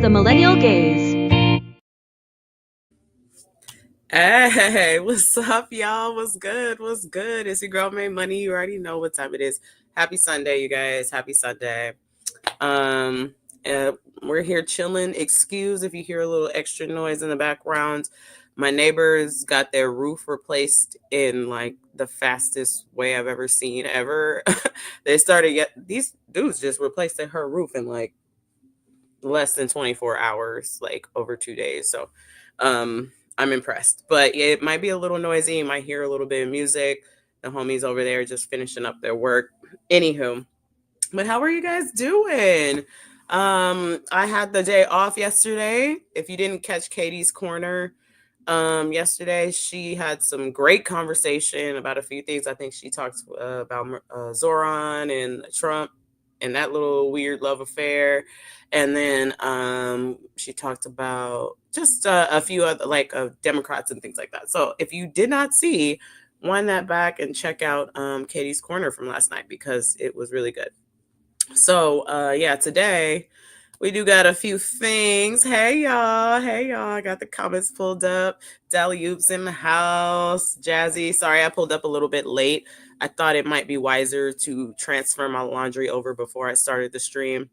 The Millennial Gaze. Hey, what's up, y'all? What's good? What's good? It's your girl Maymoney. You already know what time it is. Happy Sunday, you guys. Happy Sunday. Um, uh, we're here chilling. Excuse if you hear a little extra noise in the background. My neighbors got their roof replaced in like the fastest way I've ever seen ever. They started yet these dudes just replaced her roof in like less than 24 hours, like over 2 days. So I'm impressed. But yeah, it might be a little noisy. You might hear a little bit of music. The homies over there just finishing up their work. Anywho, but how are you guys doing? I had the day off yesterday. If you didn't catch Katie's corner yesterday, she had some great conversation about a few things. I think she talked about Zoran and Trump and that little weird love affair. And then she talked about just a few other like Democrats and things like that. So if you did not see, wind that back and check out Katie's corner from last night because it was really good. So yeah, today we do got a few things. Hey y'all, I got the comments pulled up. Dally Oops in the house. Jazzy, sorry I pulled up a little bit late. I thought it might be wiser to transfer my laundry over before I started the stream.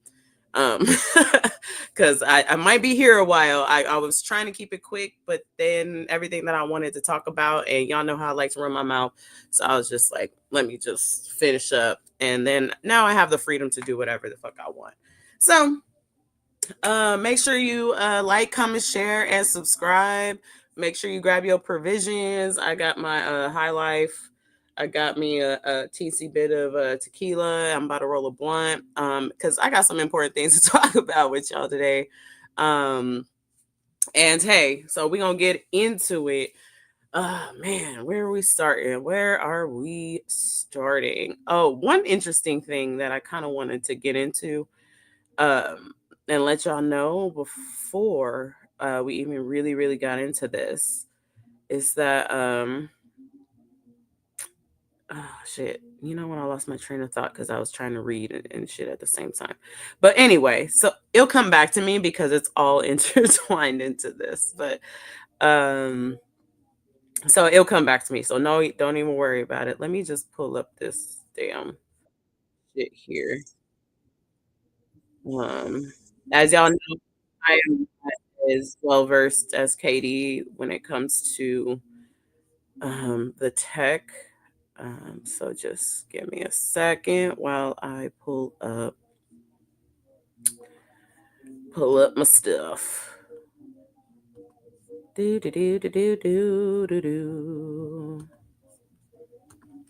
Because I might be here a while. I was trying to keep it quick, but then everything that I wanted to talk about, and y'all know how I like to run my mouth. So I was just like, let me just finish up. And then now I have the freedom to do whatever the fuck I want. So make sure you like, comment, share, and subscribe. Make sure you grab your provisions. I got my High Life. I got me a teensy bit of tequila. I'm about to roll a blunt because I got some important things to talk about with y'all today. And hey, so we're going to get into it. Man, where are we starting? Where are we starting? Oh, one interesting thing that I kind of wanted to get into um, and let y'all know before we even really got into this is that oh shit, you know when I lost my train of thought because I was trying to read and shit at the same time. But anyway, so it'll come back to me because it's all intertwined into this. But um so it'll come back to me. So no, don't even worry about it. Let me just pull up this damn shit here. Um as y'all know, I am not as well versed as Katie when it comes to the tech. So just give me a second while I pull up my stuff. Do do do do do do do do.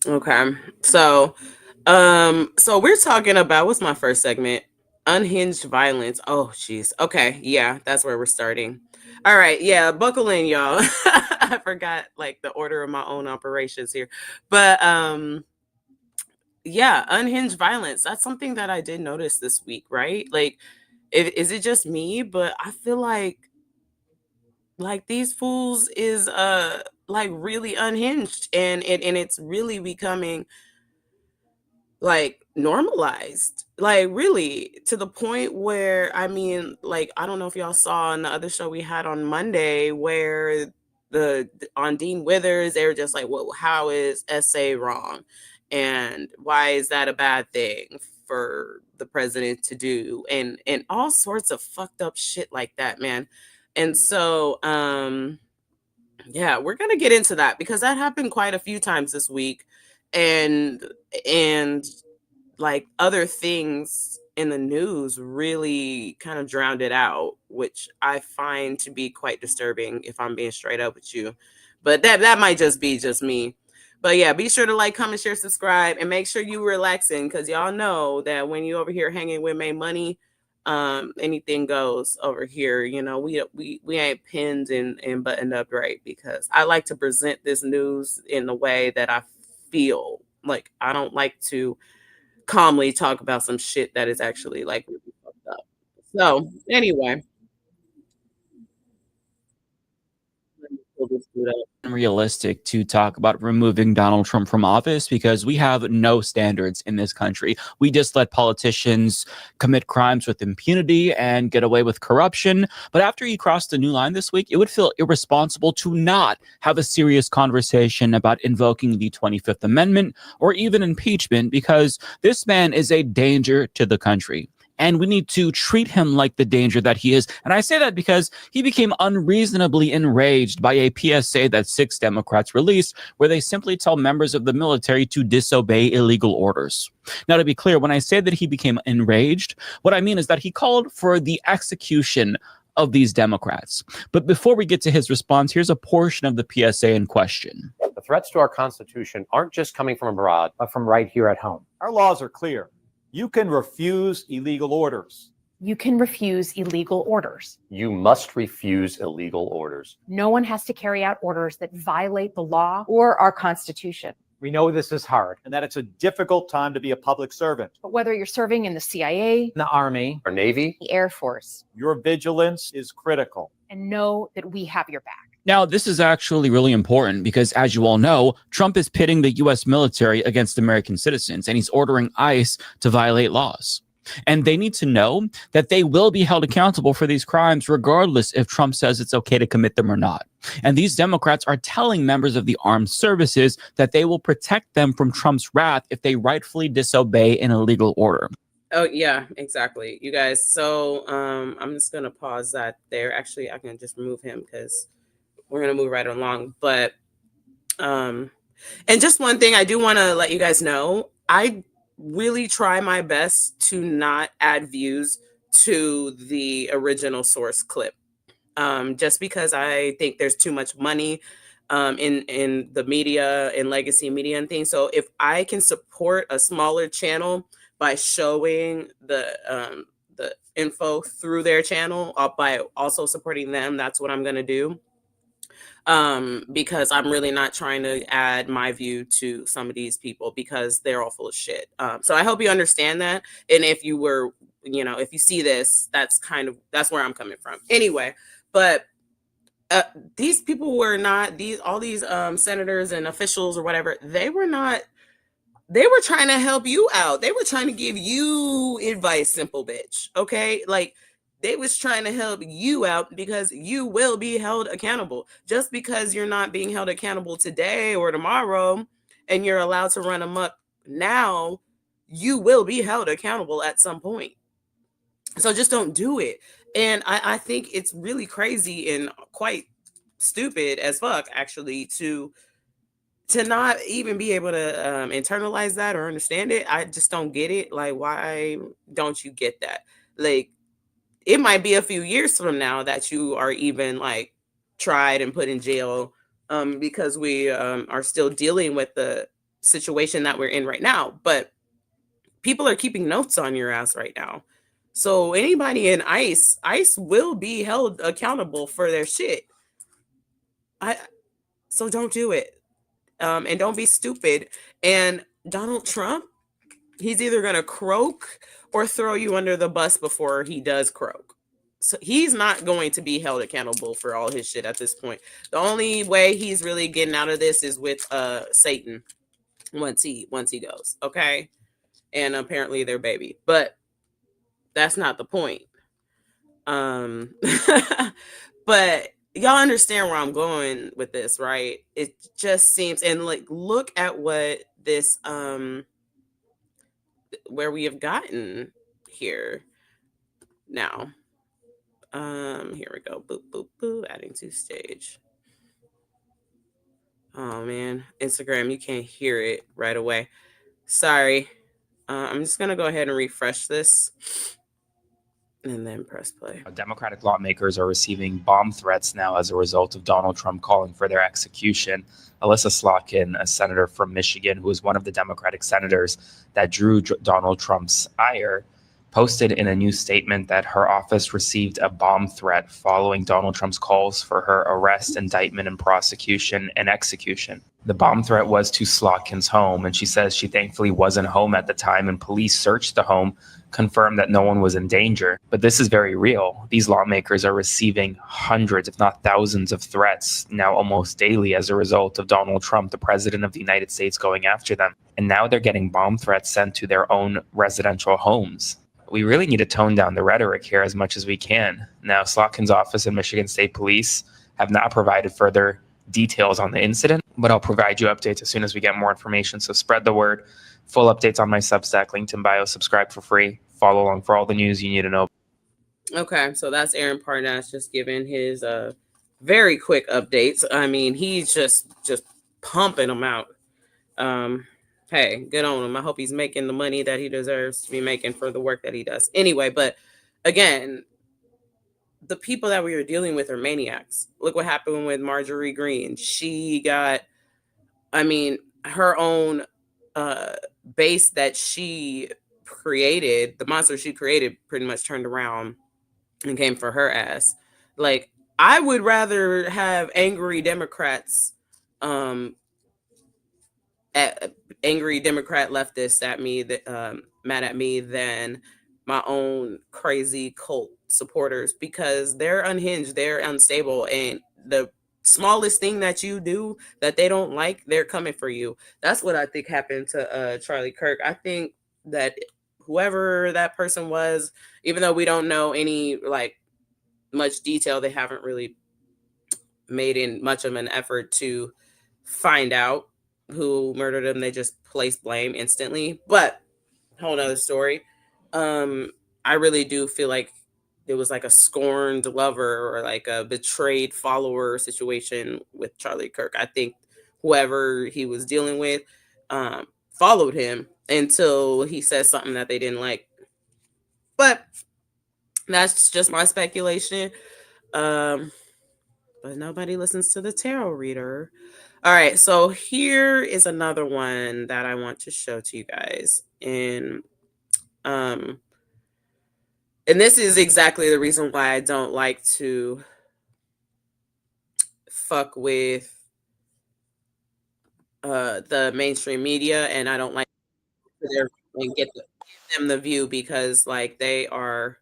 Okay, so we're talking about what's my first segment? Unhinged violence. Oh, jeez. Okay, yeah, that's where we're starting. All right, yeah, buckle in, y'all. I forgot like the order of my own operations here, but yeah, unhinged violence. That's something that I did notice this week, right? Like, is it just me? But I feel like these fools is like really unhinged, and it's really becoming like normalized, like really to the point where I mean, like I don't know if y'all saw on the other show we had on Monday where on Dean Withers they were just like, well, how is SA wrong and why is that a bad thing for the president to do and all sorts of fucked up shit like that, man. And so yeah, we're gonna get into that because that happened quite a few times this week. And like other things in the news really kind of drowned it out, which I find to be quite disturbing if I'm being straight up with you. But that might just be just me. But yeah, be sure to like, comment, share, subscribe, and make sure you relaxing because y'all know that when you over here hanging with Maymoney, anything goes over here. You know, we ain't pinned and buttoned up right because I like to present this news in the way that I feel. Like I don't like to calmly talk about some shit that is actually like really fucked up. So anyway, let me pull this unrealistic to talk about removing Donald Trump from office because we have no standards in this country. We just let politicians commit crimes with impunity and get away with corruption. But after he crossed the new line this week, it would feel irresponsible to not have a serious conversation about invoking the 25th Amendment or even impeachment because this man is a danger to the country. And we need to treat him like the danger that he is. And I say that because he became unreasonably enraged by a PSA that 6 Democrats released, where they simply tell members of the military to disobey illegal orders. Now, to be clear, when I say that he became enraged, what I mean is that he called for the execution of these Democrats. But before we get to his response, here's a portion of the PSA in question. The threats to our Constitution aren't just coming from abroad, but from right here at home. Our laws are clear. You can refuse illegal orders. You can refuse illegal orders. You must refuse illegal orders. No one has to carry out orders that violate the law or our Constitution. We know this is hard and that it's a difficult time to be a public servant. But whether you're serving in the CIA, The Army, Our Navy, the Air Force, your vigilance is critical. and know that we have your back. Now, this is actually really important because, as you all know, Trump is pitting the U.S. military against American citizens, and he's ordering ICE to violate laws. And they need to know that they will be held accountable for these crimes, regardless if Trump says it's okay to commit them or not. And these Democrats are telling members of the armed services that they will protect them from Trump's wrath if they rightfully disobey an illegal order. Oh yeah, exactly, you guys. So I'm just gonna pause that there. Actually, I can just remove him because we're gonna move right along. But and just one thing I do want to let you guys know, I really try my best to not add views to the original source clip, just because I think there's too much money in the media and legacy media and things. So if I can support a smaller channel by showing the info through their channel, by also supporting them, that's what I'm going to do. Because I'm really not trying to add my view to some of these people because they're all full of shit. So I hope you understand that. And if you were, if you see this, that's where I'm coming from. Anyway, but these people were not, all these senators and officials or whatever, they were trying to help you out. They were trying to give you advice, simple bitch. Okay. Like, they was trying to help you out because you will be held accountable. Just because you're not being held accountable today or tomorrow and you're allowed to run amok now, you will be held accountable at some point. So just don't do it. And I think it's really crazy and quite stupid as fuck, actually, to not even be able to internalize that or understand it. I just don't get it. Like, why don't you get that? Like, it might be a few years from now that you are even like tried and put in jail because we are still dealing with the situation that we're in right now. But people are keeping notes on your ass right now. So anybody in ICE will be held accountable for their shit. So don't do it. And don't be stupid. And Donald Trump, he's either going to croak or throw you under the bus before he does croak. So he's not going to be held accountable for all his shit at this point. The only way he's really getting out of this is with Satan once he goes, okay? And apparently their baby. But that's not the point. But y'all understand where I'm going with this, right? It just seems, and like, look at what this where we have gotten here now. Here we go. Boop, boop, boop. Adding to stage. Oh man, Instagram, you can't hear it right away. Sorry. I'm just gonna go ahead and refresh this and then press play. Democratic lawmakers are receiving bomb threats now as a result of Donald Trump calling for their execution. Alyssa Slotkin, a senator from Michigan, who is one of the Democratic senators that drew Donald Trump's ire, posted in a new statement that her office received a bomb threat following Donald Trump's calls for her arrest, indictment, and prosecution and execution. The bomb threat was to Slotkin's home, and she says she thankfully wasn't home at the time, and police searched the home, confirmed that no one was in danger. But this is very real. These lawmakers are receiving hundreds, if not thousands, of threats now almost daily as a result of Donald Trump, the president of the United States, going after them. And now they're getting bomb threats sent to their own residential homes. We really need to tone down the rhetoric here as much as we can. Now, Slotkin's office and Michigan State Police have not provided further details on the incident, but I'll provide you updates as soon as we get more information. So spread the word. Full updates on my Substack, linked in bio. Subscribe for free. Follow along for all the news you need to know. Okay, so that's Aaron Parnas just giving his very quick updates. I mean, he's just pumping them out. Hey, good on him. I hope he's making the money that he deserves to be making for the work that he does. Anyway, but again, the people that we are dealing with are maniacs. Look what happened with Marjorie Greene. She got, I mean, her own base that she created, the monster she created, pretty much turned around and came for her ass. Like, I would rather have angry Democrats angry Democrat leftists at me, mad at me, than my own crazy cult supporters, because they're unhinged, they're unstable, and the smallest thing that you do that they don't like, they're coming for you. That's what I think happened to Charlie Kirk. I think that whoever that person was, even though we don't know any like much detail, they haven't really made in much of an effort to find out who murdered him. They just place blame instantly. But whole nother story. I really do feel like it was like a scorned lover or like a betrayed follower situation with Charlie Kirk. I think whoever he was dealing with followed him until he said something that they didn't like. But that's just my speculation. But nobody listens to the tarot reader. All right, so here is another one that I want to show to you guys. And this is exactly the reason why I don't like to fuck with the mainstream media, and I don't like and give them the view, because like they're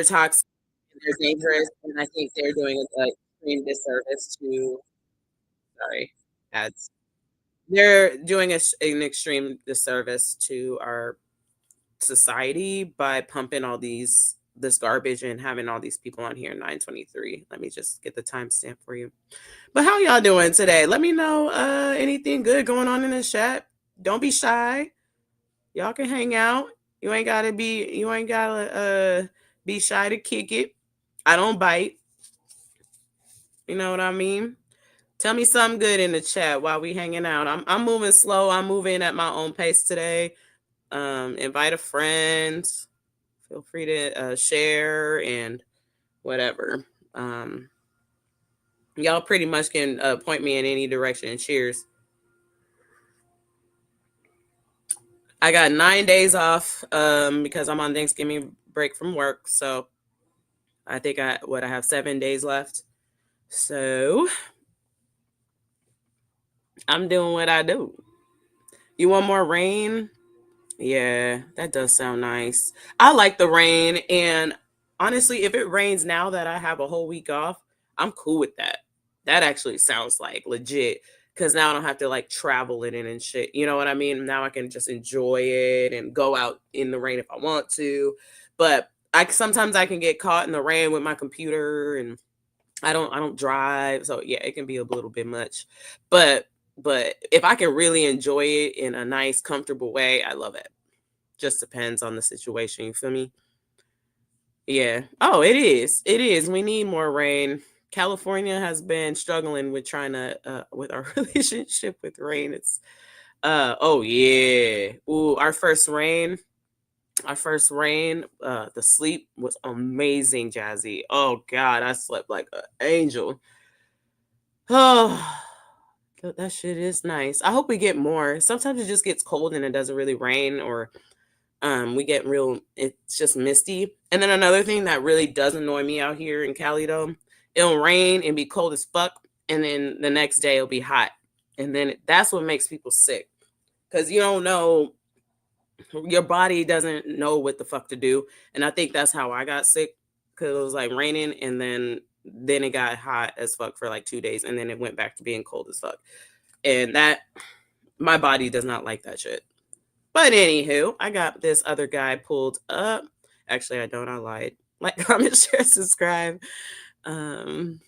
toxic, they're dangerous, and I think they're doing an extreme disservice to ads. They're doing an extreme disservice to our society by pumping all this garbage and having all these people on here. 9:23. Let me just get the timestamp for you. But how y'all doing today? Let me know anything good going on in the chat. Don't be shy. Y'all can hang out. You ain't gotta be shy to kick it. I don't bite. You know what I mean? Tell me something good in the chat while we hanging out. I'm moving slow. I'm moving at my own pace today. Invite a friend. Feel free to share and whatever. Y'all pretty much can point me in any direction. Cheers. I got 9 days off because I'm on Thanksgiving break from work. So I think I have 7 days left. So I'm doing what I do. You want more rain? Yeah, that does sound nice. I like the rain. And honestly, if it rains now that I have a whole week off, I'm cool with that. That actually sounds like legit, because now I don't have to like travel it in and shit. You know what I mean? Now I can just enjoy it and go out in the rain if I want to. But sometimes I can get caught in the rain with my computer, and I don't drive. So yeah, it can be a little bit much. But if I can really enjoy it in a nice, comfortable way, I love it. Just depends on the situation. You feel me? Yeah. Oh, it is. It is. We need more rain. California has been struggling with trying to with our relationship with rain. It's oh yeah. Ooh, our first rain. The sleep was amazing, Jazzy. Oh God, I slept like an angel. Oh, that shit is nice. I hope we get more. Sometimes it just gets cold and it doesn't really rain, or We get real, it's just misty. And then another thing that really does annoy me out here in Cali though, it'll rain and be cold as fuck, and then the next day it'll be hot. And then that's what makes people sick. Because you don't know, your body doesn't know what the fuck to do. And I think that's how I got sick, because it was like raining, and then it got hot as fuck for like 2 days, and then it went back to being cold as fuck. And that, my body does not like that shit. But anywho, I got this other guy pulled up. Actually, I don't. I lied. Like, comment, share, subscribe. But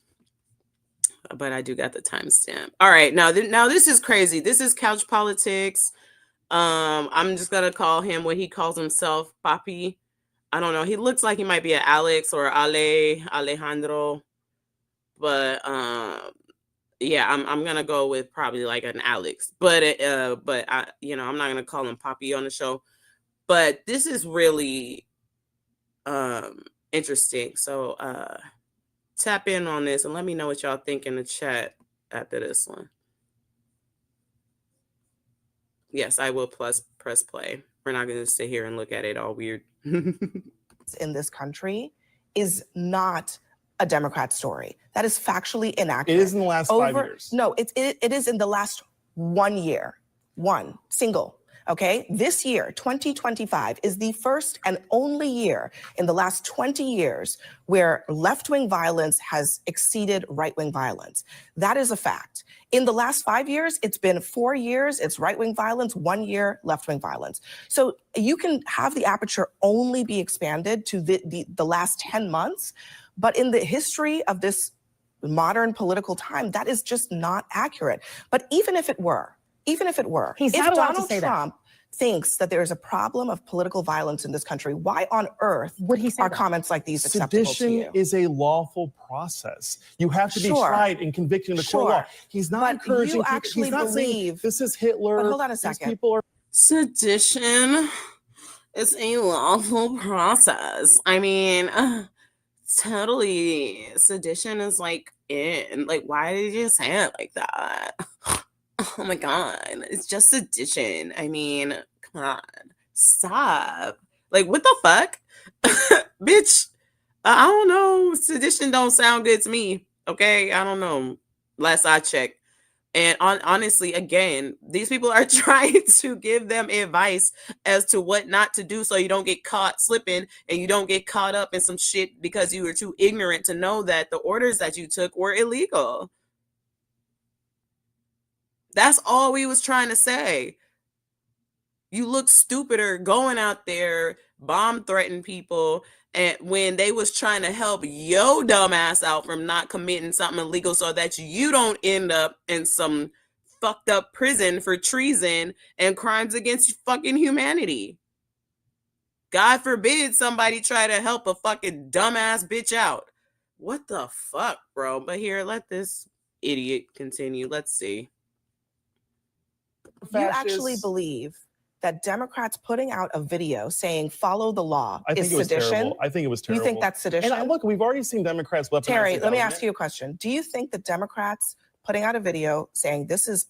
I do got the timestamp. All right, now this is crazy. This is couch politics. I'm just gonna call him what he calls himself, Papi. I don't know. He looks like he might be an Alex or Alejandro, but yeah, I'm gonna go with probably like an Alex, but I, I'm not gonna call him Poppy on the show. But this is really interesting. So tap in on this and let me know what y'all think in the chat after this one. Yes, I will press play. We're not gonna sit here and look at it all weird. In this country is not a Democrat story. That is factually inaccurate. It is in the last 5 years. No, it is in the last 1 year. One, single. Okay? This year, 2025, is the first and only year in the last 20 years where left-wing violence has exceeded right-wing violence. That is a fact. In the last 5 years, it's been 4 years, it's right-wing violence, 1 year left-wing violence. So you can have the aperture only be expanded to the last 10 months, but in the history of this modern political time, that is just not accurate. But even if it were, He's if not allowed to say that. Trump thinks that there is a problem of political violence in this country, why on earth Would he say are that? comments like these acceptable to Sedition you? is a lawful process. You have to be Sure. tried and convicted in a court of law. He's not But encouraging you people. actually He's not saying believe- this is Hitler. But hold on a These second. people are Sedition is a lawful process. I mean, totally. Sedition is like why did you say it like that? Oh my god, it's just sedition. I mean, come on, stop. Like, what the fuck? Bitch, I don't know. Sedition don't sound good to me. Okay, I don't know. Last I checked. And honestly, again, these people are trying to give them advice as to what not to do so you don't get caught slipping and you don't get caught up in some shit because you were too ignorant to know that the orders that you took were illegal. That's all we was trying to say. You look stupider going out there, bomb threatening people, and when they was trying to help your dumb ass out from not committing something illegal so that you don't end up in some fucked up prison for treason and crimes against fucking humanity. God forbid somebody try to help a fucking dumbass bitch out. What the fuck, bro? But here, let this idiot continue. Let's see. You actually believe that Democrats putting out a video saying follow the law I think is it was sedition? terrible. I think it was terrible. You think that's sedition? And look, we've already seen Democrats weaponize Terry, the let me government. ask you a question. Do you think that Democrats putting out a video saying this is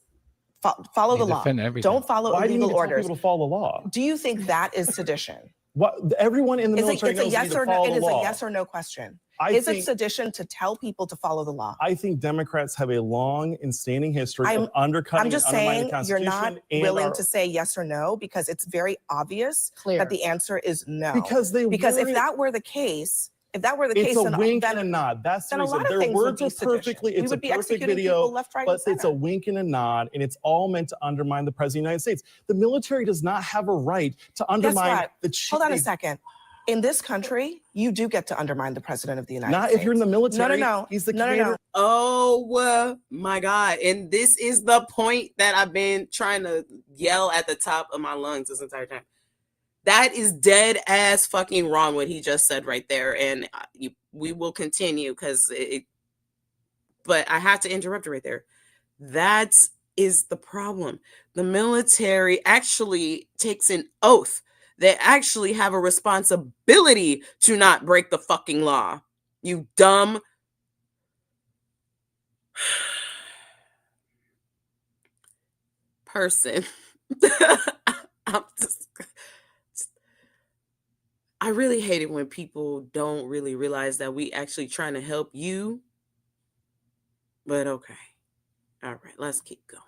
follow the law, don't follow Why do you need illegal to tell orders, people to follow the law? do you think that is sedition? What everyone in the military It's a knows yes you need or to no. follow It the is law. a yes or no question. I Is think- it sedition to tell people to follow the law? I think Democrats have a long and standing history of I'm undercutting just and undermining saying the you're Constitution. not and willing our- to say yes or no because it's very obvious Clear. that the answer is no. Because if weren't- that were the case, it's a wink and a nod. That's the then a reason. lot of Their things would words be are sedition. perfectly. We It's a would be perfect executing video, people left, right, but and it's a center. wink and a nod, and it's all meant to undermine the president of the United States. The military does not have a right to undermine what? the. Hold on a second. In this country, you do get to undermine the president of the United States. Not if you're in the military. No. He's the No. commander. Oh my God. And this is the point that I've been trying to yell at the top of my lungs this entire time. That is dead ass fucking wrong what he just said right there. And we will continue because but I have to interrupt right there. That is the problem. The military actually takes an oath. They actually have a responsibility to not break the fucking law. You dumb person. I'm just, I really hate it when people don't really realize that we actually trying to help you. But okay. All right, let's keep going.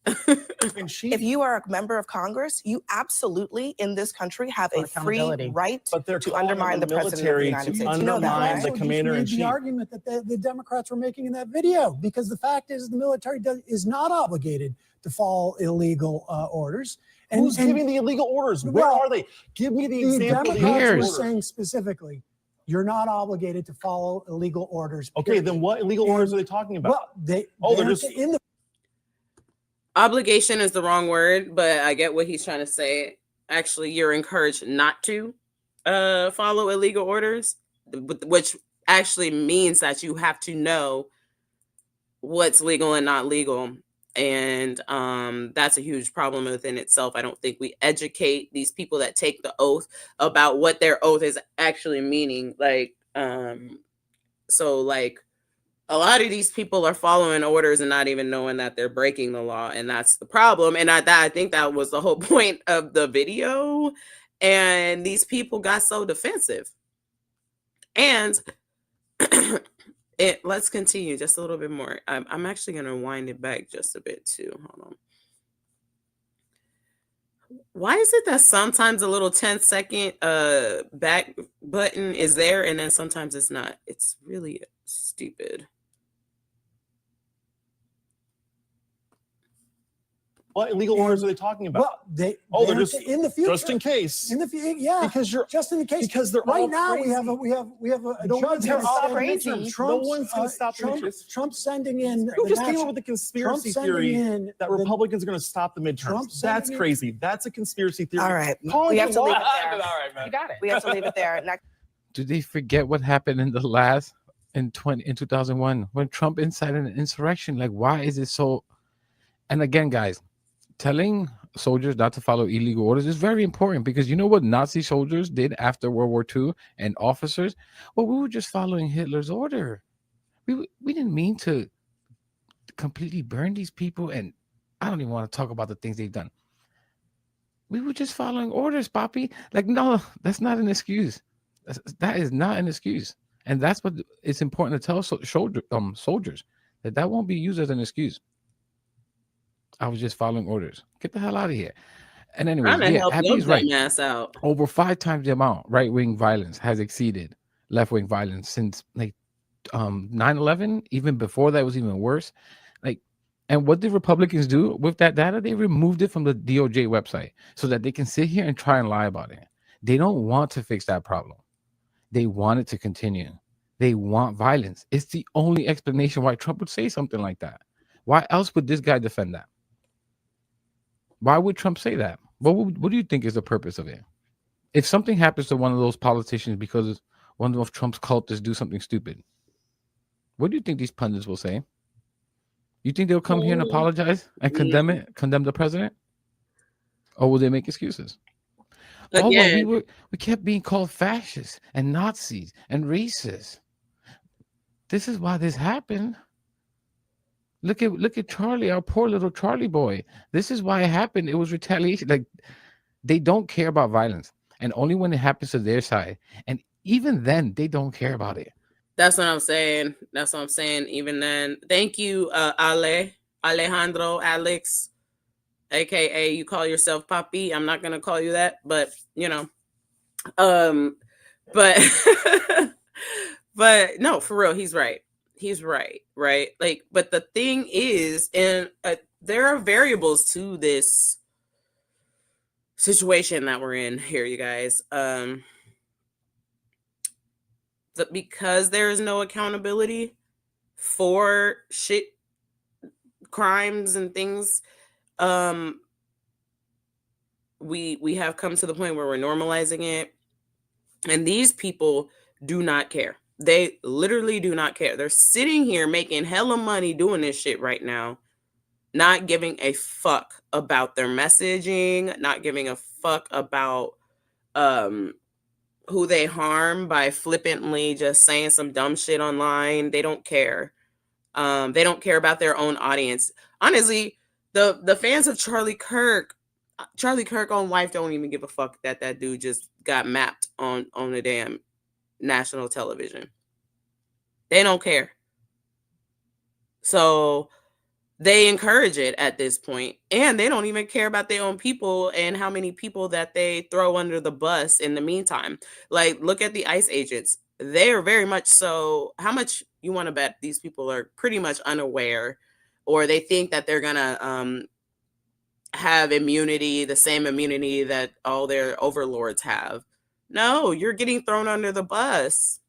And If you are a member of Congress, you absolutely in this country have a free right but they're to calling on undermine the president of the military United to States. You know that, undermine right? the Also commander in just made chief. the argument that the Democrats were making in that video, because the fact is the military is not obligated to follow illegal orders. Who's giving the illegal orders? Where Well, are they? Give me the the example of the Democrats illegal were orders. saying specifically, you're not obligated to follow illegal orders. Okay, period. then what illegal orders are they talking about? Well, they're they're just in the Obligation is the wrong word, but I get what he's trying to say. Actually, you're encouraged not to follow illegal orders, which actually means that you have to know what's legal and not legal. And that's a huge problem within itself. I don't think we educate these people that take the oath about what their oath is actually meaning. Like, so like, a lot of these people are following orders and not even knowing that they're breaking the law, and that's the problem. And I think that was the whole point of the video. And these people got so defensive. And let's continue just a little bit more. I'm actually going to wind it back just a bit too. Hold on. Why is it that sometimes a little 10-second back button is there and then sometimes it's not? It's really stupid. What illegal orders are they talking about? well, they're just in the future, just in case. in the future, yeah, Because you're just in the case. because they're right all now crazy. we have a No one's judge gonna stop the crazy. midterms. No one's going to stop the midterms. Trump sending in Who the just came national- up with the conspiracy Trump theory sending in that the- Republicans are going to stop the Trump midterms? That's sending in- crazy. That's a conspiracy theory. All right, Calling we have it to leave it law- there. All right, man. You got it. We have to leave it there. Next. Do they forget what happened in 2001 when Trump incited an insurrection? Like, why is it so? And again, guys, telling soldiers not to follow illegal orders is very important, because you know what Nazi soldiers did after World War II and officers? Well, we were just following Hitler's order. We didn't mean to completely burn these people, and I don't even want to talk about the things they've done. We were just following orders, Poppy. Like, no, that's not an excuse. That is not an excuse. And that's what it's important to tell soldiers, that won't be used as an excuse. I was just following orders. Get the hell out of here. And anyways, Trying to help your Happy's right. dumbass out. Over 5 times the amount right-wing violence has exceeded left-wing violence since like 9/11. Even before that, was even worse. Like, and what did Republicans do with that data? They removed it from the DOJ website so that they can sit here and try and lie about it. They don't want to fix that problem. They want it to continue. They want violence. It's the only explanation why Trump would say something like that. Why else would this guy defend that? Why would Trump say that? What do you think is the purpose of it? If something happens to one of those politicians because one of Trump's cultists do something stupid, what do you think these pundits will say? You think they'll come here and apologize and condemn the president? Or will they make excuses? Again, We kept being called fascists and Nazis and racist. This is why this happened. Look at Charlie, our poor little Charlie boy. This is why it happened. It was retaliation. Like, they don't care about violence, and only when it happens to their side. And even then, they don't care about it. that's what I'm saying. That's what I'm saying. Even then, thank you, Alejandro, Alex, aka you call yourself Papi. I'm not gonna call you that, but you know, but but no, for real, he's right. He's right, right? Like, but the thing is, and there are variables to this situation that we're in here, you guys. Because there is no accountability for shit, crimes and things, we have come to the point where we're normalizing it, and these people do not care. They literally do not care. They're sitting here making hella money doing this shit right now, not giving a fuck about their messaging, not giving a fuck about who they harm by flippantly just saying some dumb shit online. They don't care. They don't care about their own audience. Honestly, the fans of Charlie Kirk, Charlie Kirk on wife don't even give a fuck that dude just got mapped on the damn national television. They don't care. So they encourage it at this point, and they don't even care about their own people and how many people that they throw under the bus in the meantime. Like, look at the ICE agents. They are very much so. How much you want to bet these people are pretty much unaware, or they think that they're gonna have immunity, the same immunity that all their overlords have. No, you're getting thrown under the bus.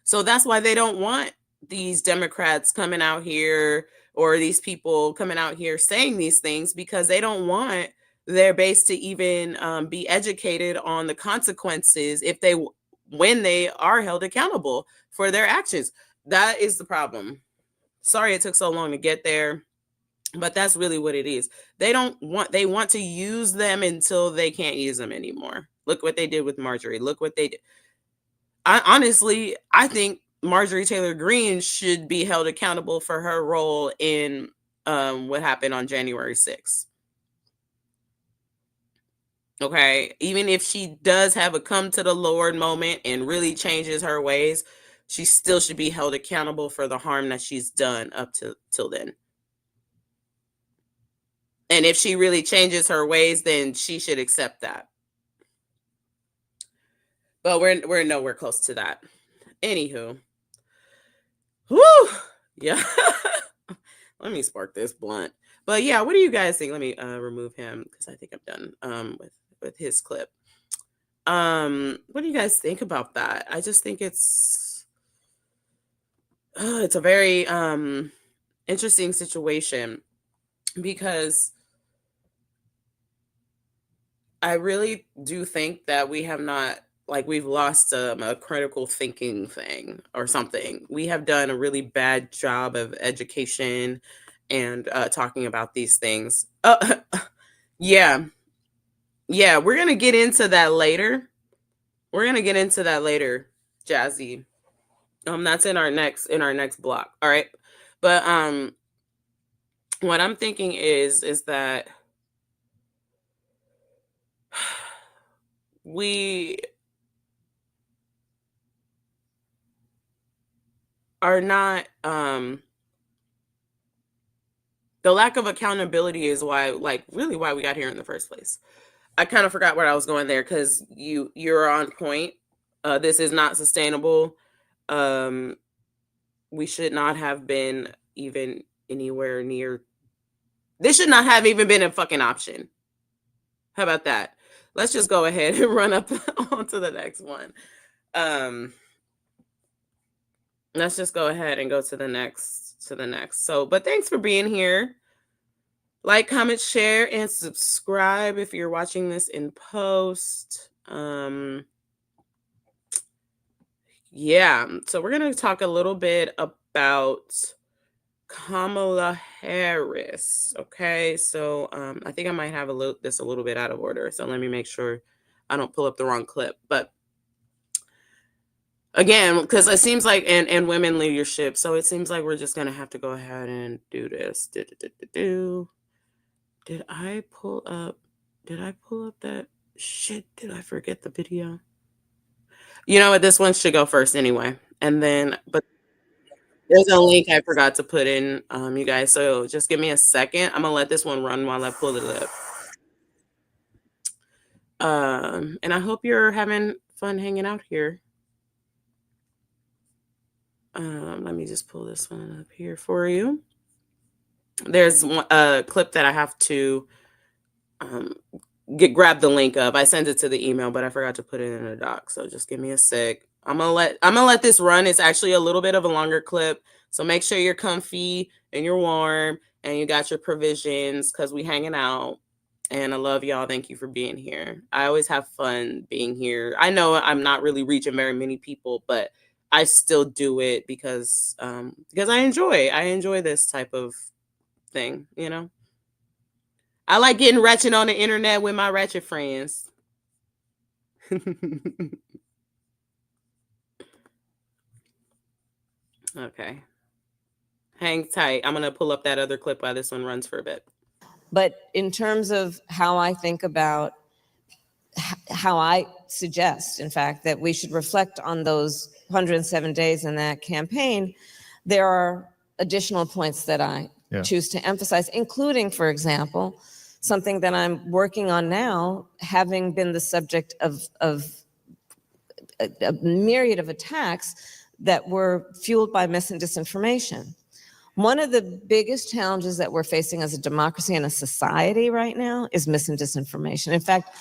So that's why they don't want these Democrats coming out here, or these people coming out here saying these things, because they don't want their base to even be educated on the consequences when they are held accountable for their actions. That is the problem. Sorry it took so long to get there, but that's really what it is. They want to use them until they can't use them anymore. Look what they did with Marjorie. Look what they did. I think Marjorie Taylor Greene should be held accountable for her role in what happened on January 6th. Okay, even if she does have a come to the Lord moment and really changes her ways, she still should be held accountable for the harm that she's done up till then. And if she really changes her ways, then she should accept that. But we're nowhere close to that. Anywho. Whoo! Yeah. Let me spark this blunt. But yeah, what do you guys think? Let me remove him because I think I'm done with his clip. What do you guys think about that? I just think it's a very interesting situation, because I really do think that we have not, we've lost a critical thinking thing or something. We have done a really bad job of education and talking about these things. Yeah, we're gonna get into that later. Jazzy. That's in our next block. All right, but what I'm thinking is that we are not the lack of accountability is why we got here in the first place. I kind of forgot where I was going there, because you're on point. This is not sustainable. We should not have been even anywhere near. This should not have even been a fucking option. How about that? Let's just go ahead and run up onto the next one. Let's just go ahead and go to the next. So, but thanks for being here. Like, comment, share, and subscribe if you're watching this in post. Yeah, so we're going to talk a little bit about Kamala Harris. Okay, so I think I might have this a little bit out of order. So let me make sure I don't pull up the wrong clip. But again, because it seems like, and women leadership, so it seems like we're just going to have to go ahead and do this. Did I pull up that shit? Did I forget the video? You know what? This one should go first anyway. And then, but there's a link I forgot to put in, you guys. So just give me a second. I'm going to let this one run while I pull it up. And I hope you're having fun hanging out here. Let me just pull this one up here for you. There's a clip that I have to grab the link of. I sent it to the email, but I forgot to put it in a doc. So just give me a sec. I'm gonna let this run. It's actually a little bit of a longer clip. So make sure you're comfy and you're warm and you got your provisions, because we hanging out. And I love y'all. Thank you for being here. I always have fun being here. I know I'm not really reaching very many people, but I still do it because I enjoy this type of thing, you know. I like getting ratchet on the internet with my ratchet friends. Okay. Hang tight. I'm going to pull up that other clip while this one runs for a bit. But in terms of how I think about how I suggest, in fact, that we should reflect on those 107 days in that campaign, there are additional points that I choose to emphasize, including, for example, something that I'm working on now, having been the subject of a myriad of attacks that were fueled by mis and disinformation. One of the biggest challenges that we're facing as a democracy and a society right now is mis and disinformation. In fact,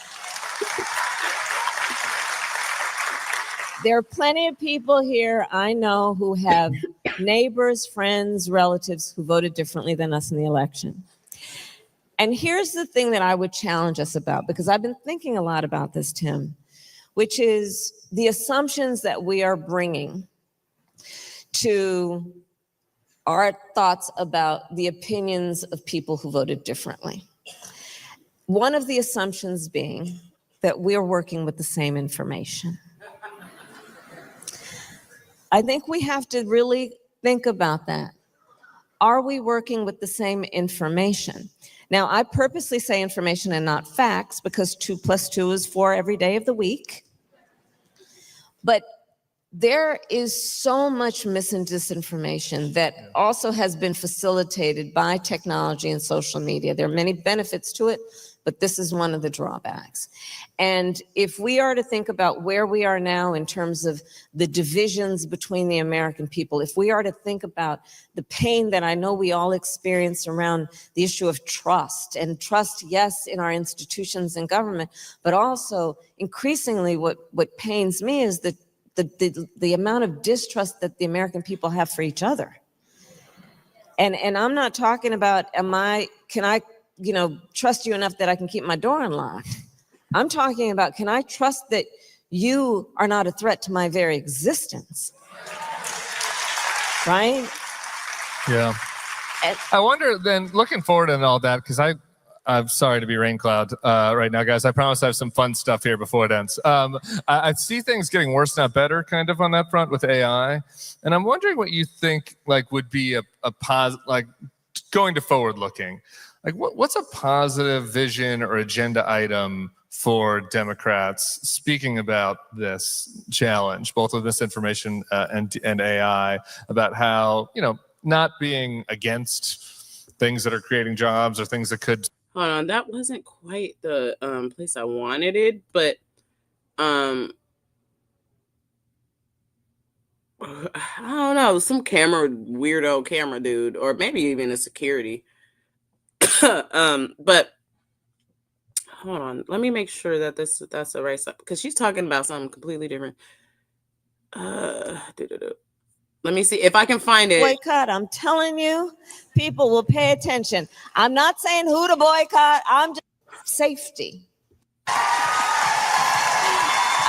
there are plenty of people here I know who have neighbors, friends, relatives who voted differently than us in the election. And here's the thing that I would challenge us about, because I've been thinking a lot about this, Tim, which is the assumptions that we are bringing to our thoughts about the opinions of people who voted differently. One of the assumptions being that we're working with the same information. I think we have to really think about that. Are we working with the same information? Now, I purposely say information and not facts because 2 + 2 is 4 every day of the week. But there is so much mis and disinformation that also has been facilitated by technology and social media. There are many benefits to it, but this is one of the drawbacks. And if we are to think about where we are now in terms of the divisions between the American people, if we are to think about the pain that I know we all experience around the issue of trust, and trust, yes, in our institutions and government, but also increasingly what pains me is the amount of distrust that the American people have for each other. And I'm not talking about, can I trust you enough that I can keep my door unlocked? I'm talking about, can I trust that you are not a threat to my very existence? Right? Yeah. I wonder then, looking forward and all that, because I'm sorry to be rain cloud right now, guys. I promise I have some fun stuff here before it ends. I see things getting worse, not better, kind of on that front with AI. And I'm wondering what you think would be a positive, going to forward looking. What's a positive vision or agenda item for Democrats speaking about this challenge, both of misinformation and AI, about how, not being against things that are creating jobs or things that could. Hold on, that wasn't quite the place I wanted it, but I don't know, some weirdo camera dude, or maybe even a security. But hold on, let me make sure that that's the right stuff, because she's talking about something completely different. Let me see if I can find it. Boycott, I'm telling you, people will pay attention. I'm not saying who to boycott, I'm just safety.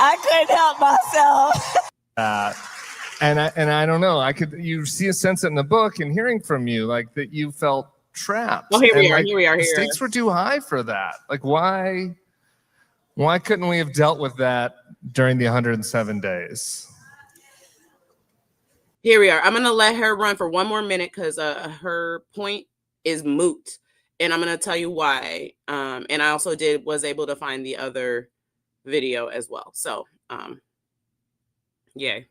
I couldn't help myself. And I don't know, you see a sense in the book and hearing from you, that you felt trapped. Oh, here we are. The stakes were too high for that. Why couldn't we have dealt with that during the 107 days? Here we are. I'm going to let her run for one more minute because her point is moot. And I'm going to tell you why. And I also was able to find the other video as well. So, yay.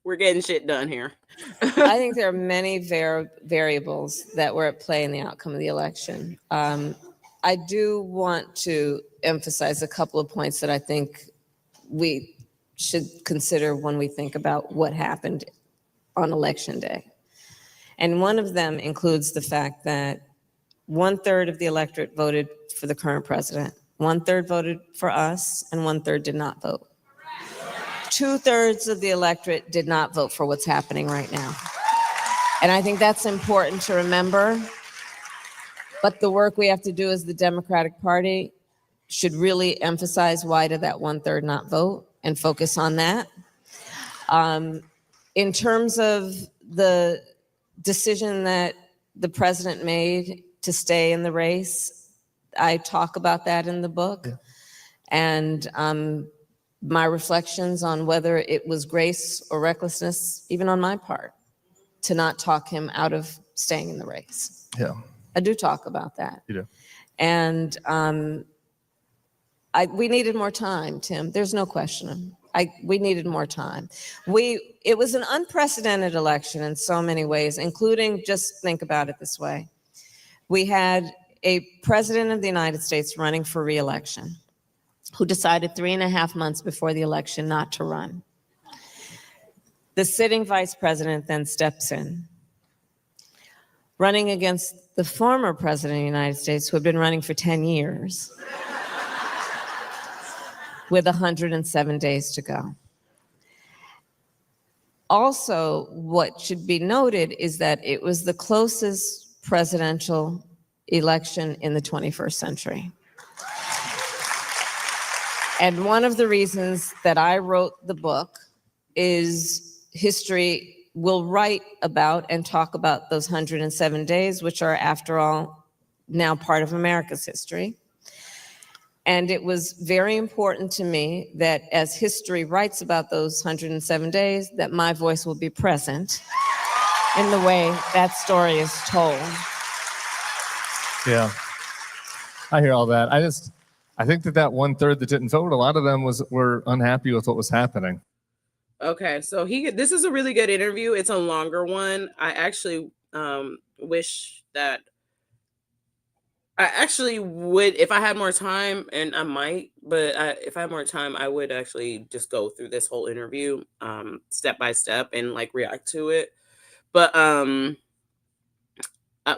We're getting shit done here. I think there are many variables that were at play in the outcome of the election. I do want to emphasize a couple of points that I think we should consider when we think about what happened on election day. And one of them includes the fact that 1/3 of the electorate voted for the current president. 1/3 voted for us and 1/3 did not vote. 2/3 of the electorate did not vote for what's happening right now. And I think that's important to remember. But the work we have to do as the Democratic Party should really emphasize why did that 1/3 not vote and focus on that. In terms of the decision that the president made to stay in the race, I talk about that in the book. Yeah. And my reflections on whether it was grace or recklessness, even on my part, to not talk him out of staying in the race. Yeah. I do talk about that. You do. And we needed more time, Tim. There's no question. We needed more time. It was an unprecedented election in so many ways, including, just think about it this way. We had a president of the United States running for re-election who decided 3.5 months before the election not to run. The sitting vice president then steps in, running against the former president of the United States, who had been running for 10 years, with 107 days to go. Also, what should be noted is that it was the closest presidential election in the 21st century. And one of the reasons that I wrote the book is history will write about and talk about those 107 days, which are, after all, now part of America's history. And it was very important to me that as history writes about those 107 days, that my voice will be present in the way that story is told. Yeah, I hear all that. I think that 1/3 that didn't vote, a lot of them were unhappy with what was happening. Okay, so this is a really good interview. It's a longer one. I actually wish that I actually would, if I had more time, and I might, but if I had more time, I would actually just go through this whole interview step by step and like react to it. But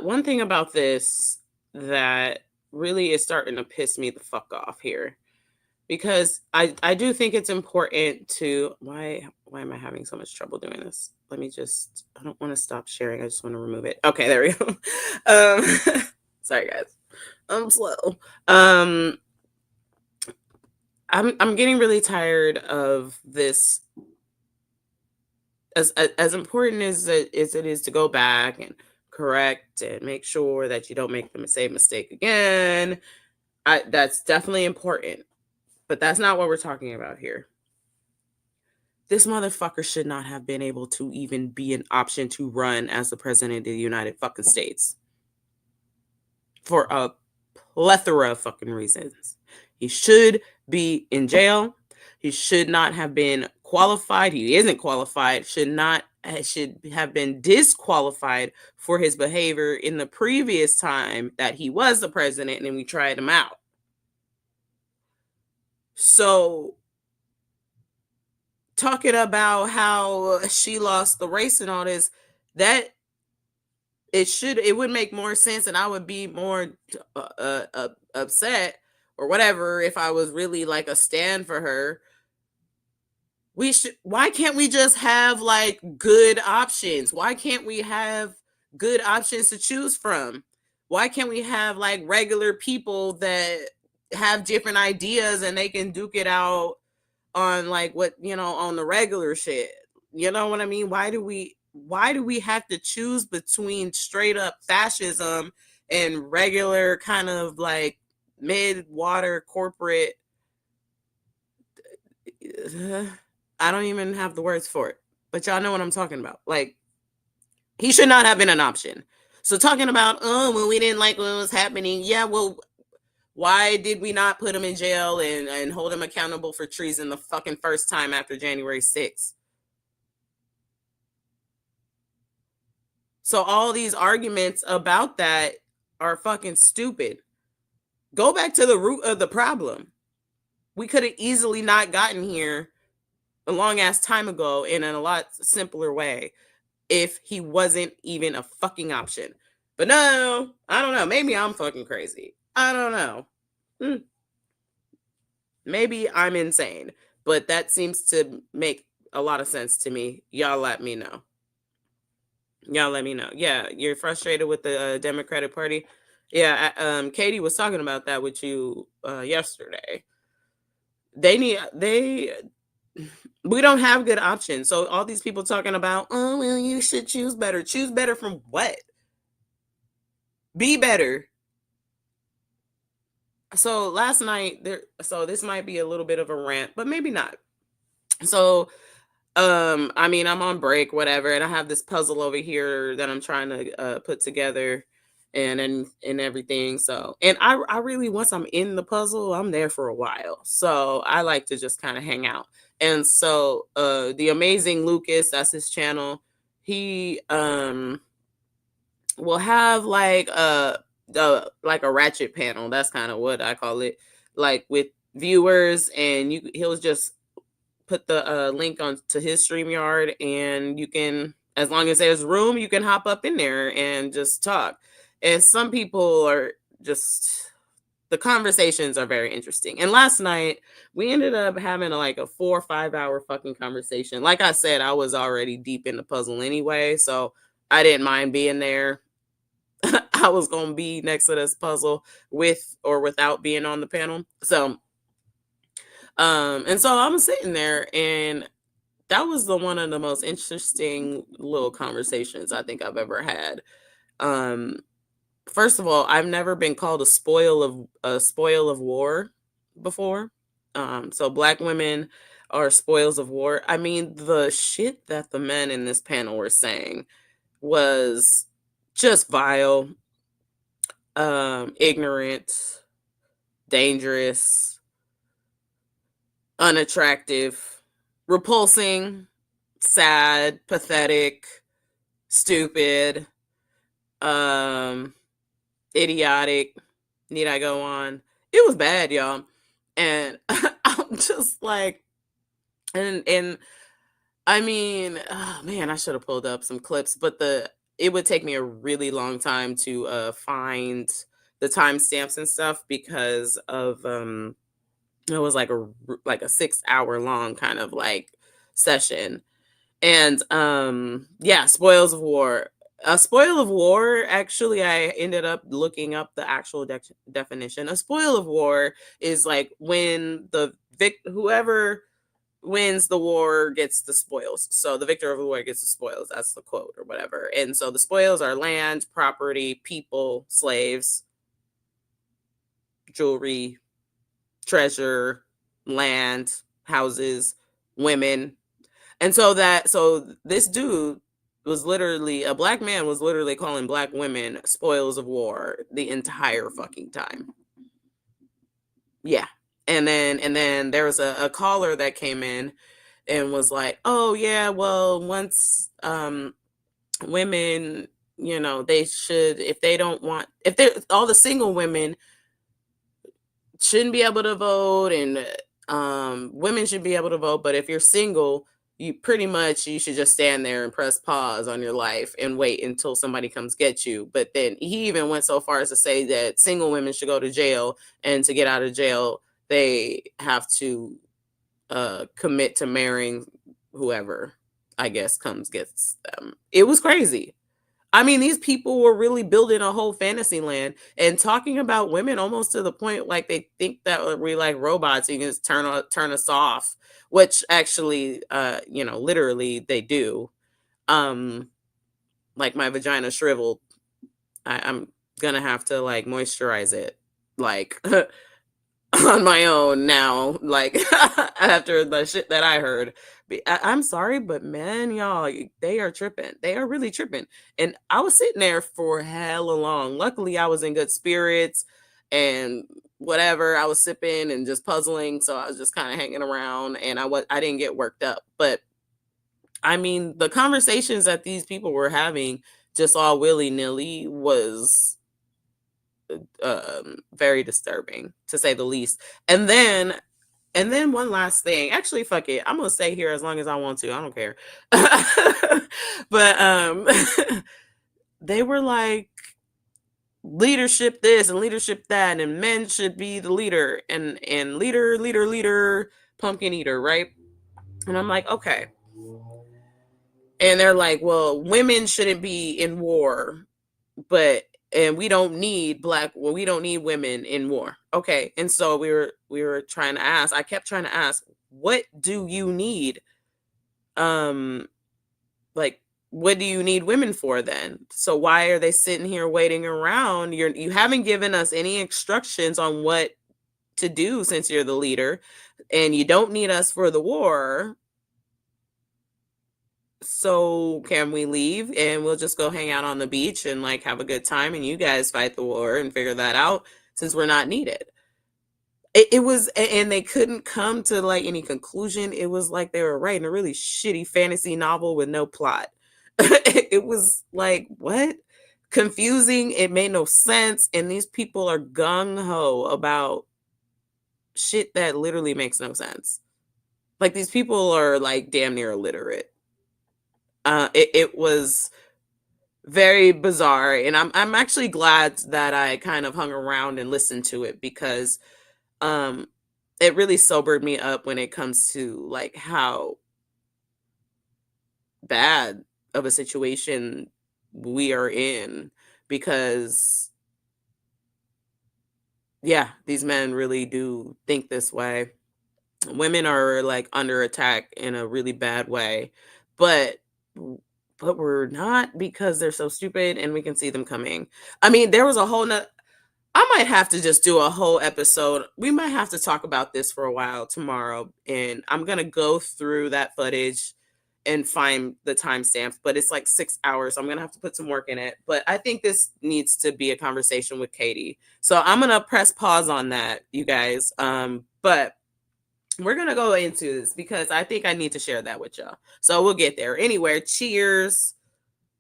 one thing about this that really is starting to piss me the fuck off here, because I do think it's important to, why am I having so much trouble doing this? Let me just, I don't want to stop sharing. I just want to remove it. Okay, there we go. Sorry guys. I'm slow. I'm getting really tired of this. As important as it is to go back and correct and make sure that you don't make the same mistake again, that's definitely important. But that's not what we're talking about here. This motherfucker should not have been able to even be an option to run as the president of the United fucking States. For a plethora of fucking reasons. He should be in jail. He should not have been qualified. He isn't qualified. Should have been disqualified for his behavior in the previous time that he was the president and we tried him out. So, talking about how she lost the race and all this, that it would make more sense, and I would be more upset or whatever if I was really like a stand for her. Why can't we just have like good options? Why can't we have good options to choose from? Why can't we have like regular people that have different ideas and they can duke it out on like on the regular shit? You know what I mean? Why do we have to choose between straight up fascism and regular kind of like mid-water corporate? I don't even have the words for it, but y'all know what I'm talking about. Like, he should not have been an option. So talking about, we didn't like what was happening. Yeah, well, why did we not put him in jail and hold him accountable for treason the fucking first time after January 6th? So all these arguments about that are fucking stupid. Go back to the root of the problem. We could have easily not gotten here a long ass time ago in a lot simpler way if he wasn't even a fucking option. But no, I don't know. Maybe I'm fucking crazy. I don't know. Maybe I'm insane, but that seems to make a lot of sense to me. Y'all let me know. Yeah, you're frustrated with the Democratic Party. Yeah, Katie was talking about that with you yesterday. We don't have good options. So all these people talking about, you should choose better. Choose better from what? Be better. So last night, so this might be a little bit of a rant, but maybe not. So I'm on break, whatever, and I have this puzzle over here that I'm trying to put together, and everything. So, and I really, once I'm in the puzzle, I'm there for a while. So I like to just kind of hang out. And so the amazing Lucas, that's his channel, he will have like a ratchet panel. That's kind of what I call it, like with viewers, and he'll just put the link on to his StreamYard, and you can, as long as there's room, you can hop up in there and just talk. And some people are just, the conversations are very interesting. And last night we ended up having like a 4 or 5 hour fucking conversation. Like I said, I was already deep in the puzzle anyway, so I didn't mind being there. I was going to be next to this puzzle with or without being on the panel. So and so I'm sitting there, and that was one of the most interesting little conversations I think I've ever had. First of all, I've never been called a spoil of war before. So Black women are spoils of war. I mean, the shit that the men in this panel were saying was just vile, ignorant, dangerous, unattractive, repulsing, sad, pathetic, stupid, idiotic. Need I go on? It was bad, y'all. And I'm just like, and I mean, oh man, I should have pulled up some clips, but it would take me a really long time to find the timestamps and stuff because of it was like a 6 hour long kind of like session. And yeah, spoils of war. A spoil of war, actually, I ended up looking up the actual definition. A spoil of war is like when whoever wins the war gets the spoils. So the victor of the war gets the spoils. That's the quote or whatever. And so the spoils are land, property, people, slaves, jewelry, treasure, land, houses, women. And so this dude was literally, a Black man was literally calling Black women spoils of war the entire fucking time. Yeah. And then there was a caller that came in and was like, oh yeah, well, once women, they should, if they're all the single women shouldn't be able to vote, and women should be able to vote, but if you're single, you should just stand there and press pause on your life and wait until somebody comes get you. But then he even went so far as to say that single women should go to jail, and to get out of jail, they have to commit to marrying whoever, I guess, gets them. It was crazy. I mean, these people were really building a whole fantasy land and talking about women almost to the point like they think that we're like robots. You can just turn us off, which actually, literally they do. Like my vagina shriveled. I'm gonna have to like moisturize it, like on my own now, like after the shit that I heard. I'm sorry, but man, y'all, they are tripping. They are really tripping. And I was sitting there for hella long. Luckily, I was in good spirits and whatever. I was sipping and just puzzling, so I was just kind of hanging around, and I didn't get worked up. But I mean, the conversations that these people were having just all willy-nilly was very disturbing, to say the least. And then one last thing. Actually, fuck it. I'm gonna stay here as long as I want to. I don't care. But they were like, leadership this and leadership that, and men should be the leader, and leader, pumpkin eater, right? And I'm like, okay. And they're like, well, women shouldn't be in war, and we don't need women in war. Okay. And so we were trying to ask, I kept trying to ask, what do you need? Like, what do you need women for then? So why are they sitting here waiting around? You haven't given us any instructions on what to do since you're the leader, and you don't need us for the war. so can we leave and we'll just go hang out on the beach and like have a good time and you guys fight the war and figure that out since we're not needed. It was, and they couldn't come to like any conclusion. It was like they were writing a really shitty fantasy novel with no plot. It was like, what? Confusing. It made no sense. And these people are gung-ho about shit that literally makes no sense. Like these people are like damn near illiterate. It was very bizarre, and I'm actually glad that I kind of hung around and listened to it because it really sobered me up when it comes to like how bad of a situation we are in, because yeah, these men really do think this way. Women are like under attack in a really bad way, but we're not, because they're so stupid and we can see them coming. I mean, there was a whole I might have to just do a whole episode. We might have to talk about this for a while tomorrow, and I'm going to go through that footage and find the timestamps, but it's like 6 hours. I'm going to have to put some work in it, but I think this needs to be a conversation with Katie. So I'm going to press pause on that, you guys. But we're going to go into this because I think I need to share that with y'all. So we'll get there. Anyway, cheers.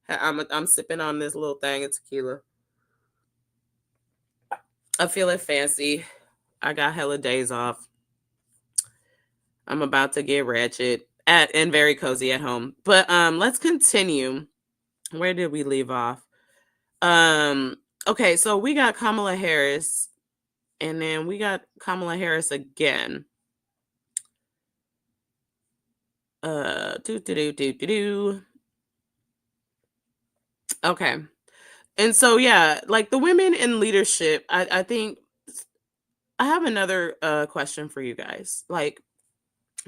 I'm sipping on this little thing of tequila. I'm feeling fancy. I got hella days off. I'm about to get ratchet and very cozy at home. But let's continue. Where did we leave off? Okay, so we got Kamala Harris, and then we got Kamala Harris again. Okay. And so yeah, like the women in leadership, I think I have another question for you guys. Like,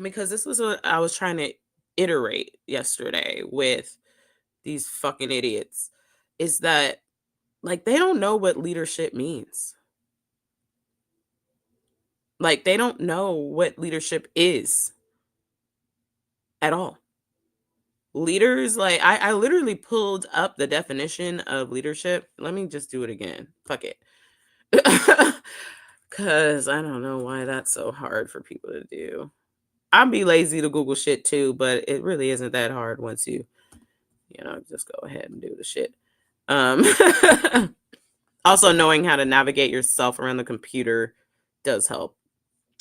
because this was what I was trying to iterate yesterday with these fucking idiots, is that like they don't know what leadership means. Like they don't know what leadership is at all. Leaders, like I literally pulled up the definition of leadership. Let me just do it again. Fuck it. Cause I don't know why that's so hard for people to do. I'd be lazy to Google shit too, but it really isn't that hard once you just go ahead and do the shit. Also knowing how to navigate yourself around the computer does help.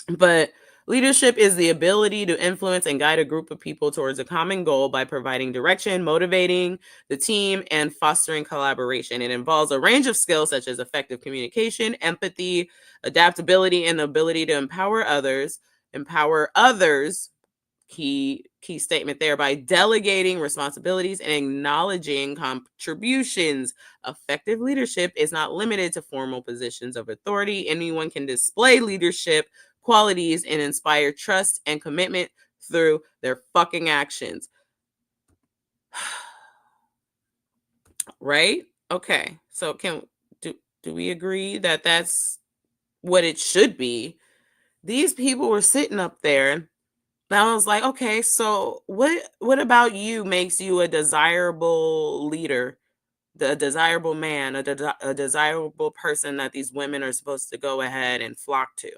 But leadership is the ability to influence and guide a group of people towards a common goal by providing direction, motivating the team, and fostering collaboration. It involves a range of skills such as effective communication, empathy, adaptability, and the ability to empower others, key statement there, by delegating responsibilities and acknowledging contributions. Effective leadership is not limited to formal positions of authority. Anyone can display leadership qualities and inspire trust and commitment through their fucking actions. Right? Okay. So do we agree that that's what it should be? These people were sitting up there, and I was like, okay, so what about you makes you a desirable leader, the desirable man, a desirable person that these women are supposed to go ahead and flock to?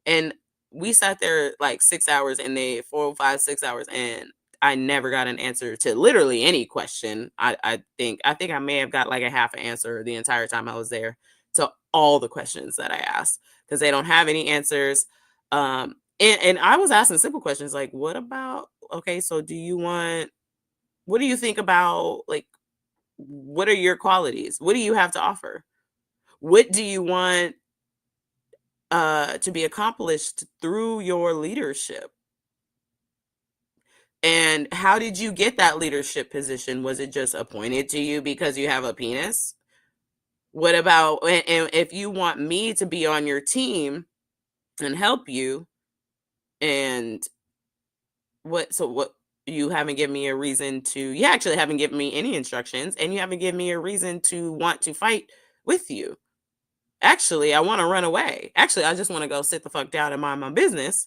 And we sat there like 6 hours, and 4, 5, 6 hours, and I never got an answer to literally any question. I think I may have got like a half an answer the entire time I was there to all the questions that I asked, because they don't have any answers. And I was asking simple questions like, what about, okay, so what do you think about, like, what are your qualities? What do you have to offer? What do you want to be accomplished through your leadership? And how did you get that leadership position? Was it just appointed to you because you have a penis? What about, and if you want me to be on your team and help you, and what you haven't given me a reason to, you actually haven't given me any instructions, and you haven't given me a reason to want to fight with you. Actually, I want to run away. Actually, I just want to go sit the fuck down and mind my business.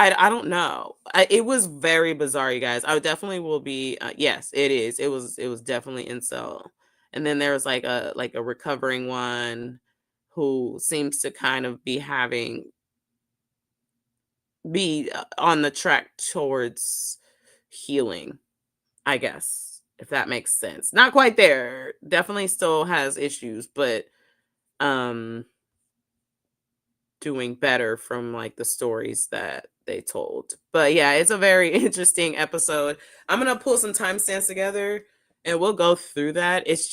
I don't know. It was very bizarre, you guys. I definitely will be. Yes, it is. It was definitely incel. And then there was like a recovering one who seems to kind of be on the track towards healing, I guess, if that makes sense. Not quite there. Definitely still has issues, but doing better from like the stories that they told. But yeah, it's a very interesting episode. I'm gonna pull some timestamps together and we'll go through that. It's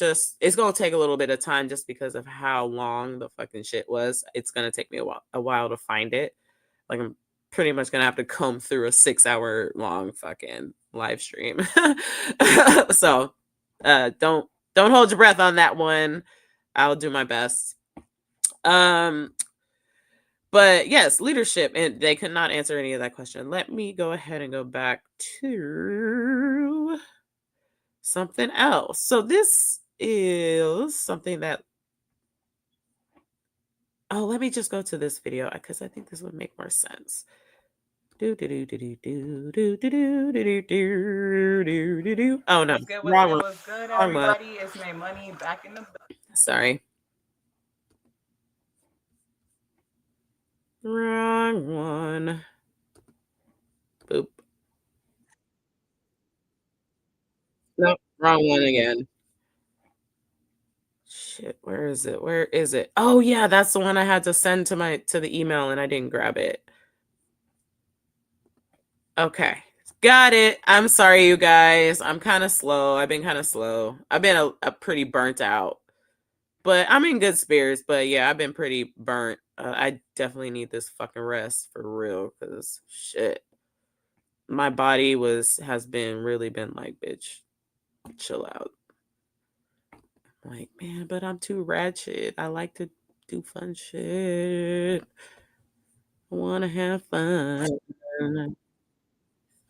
gonna take a little bit of time just because of how long the fucking shit was. It's gonna take me a while to find it. Like I'm pretty much gonna have to comb through a 6-hour long fucking live stream. So don't hold your breath on that one. I'll do my best. But yes, leadership, and they could not answer any of that question. Let me go ahead and go back to something else. So this is something that, let me just go to this video because I think this would make more sense. Oh no, What's good, everybody? It's Maymoney back in the. Sorry. Wrong one. Boop. Nope, wrong one again. Shit, where is it? Where is it? Oh yeah, that's the one I had to send to the email and I didn't grab it. Okay. Got it. I'm sorry, you guys. I'm kind of slow. I've been kind of slow. I've been a pretty burnt out. But I'm in good spirits. But yeah, I've been pretty burnt. I definitely need this fucking rest for real. Because shit. My body has really been like, bitch, chill out. Like, man, but I'm too ratchet. I like to do fun shit. I want to have fun.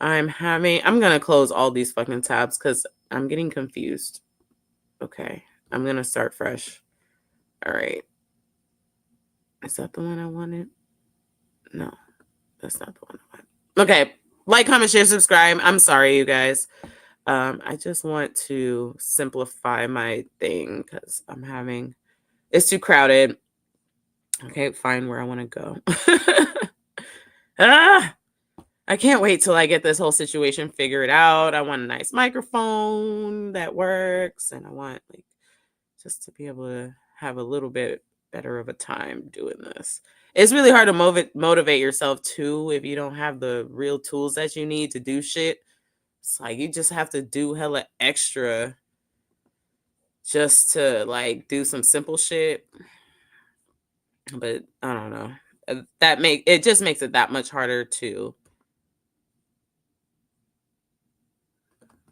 I'm going to close all these fucking tabs because I'm getting confused. Okay. I'm going to start fresh. All right. Is that the one I wanted? No, that's not the one I want. Okay. Like, comment, share, subscribe. I'm sorry, you guys. I just want to simplify my thing because it's too crowded. I can't find where I want to go. I can't wait till I get this whole situation figured out. I want a nice microphone that works, and I want just to be able to have a little bit better of a time doing this. It's really hard to motivate yourself too if you don't have the real tools that you need to do shit. It's like you just have to do hella extra just to do some simple shit. But I don't know. It just makes it that much harder to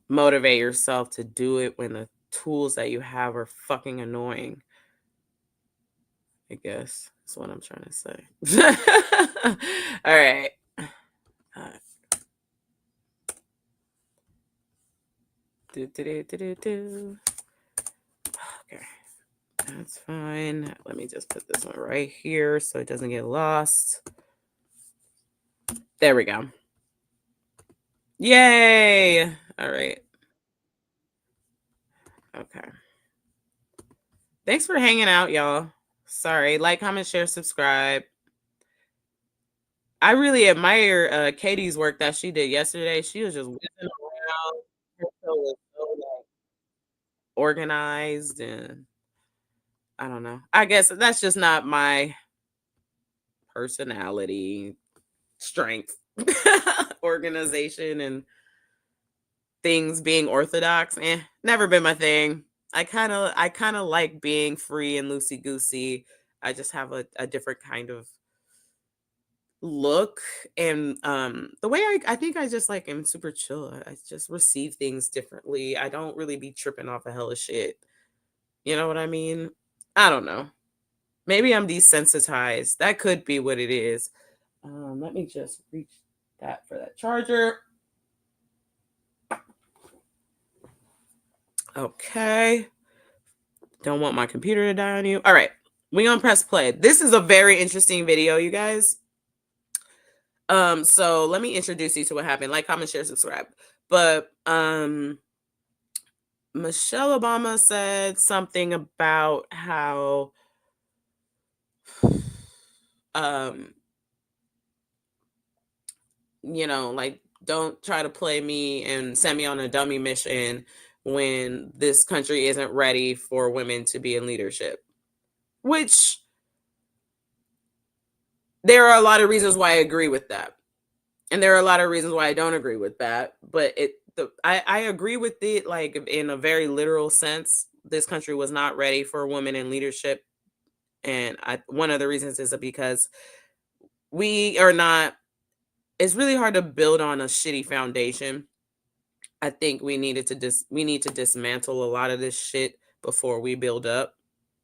motivate yourself to do it when the tools that you have are fucking annoying. I guess that's what I'm trying to say. All right. Okay, that's fine. Let me just put this one right here so it doesn't get lost. There we go. Yay! All right. Okay. Thanks for hanging out, y'all. Sorry. Like, comment, share, subscribe. I really admire Katie's work that she did yesterday. She was just whizzing around. Her show was so organized, and I don't know. I guess that's just not my personality strength. Organization and things being orthodox. Never been my thing. I kind of like being free and loosey goosey. I just have a different kind of look, and the way I think I just am super chill. I just receive things differently. I don't really be tripping off a hella shit. You know what I mean? I don't know. Maybe I'm desensitized. That could be what it is. Let me just reach that for that charger. Okay. Don't want my computer to die on you. All right. We're going to press play. This is a very interesting video, you guys. So let me introduce you to what happened. Like, comment, share, subscribe. But Michelle Obama said something about how like, don't try to play me and send me on a dummy mission when this country isn't ready for women to be in leadership. Which there are a lot of reasons why I agree with that. And there are a lot of reasons why I don't agree with that. But I agree with it, like, in a very literal sense. This country was not ready for women in leadership. And one of the reasons is because we are not, it's really hard to build on a shitty foundation. I think we need to dismantle a lot of this shit before we build up.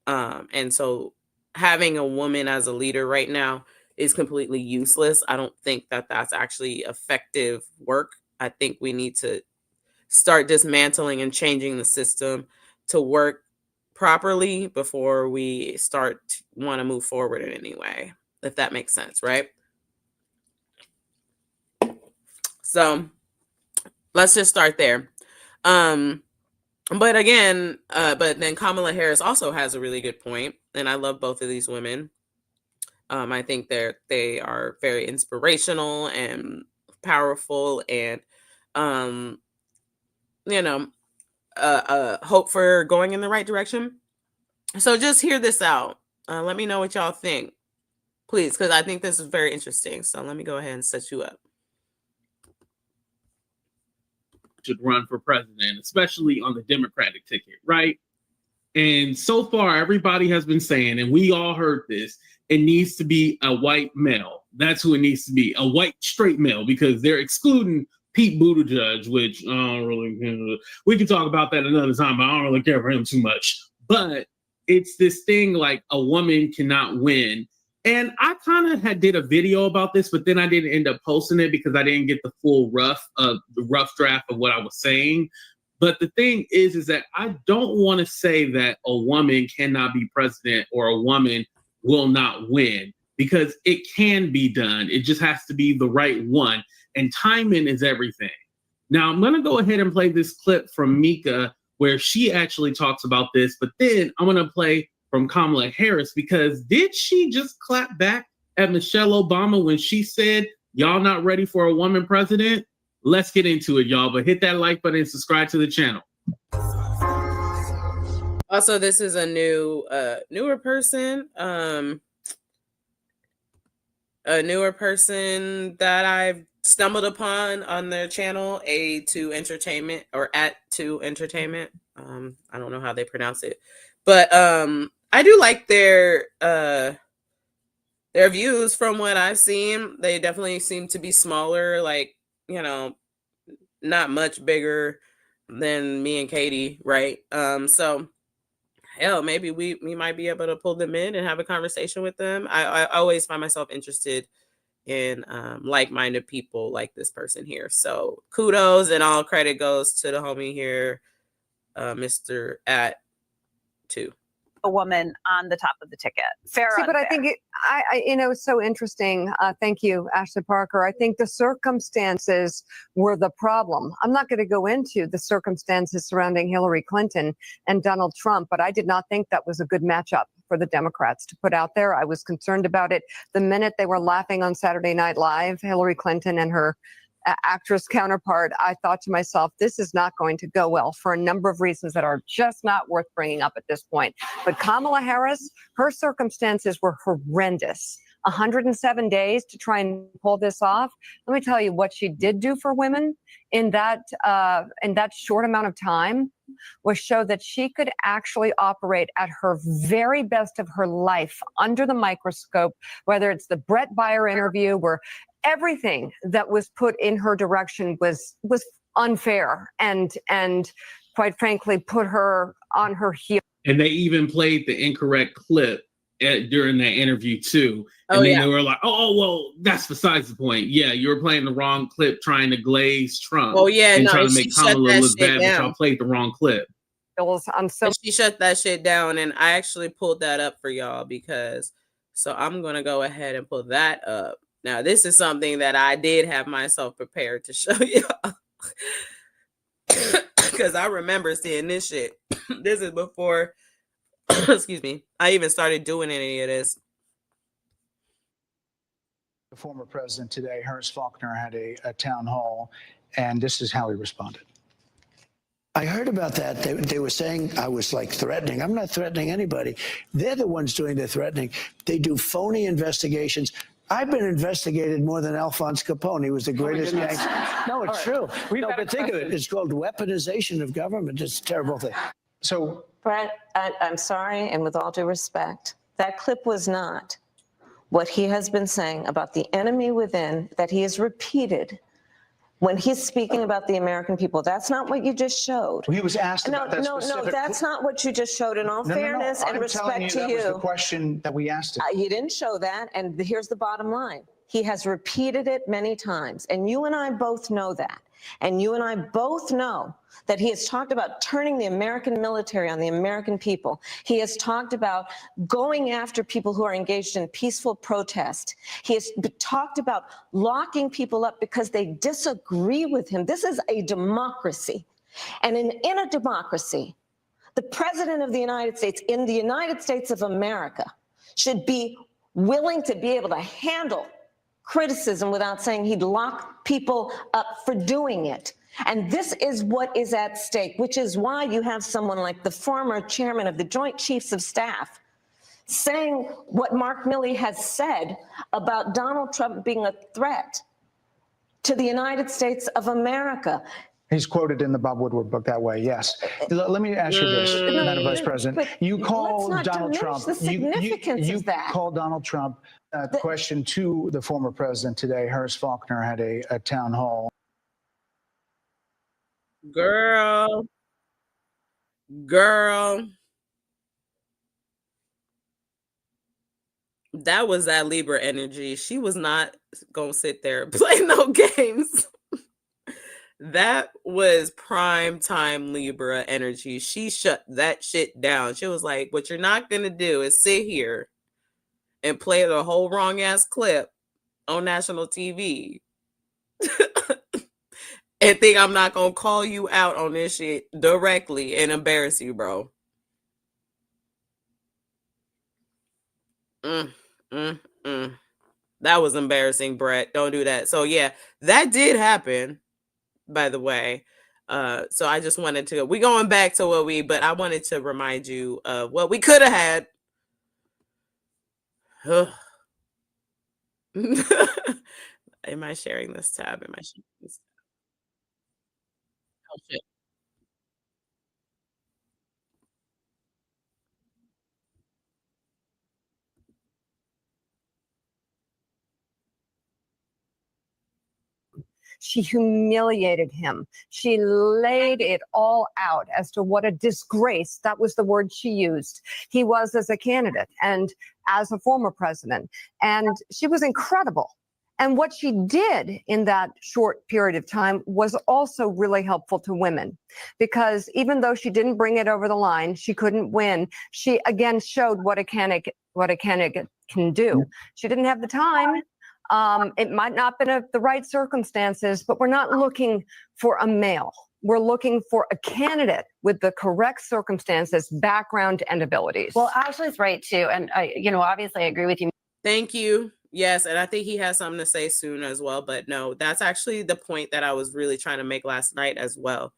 And so having a woman as a leader right now is completely useless. I don't think that that's actually effective work. I think we need to start dismantling and changing the system to work properly before we start to want to move forward in any way, if that makes sense, right? So let's just start there. But again, but then Kamala Harris also has a really good point, and I love both of these women. I think they are very inspirational and powerful, and hope for going in the right direction. So just hear this out. Let me know what y'all think, please, because I think this is very interesting. So let me go ahead and set you up. Should run for president, especially on the Democratic ticket, right? And so far, everybody has been saying, and we all heard this, it needs to be a white male. That's who it needs to be, a white straight male, because they're excluding Pete Buttigieg, which I don't really, we can talk about that another time, but I don't really care for him too much. But it's this thing like a woman cannot win. And I kind of did a video about this, but then I didn't end up posting it because I didn't get the full rough draft of what I was saying. But the thing is that I don't want to say that a woman cannot be president or a woman will not win, because it can be done. It just has to be the right one. And timing is everything. Now, I'm going to go ahead and play this clip from Mika where she actually talks about this. But then I'm going to play from Kamala Harris, because did she just clap back at Michelle Obama when she said, y'all not ready for a woman president? Let's get into it, y'all. But hit that like button and subscribe to the channel. Also, this is a newer person. A newer person that I've stumbled upon on their channel, A2 Entertainment, or @2 Entertainment. I don't know how they pronounce it. But I do like their views from what I've seen. They definitely seem to be smaller, like, not much bigger than me and Katie, right? So hell, maybe we might be able to pull them in and have a conversation with them. I always find myself interested in like-minded people like this person here. So kudos, and all credit goes to the homie here, Mr. @2. A woman on the top of the ticket. Fair. See, but I think it's so interesting. Thank you, Ashley Parker. I think the circumstances were the problem. I'm not going to go into the circumstances surrounding Hillary Clinton and Donald Trump, but I did not think that was a good matchup for the Democrats to put out there. I was concerned about it the minute they were laughing on Saturday Night Live, Hillary Clinton and her actress counterpart. I thought to myself, this is not going to go well for a number of reasons that are just not worth bringing up at this point. But Kamala Harris, her circumstances were horrendous. 107 days to try and pull this off. Let me tell you what she did do for women in that short amount of time was show that she could actually operate at her very best of her life under the microscope, whether it's the Brett Baier interview where everything that was put in her direction was unfair and quite frankly put her on her heel. And they even played the incorrect clip during that interview too. And then they were like, oh, well, that's besides the point. Yeah, you were playing the wrong clip trying to glaze Trump. Oh yeah, and no, trying to make Kamala look bad, down. but y'all played the wrong clip. She shut that shit down, and I actually pulled that up for y'all because, so I'm gonna go ahead and pull that up Now, this is something that I did have myself prepared to show you because I remember seeing this shit. This is before, excuse me, I even started doing any of this. The former president today, Ernst Faulkner, had a town hall, and this is how he responded. I heard about that. They were saying I was like threatening. I'm not threatening anybody. They're the ones doing the threatening. They do phony investigations. I've been investigated more than Alphonse Capone. He was the greatest gangster. No, it's true. No, but think of it. It's called weaponization of government. It's a terrible thing. So, Brett, I'm sorry, and with all due respect, that clip was not what he has been saying about the enemy within that he has repeated when he's speaking about the American people. That's not what you just showed. He was asked about that No, specific... that's not what you just showed. In all fairness and respect to you. That was the question that we asked him. You didn't show that, and here's the bottom line. He has repeated it many times, and you and I both know that. And you and I both know that he has talked about turning the American military on the American people. He has talked about going after people who are engaged in peaceful protest. He has talked about locking people up because they disagree with him. This is a democracy. And in a democracy, the president of the United States, in the United States of America, should be willing to be able to handle criticism without saying he'd lock people up for doing it. And this is what is at stake, which is why you have someone like the former chairman of the Joint Chiefs of Staff saying what Mark Milley has said about Donald Trump being a threat to the United States of America. He's quoted in the Bob Woodward book that way, yes. Let me ask you this, Madam Vice President. You call Donald Trump, you call Donald Trump, question to the former president today, Ernst Faulkner, had a town hall. Girl. That was that Libra energy. She was not going to sit there and play no games. That was prime time Libra energy. She shut that shit down. She was like, what you're not going to do is sit here and play the whole wrong ass clip on national TV and think I'm not going to call you out on this shit directly and embarrass you, bro. That was embarrassing, Brett. Don't do that. So yeah, that did happen, by the way. So I just wanted to, we going back to but I wanted to remind you of what we could have had. Am I sharing this tab? Am I sharing this tab? Oh shit. She humiliated him. She laid it all out as to what a disgrace, that was the word she used, he was as a candidate and as a former president. And she was incredible. And what she did in that short period of time was also really helpful to women, because even though she didn't bring it over the line, she couldn't win. She again showed what a candidate can do. She didn't have the time. It might not have been the right circumstances, but we're not looking for a male. We're looking for a candidate with the correct circumstances, background, and abilities. Well, Ashley's right too, and obviously I agree with you. Thank you. Yes, and I think he has something to say soon as well. But no, that's actually the point that I was really trying to make last night as well,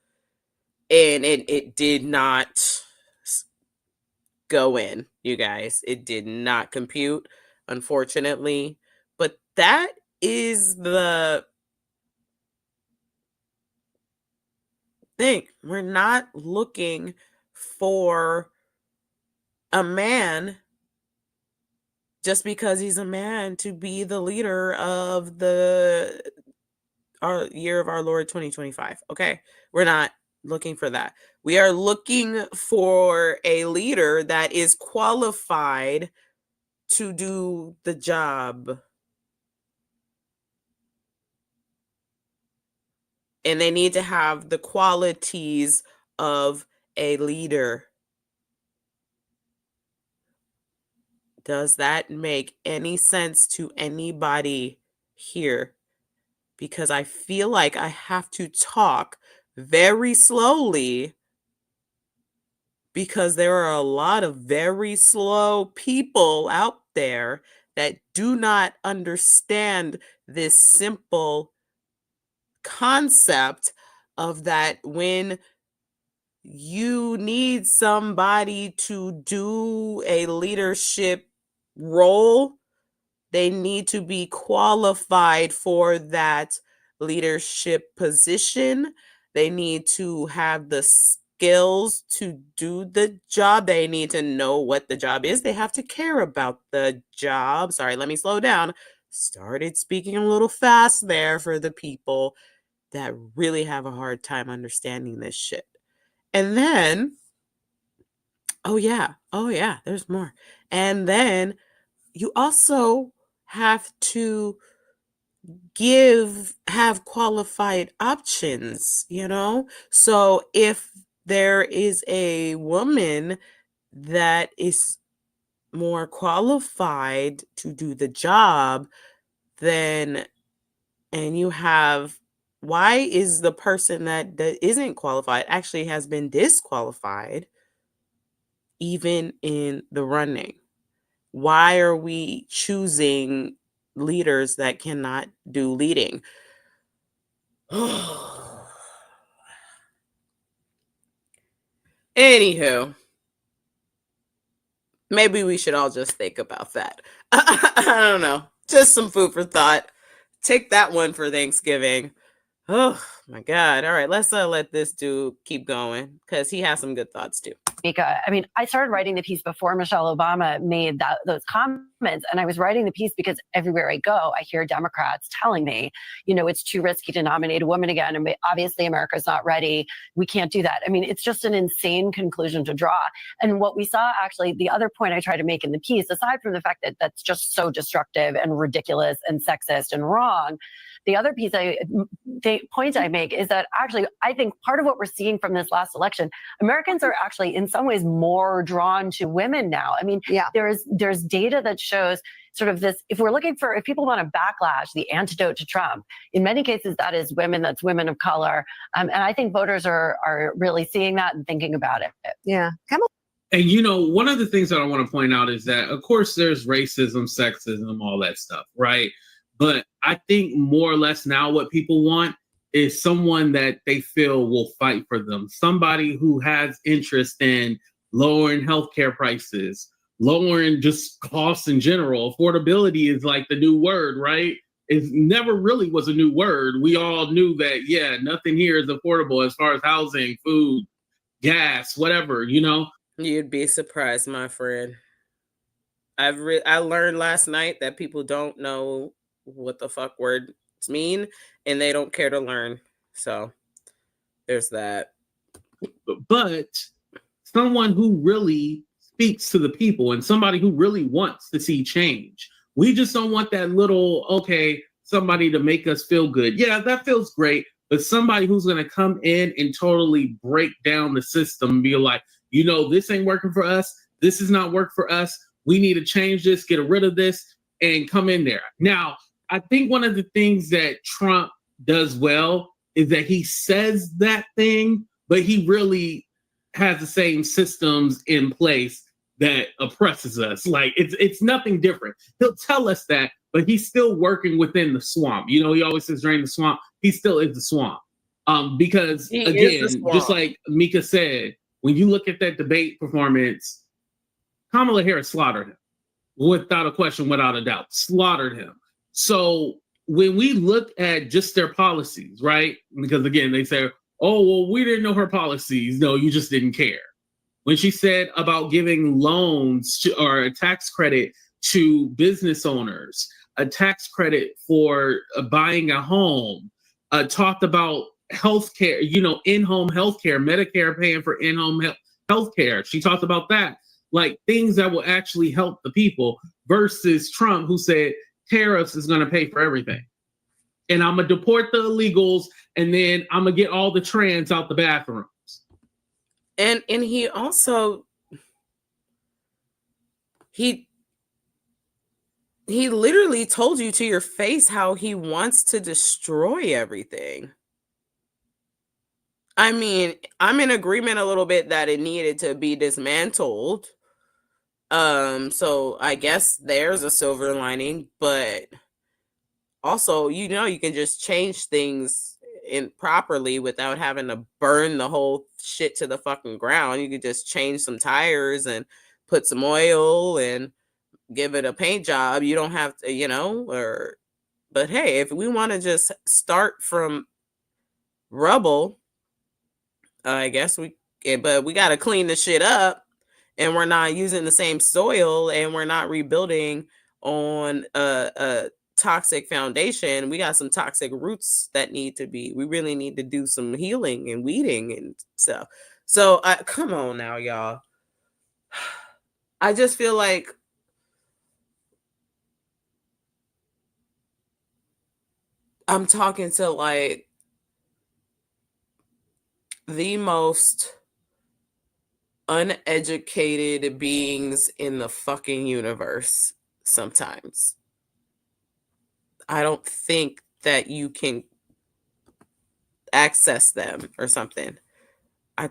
and it did not go in, you guys. It did not compute, unfortunately. But that is the thing. We're not looking for a man just because he's a man to be the leader of our year of our Lord 2025. Okay. We're not looking for that. We are looking for a leader that is qualified to do the job. And they need to have the qualities of a leader. Does that make any sense to anybody? here because I feel like I have to talk very slowly because there are a lot of very slow people out there that do not understand this simple concept of that when you need somebody to do a leadership role, they need to be qualified for that leadership position. They need to have the skills to do the job. They need to know what the job is. They have to care about the job. Sorry, let me slow down. Started speaking a little fast there for the people that really have a hard time understanding this shit. And then, oh yeah, there's more. And then you also have to have qualified options, you know? So if there is a woman that is more qualified to do the job, then, and you have, why is the person that isn't qualified actually has been disqualified even in the running? Why are we choosing leaders that cannot do leading? Anywho, maybe we should all just think about that. I don't know. Just some food for thought. Take that one for Thanksgiving. Oh my God. All right, let's let this dude keep going because he has some good thoughts too. Mika, I mean, I started writing the piece before Michelle Obama made those comments, and I was writing the piece because everywhere I go, I hear Democrats telling me, you know, it's too risky to nominate a woman again, and obviously America's not ready. We can't do that. I mean, it's just an insane conclusion to draw. And what we saw, actually, the other point I try to make in the piece, aside from the fact that that's just so destructive and ridiculous and sexist and wrong, the other point I make is that actually, I think part of what we're seeing from this last election, Americans are actually in some ways more drawn to women now. I mean, there's data that shows sort of this, if people want a backlash, the antidote to Trump, in many cases, that is women, that's women of color. And I think voters are really seeing that and thinking about it. Yeah. Come on. And, you know, one of the things that I want to point out is that, of course, there's racism, sexism, all that stuff, right? But I think more or less now what people want is someone that they feel will fight for them. Somebody who has interest in lowering healthcare prices, lowering just costs in general. Affordability is like the new word, right? It never really was a new word. We all knew that, yeah, nothing here is affordable as far as housing, food, gas, whatever, you know? You'd be surprised, my friend. I learned last night that people don't know what the fuck words mean and they don't care to learn. So there's that. But someone who really speaks to the people and somebody who really wants to see change. We just don't want that little, okay, somebody to make us feel good. Yeah, that feels great. But somebody who's going to come in and totally break down the system and be like, you know, this ain't working for us. This is not work for us. We need to change this, get rid of this, and come in there. Now, I think one of the things that Trump does well is that he says that thing, but he really has the same systems in place that oppresses us. Like it's nothing different. He'll tell us that, but he's still working within the swamp. You know, he always says drain the swamp. He still is the swamp. Because again, just like Mika said, when you look at that debate performance, Kamala Harris slaughtered him without a question, without a doubt, slaughtered him. So when we look at just their policies, right? Because again, they say, oh, well, we didn't know her policies. No, you just didn't care. When she said about giving loans or a tax credit to business owners, a tax credit for buying a home, talked about healthcare, you know, in-home healthcare, Medicare paying for in-home healthcare. She talked about that, like things that will actually help the people versus Trump, who said tariffs is going to pay for everything. And I'm going to deport the illegals and then I'm going to get all the trans out the bathrooms. And he also, he he literally told you to your face how he wants to destroy everything. I mean, I'm in agreement a little bit that it needed to be dismantled. So I guess there's a silver lining, but also, you can just change things in properly without having to burn the whole shit to the fucking ground. You could just change some tires and put some oil and give it a paint job. You don't have to, but hey, if we want to just start from rubble, I guess but we got to clean the shit up, and we're not using the same soil, and we're not rebuilding on a toxic foundation. We got some toxic roots that we really need to do some healing and weeding and stuff. So come on now, y'all. I just feel like I'm talking to like the most uneducated beings in the fucking universe sometimes. I don't think that you can access them or something. I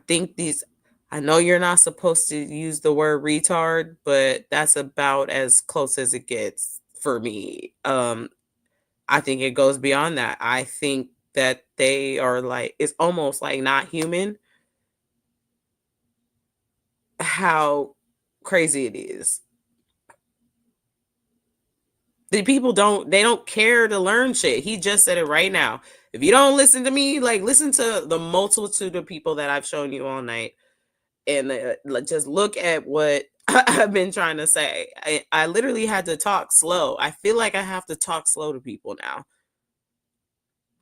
know you're not supposed to use the word retard, but that's about as close as it gets for me. I think it goes beyond that. I think that they are like, it's almost like not human how crazy it is. The people don't care to learn shit. He just said it right now. If you don't listen to me, like listen to the multitude of people that I've shown you all night, and just look at what I've been trying to say. I literally had to talk slow. I feel like I have to talk slow to people now.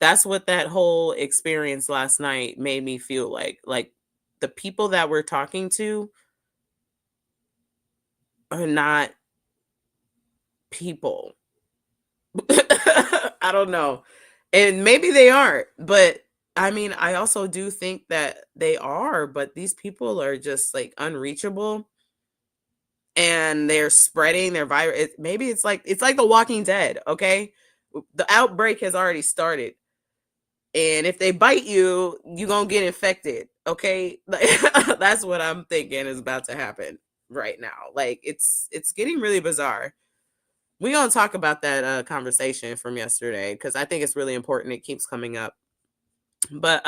That's what that whole experience last night made me feel like. Like the people that we're talking to are not people. I don't know. And maybe they aren't, but I mean, I also do think that they are, but these people are just like unreachable, and they're spreading their virus. Maybe it's like The Walking Dead, okay? The outbreak has already started. And if they bite you, you're going to get infected, okay? That's what I'm thinking is about to happen right now. Like it's getting really bizarre. We're going to talk about that conversation from yesterday because I think it's really important. It keeps coming up. But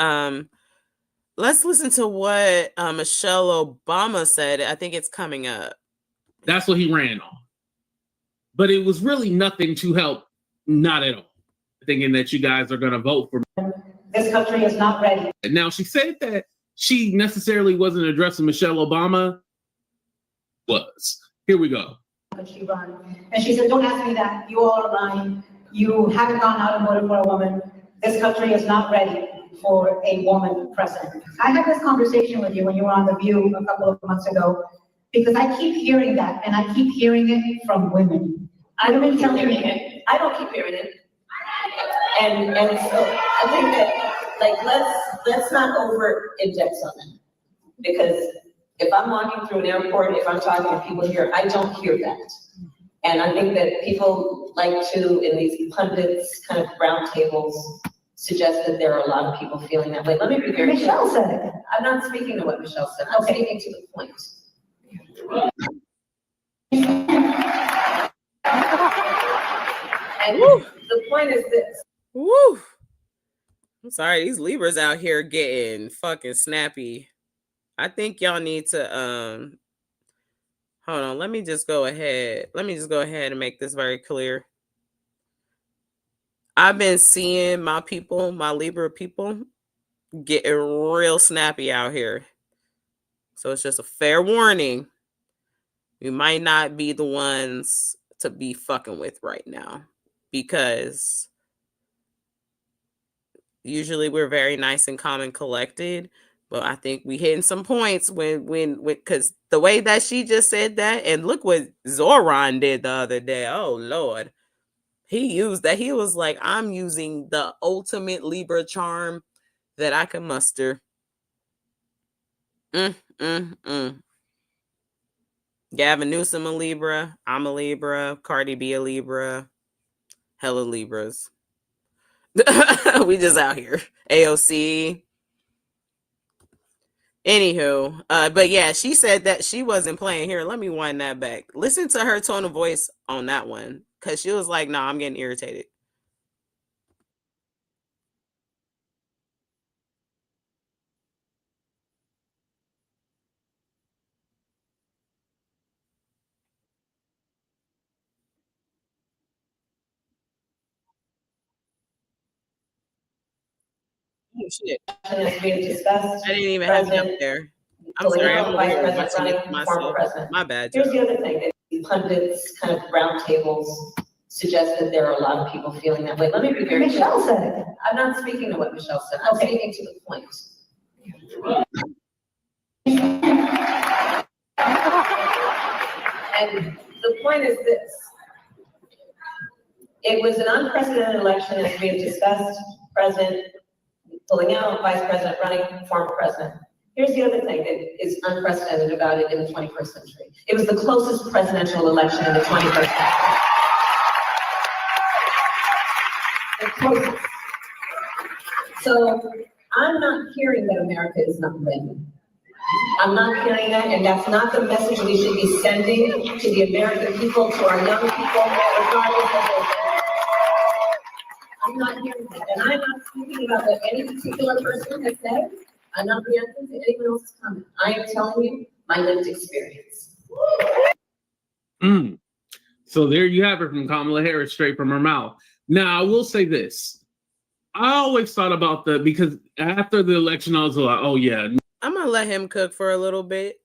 let's listen to what Michelle Obama said. I think it's coming up. That's what he ran on. But it was really nothing to help, not at all. Thinking that you guys are going to vote for me. This country is not ready. And now she said that she necessarily wasn't addressing Michelle Obama. Here we go. She run. And she said, don't ask me that. You all are lying. You haven't gone out and voted for a woman. This country is not ready for a woman president. I had this conversation with you when you were on The View a couple of months ago, because I keep hearing that, and I keep hearing it from women. I don't keep hearing it. I don't keep hearing it. And so I think that, like, let's not over index on it, because if I'm walking through an airport, if I'm talking to people here, I don't hear that. And I think that people like to, in these pundits kind of roundtables, suggest that there are a lot of people feeling that way. Let me be very clear. Michelle said it. I'm not speaking to what Michelle said. I'm speaking to the point. And the point is this. Woo! I'm sorry, these Libras out here getting fucking snappy. I think y'all need to hold on. Let me just go ahead and make this very clear. I've been seeing my people, my Libra people, getting real snappy out here. So it's just a fair warning. You might not be the ones to be fucking with right now, because usually we're very nice and calm and collected. But I think we hitting some points when because the way that she just said that, and look what Zoran did the other day. Oh Lord. He used that. He was like, I'm using the ultimate Libra charm that I can muster. Gavin Newsom a Libra. I'm a Libra. Cardi B a Libra. Hella Libras. We just out here. AOC. Anywho, but yeah, she said that she wasn't playing. Here, let me wind that back. Listen to her tone of voice on that one, because she was like, "Nah, I'm getting irritated." Oh shit! I didn't even have it up there. I'm sorry, I'm over here watching it myself. My bad, Here's Joe. the other thing that pundits, kind of roundtables, suggest that there are a lot of people feeling that way. Let me be very clear. Michelle said it. I'm not speaking to what Michelle said. I'm speaking to the point. And the point is this. It was an unprecedented election, as we have discussed, president pulling out, vice president running, former president. Here's the other thing that is unprecedented about it in the 21st century. It was the closest presidential election in the 21st century. The closest. So I'm not hearing that America is not ready. I'm not hearing that, and that's not the message we should be sending to the American people, to our young people, regardless of their gender. I'm not hearing that, and I'm not speaking about what any particular person has said. I'm not reacting to anyone else's comment. I am telling you my lived experience. So there you have it from Kamala Harris, straight from her mouth. Now, I will say this. I always thought about because after the election, I was like, oh yeah. I'm gonna let him cook for a little bit.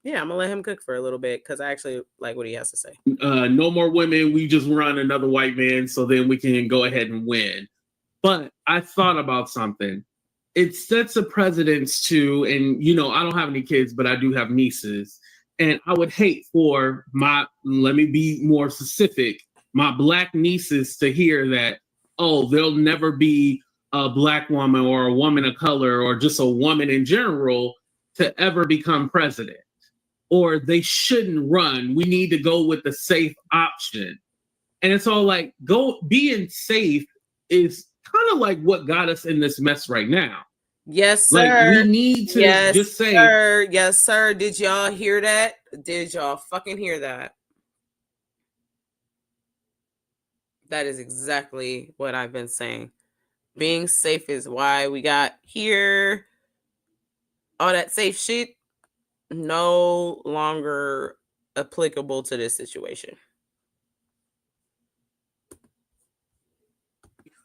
Yeah, I'm gonna let him cook for a little bit because I actually like what he has to say. No more women. We just run another white man, so then we can go ahead and win. But I thought about something. It sets a precedence to, and I don't have any kids, but I do have nieces, and I would hate for let me be more specific, my Black nieces to hear that, oh, there'll never be a Black woman or a woman of color or just a woman in general to ever become president. Or they shouldn't run. We need to go with the safe option. And it's all like, being safe is kind of like what got us in this mess right now. Yes, sir. Like, we need to just say, sir. Yes, sir. Did y'all hear that? Did y'all fucking hear that? That is exactly what I've been saying. Being safe is why we got here. All that safe shit, no longer applicable to this situation.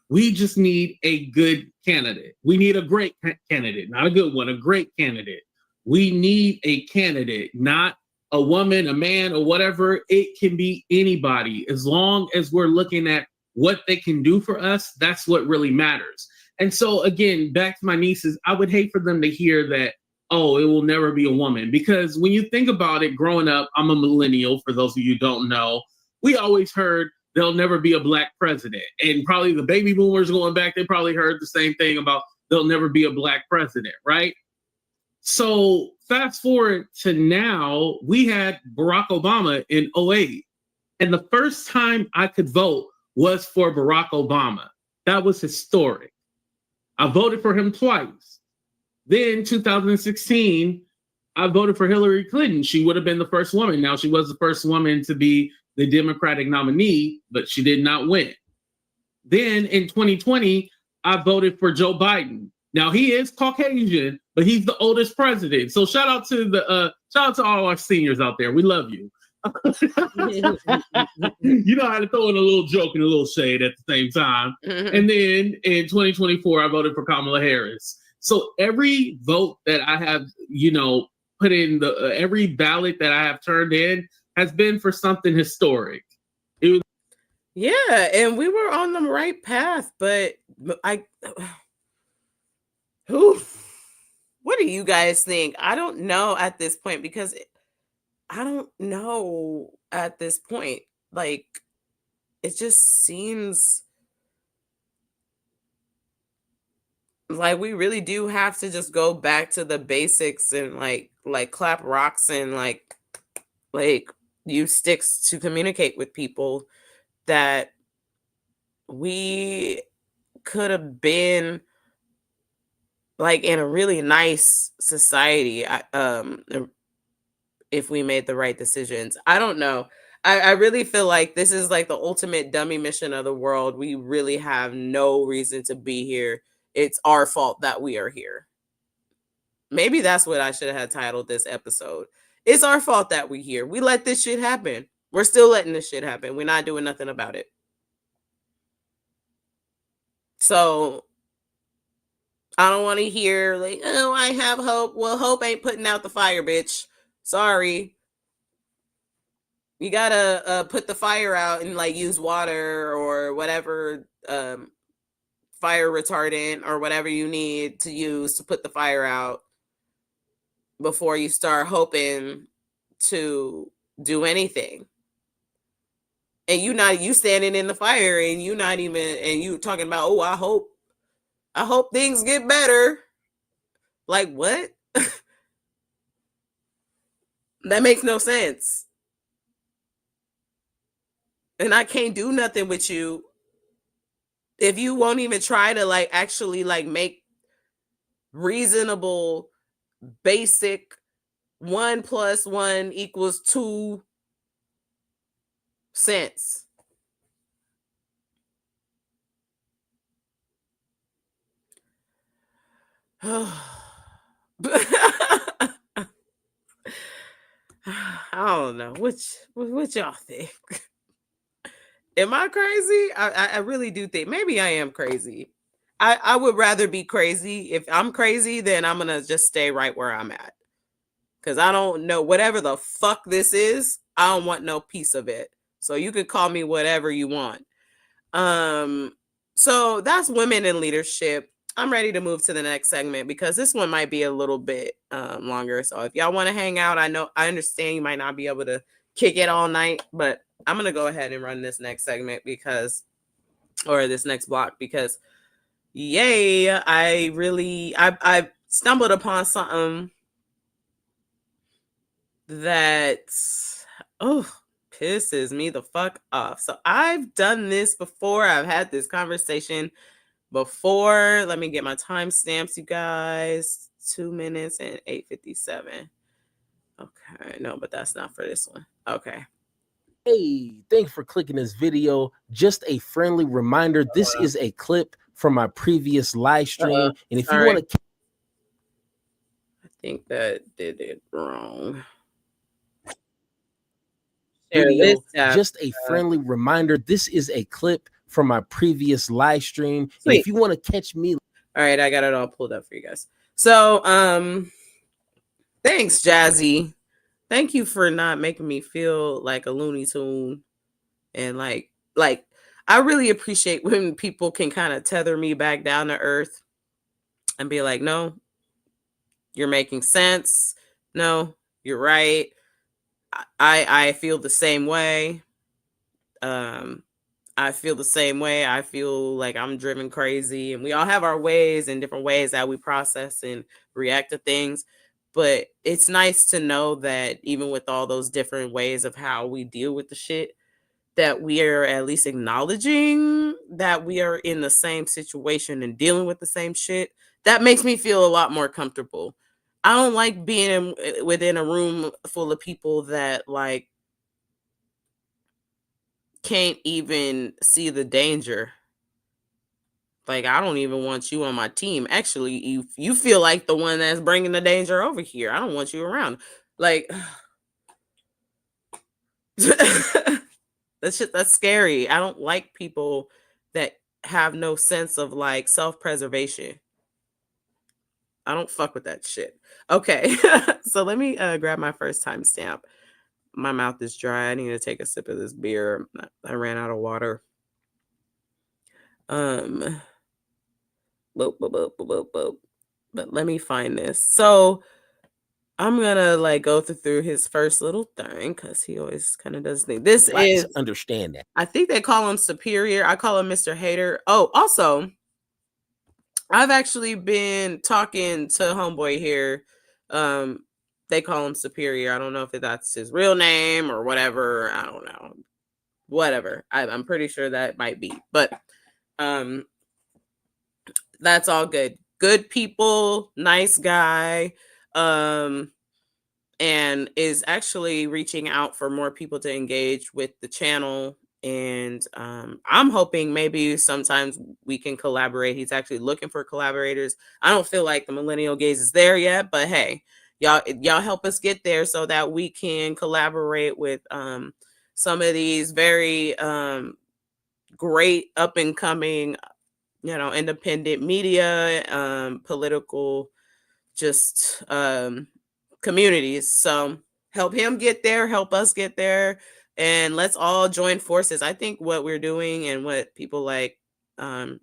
we just need a good candidate. We need a great candidate, not a good one, a great candidate. We need a candidate, not a woman, a man, or whatever. It can be anybody. As long as we're looking at what they can do for us, that's what really matters. And so, again, back to my nieces, I would hate for them to hear that, oh, it will never be a woman. Because when you think about it, growing up, I'm a millennial, for those of you who don't know, we always heard there'll never be a black president. And probably the baby boomers going back, they probably heard the same thing about there'll never be a black president, right? So fast forward to now, we had Barack Obama in 2008. And the first time I could vote was for Barack Obama. That was historic. I voted for him twice. Then 2016, I voted for Hillary Clinton. She would have been the first woman. Now, she was the first woman to be the Democratic nominee, but she did not win. Then in 2020, I voted for Joe Biden. Now, he is Caucasian, but he's the oldest president. So shout out to all our seniors out there. We love you. You know how to throw in a little joke and a little shade at the same time. And then in 2024, I voted for Kamala Harris. So every vote that I have, put in every ballot that I have turned in has been for something historic. Yeah, and we were on the right path, but what do you guys think? I don't know at this point, because I don't know at this point. Like, it just seems like we really do have to just go back to the basics and like clap rocks and like Like, use sticks to communicate with people that we could have been like in a really nice society if we made the right decisions. I don't know. I really feel like this is like the ultimate dummy mission of the world. We really have no reason to be here. It's our fault that we are here. Maybe that's what I should have titled this episode. It's our fault that we're here. We let this shit happen. We're still letting this shit happen. We're not doing nothing about it. So I don't want to hear like, oh, I have hope. Well, hope ain't putting out the fire, bitch. Sorry. You gotta put the fire out and like use water or whatever fire retardant or whatever you need to use to put the fire out before you start hoping to do anything. And you standing in the fire and you not even, and you talking about, oh, I hope things get better. Like what? That makes no sense. And I can't do nothing with you if you won't even try to like actually like make reasonable, basic 1 + 1 = 2 sense. I don't know. What y'all think? Am I crazy? I really do think maybe I am crazy. I would rather be crazy. If I'm crazy, then I'm gonna just stay right where I'm at. Because I don't know whatever the fuck this is. I don't want no piece of it. So you could call me whatever you want. So that's women in leadership. I'm ready to move to the next segment because this one might be a little bit longer. So if y'all want to hang out, I understand you might not be able to kick it all night, but I'm gonna go ahead and run this next segment or this next block because yay, I stumbled upon something that pisses me the fuck off. So I've done this before. I've had this conversation before. Let me get my timestamps, you guys. 2 minutes and 8:57. Okay, no, but that's not for this one. Okay. Hey, thanks for clicking this video. Just a friendly reminder, this is a clip from my previous live stream. And if you want to... I think that did it wrong. Video, just a friendly reminder, this is a clip from my previous live stream. And if you want to catch me... All right, I got it all pulled up for you guys. So, thanks, Jazzy. Thank you for not making me feel like a Looney Tune. And like I really appreciate when people can kind of tether me back down to earth and be like, no, you're making sense. No, you're right. I feel the same way. I feel the same way. I feel like I'm driven crazy, and we all have our ways and different ways that we process and react to things. But it's nice to know that even with all those different ways of how we deal with the shit, that we are at least acknowledging that we are in the same situation and dealing with the same shit. That makes me feel a lot more comfortable. I don't like being within a room full of people that like can't even see the danger. Like, I don't even want you on my team. Actually, you feel like the one that's bringing the danger over here. I don't want you around. Like, that's scary. I don't like people that have no sense of like self-preservation. I don't fuck with that shit. Okay, so let me grab my first timestamp. My mouth is dry. I need to take a sip of this beer. I ran out of water. But let me find this. So I'm gonna like go through his first little thing because he always kind of does things. This is understand that. I think they call him Superior. I call him Mr. Hater. Oh, also, I've actually been talking to homeboy here they call him Superior. I don't know if that's his real name or whatever. I don't know. Whatever. I'm pretty sure that might be. But that's all good. Good people, nice guy. And is actually reaching out for more people to engage with the channel. And I'm hoping maybe sometimes we can collaborate. He's actually looking for collaborators. I don't feel like the millennial gaze is there yet, but hey, y'all help us get there so that we can collaborate with some of these very great up and coming, independent media, political, just communities. So help him get there, help us get there, and let's all join forces. I think what we're doing and what people like Why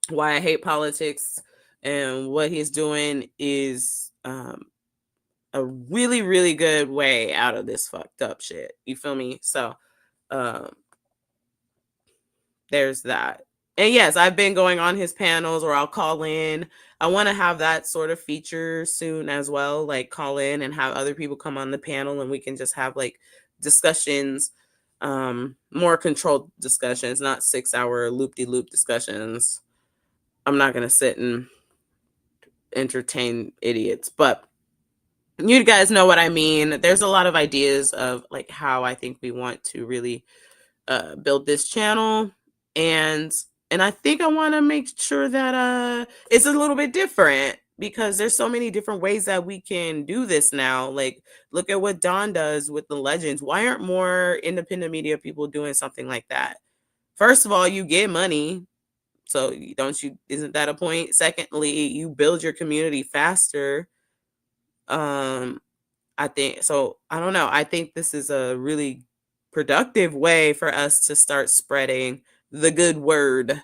I Hate Politics and what he's doing is a really, really good way out of this fucked up shit. You feel me? So there's that. And yes, I've been going on his panels, or I'll call in. I want to have that sort of feature soon as well, like call in and have other people come on the panel and we can just have like discussions, more controlled discussions, not 6-hour loop-de-loop discussions. I'm not going to sit and entertain idiots, but you guys know what I mean. There's a lot of ideas of like how I think we want to really build this channel. And I think I want to make sure that it's a little bit different, because there's so many different ways that we can do this now. Like, look at what Don does with the legends. Why aren't more independent media people doing something like that? First of all, you get money. So isn't that a point? Secondly, you build your community faster. I think so. I don't know. I think this is a really productive way for us to start spreading the good word,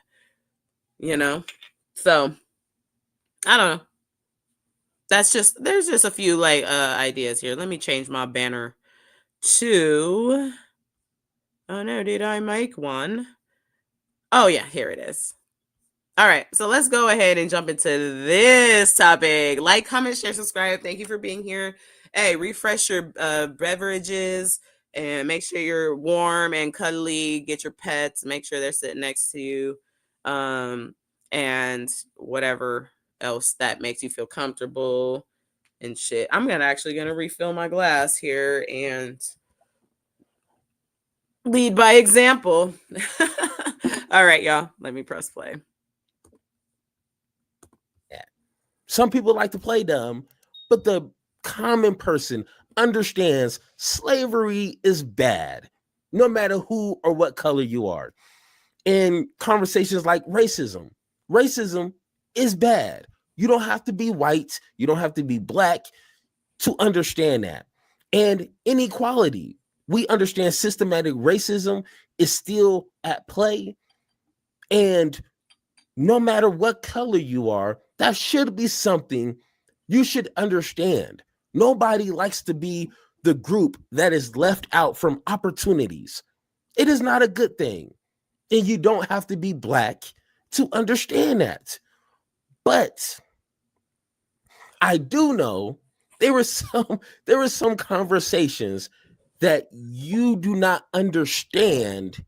so I don't know. There's just a few like ideas here. Let me change my banner to, oh no, did I make one? Oh yeah, here it is. All right, so let's go ahead and jump into this topic. Like, comment, share, subscribe. Thank you for being here. Hey, refresh your beverages and make sure you're warm and cuddly. Get your pets, make sure they're sitting next to you, and whatever else that makes you feel comfortable and shit. I'm actually gonna refill my glass here and lead by example. All right, y'all, let me press play. Some people like to play dumb, but the common person understands slavery is bad, no matter who or what color you are. In conversations like racism is bad. You don't have to be white, you don't have to be black to understand that. And inequality, we understand systematic racism is still at play. And no matter what color you are, that should be something you should understand. Nobody likes to be the group that is left out from opportunities. It is not a good thing. And you don't have to be black to understand that. But I do know there were some conversations that you do not understand.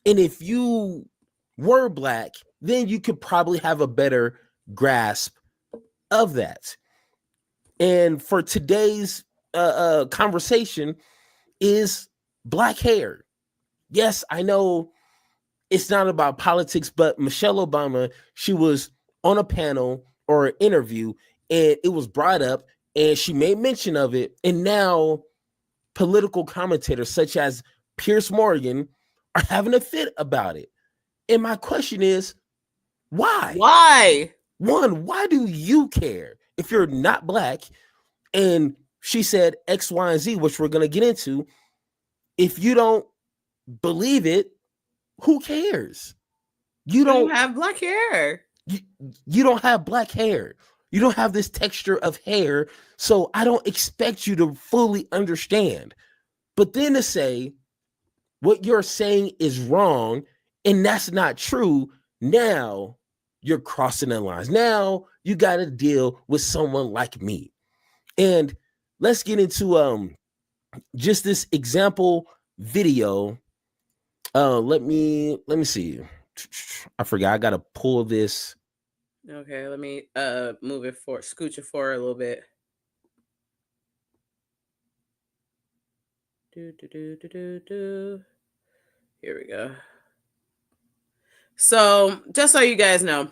And if you were black, then you could probably have a better grasp of that. And for today's conversation is black hair. Yes, I know it's not about politics, but Michelle Obama, she was on a panel or an interview and it was brought up and she made mention of it. And now political commentators such as Piers Morgan are having a fit about it. And my question is, why? Why? One, why do you care if you're not black? And she said X, Y, and Z, which we're going to get into. If you don't believe it, who cares? You don't have black hair. You don't have black hair. You don't have this texture of hair. So I don't expect you to fully understand. But then to say what you're saying is wrong and that's not true, now you're crossing the lines. Now you got to deal with someone like me. And let's get into just this example video. Let me see. I forgot. I gotta pull this. Okay, let me move it forward, scooch it forward a little bit. Here we go. So just so you guys know,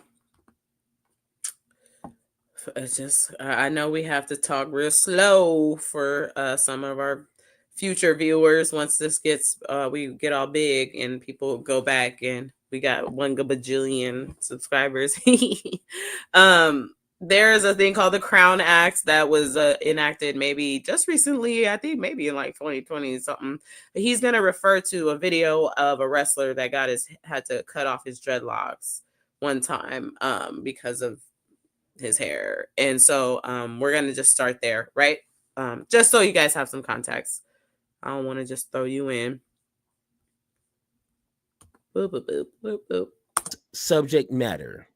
it's just I know we have to talk real slow for some of our future viewers. Once this gets we get all big and people go back and we got 1 bajillion subscribers. There's a thing called the Crown Act that was enacted maybe just recently. I think maybe in like 2020 something. He's gonna refer to a video of a wrestler that had to cut off his dreadlocks one time because of his hair. And so we're gonna just start there, right? Just so you guys have some context. I don't want to just throw you in. Boop, boop, boop, boop, boop. Subject matter.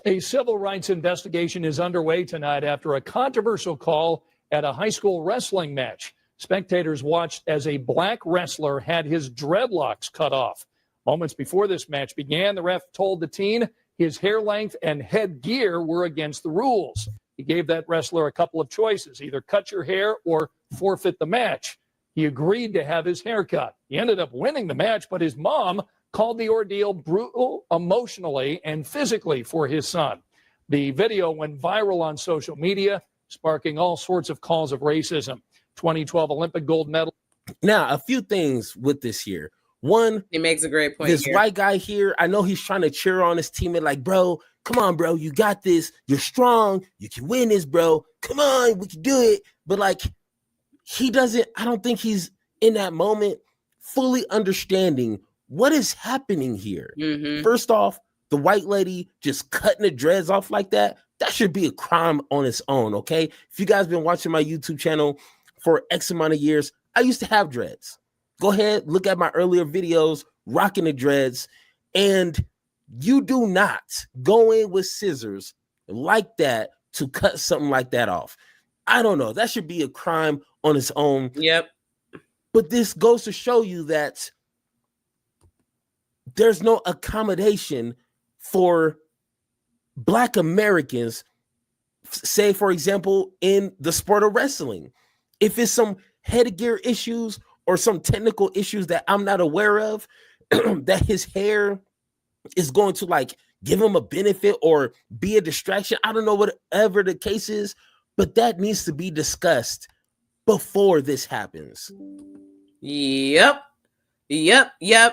A civil rights investigation is underway tonight after a controversial call at a high school wrestling match. Spectators watched as a black wrestler had his dreadlocks cut off. Moments before this match began, the ref told the teen his hair length and headgear were against the rules. He gave that wrestler a couple of choices, either cut your hair or forfeit the match. He agreed to have his hair cut. He ended up winning the match, but his mom called the ordeal brutal emotionally and physically for his son. The video went viral on social media, sparking all sorts of calls of racism. 2012 Olympic gold medal. Now, a few things with this here. One, he makes a great point. This here. white guy here, I know he's trying to cheer on his teammate, like, bro, come on, bro, you got this. You're strong. You can win this, bro. Come on, we can do it. But like, I don't think he's in that moment fully understanding what is happening here. Mm-hmm. First off, the white lady just cutting the dreads off like that should be a crime on its own, okay? If you guys been watching my YouTube channel for X amount of years, I used to have dreads. Go ahead, look at my earlier videos, rocking the dreads, and you do not go in with scissors like that to cut something like that off. I don't know. That should be a crime on its own. Yep. But this goes to show you that there's no accommodation for Black Americans, say, for example, in the sport of wrestling. If it's some headgear issues or some technical issues that I'm not aware of, that his hair is going to like give him a benefit or be a distraction. I don't know, whatever the case is, but that needs to be discussed before this happens. Yep. This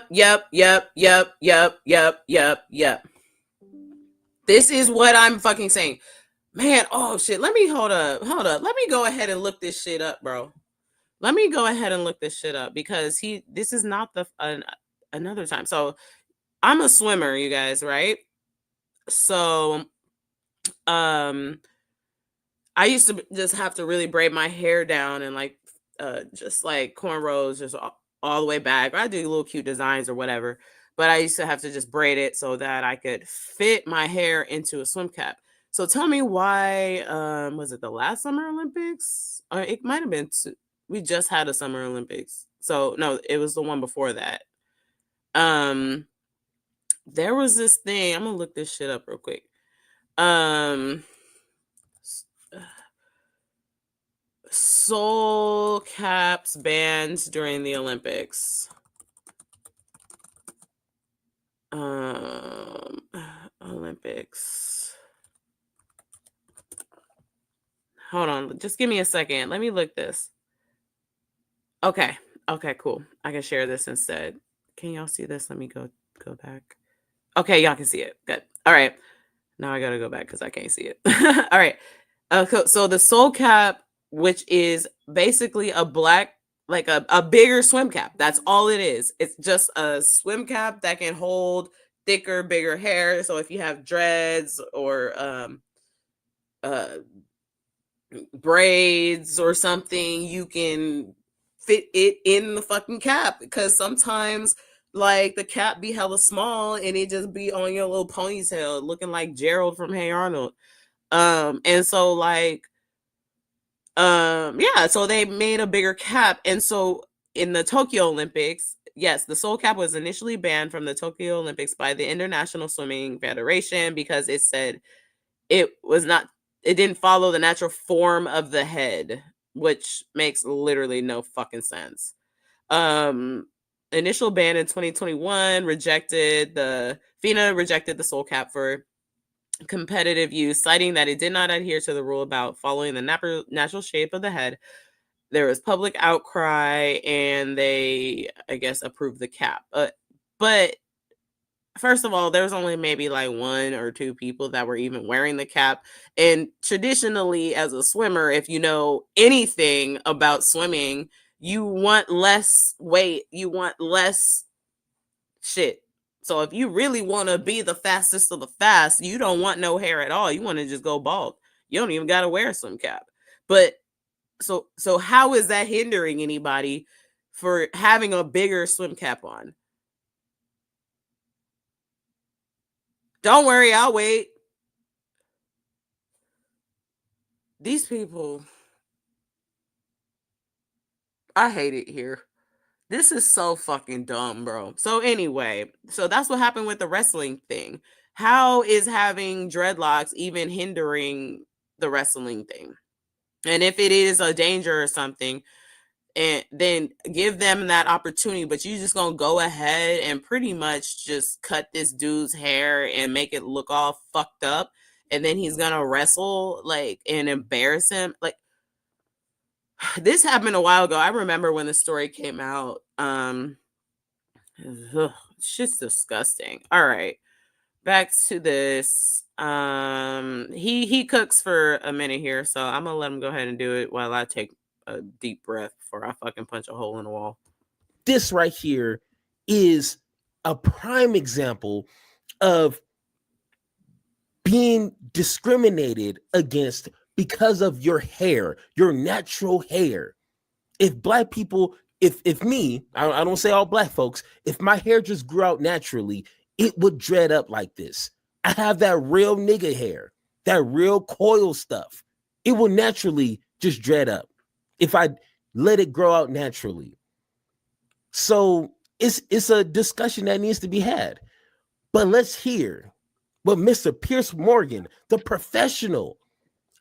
is what I'm fucking saying. Man, oh shit. Hold up. Let me go ahead and look this shit up, bro. Let me go ahead and look this shit up because this is not another time. So I'm a swimmer, you guys, right? So I used to just have to really braid my hair down and like just like cornrows just all the way back. I do little cute designs or whatever, but I used to have to just braid it so that I could fit my hair into a swim cap. So tell me why was it the last Summer Olympics? Or it might have been we just had a Summer Olympics. So no, it was the one before that. There was this thing. I'm gonna look this shit up real quick. Soul caps banned during the Olympics. Olympics. Hold on, just give me a second. Let me look this. Okay, cool. I can share this instead. Can y'all see this? Let me go back. Okay, y'all can see it. Good. All right. Now I gotta go back because I can't see it. All right. So the soul cap, which is basically a black, like a bigger swim cap. That's all it is. It's just a swim cap that can hold thicker, bigger hair. So if you have dreads or braids or something, you can fit it in the fucking cap, because sometimes like the cap be hella small and it just be on your little ponytail looking like Gerald from Hey Arnold. And so like Yeah, so they made a bigger cap. And so in the Tokyo Olympics, yes, the soul cap was initially banned from the Tokyo Olympics by the International Swimming Federation because it said it didn't follow the natural form of the head, which makes literally no fucking sense. Initial ban in 2021 FINA rejected the soul cap for competitive use, citing that it did not adhere to the rule about following the natural shape of the head. There was public outcry, and they, I guess, approved the cap. But first of all, there was only maybe like 1 or 2 people that were even wearing the cap. And traditionally, as a swimmer, if you know anything about swimming, you want less weight, you want less shit. So if you really want to be the fastest of the fast, you don't want no hair at all. You want to just go bald. You don't even got to wear a swim cap. But so how is that hindering anybody for having a bigger swim cap on? Don't worry, I'll wait. These people, I hate it here. This is so fucking dumb, bro. So anyway, so that's what happened with the wrestling thing. How is having dreadlocks even hindering the wrestling thing? And if it is a danger or something, and then give them that opportunity, but you just gonna go ahead and pretty much just cut this dude's hair and make it look all fucked up, and then he's gonna wrestle like and embarrass him. Like, this happened a while ago. I remember when the story came out. It's just disgusting. All right, back to this. He cooks for a minute here, so I'm gonna let him go ahead and do it while I take a deep breath before I fucking punch a hole in the wall. This right here is a prime example of being discriminated against because of your hair, your natural hair. If black people, if me, I don't say all black folks, if my hair just grew out naturally, it would dread up like this. I have that real nigga hair, that real coil stuff. It will naturally just dread up if I let it grow out naturally. So it's a discussion that needs to be had. But let's hear what Mr. Pierce Morgan, the professional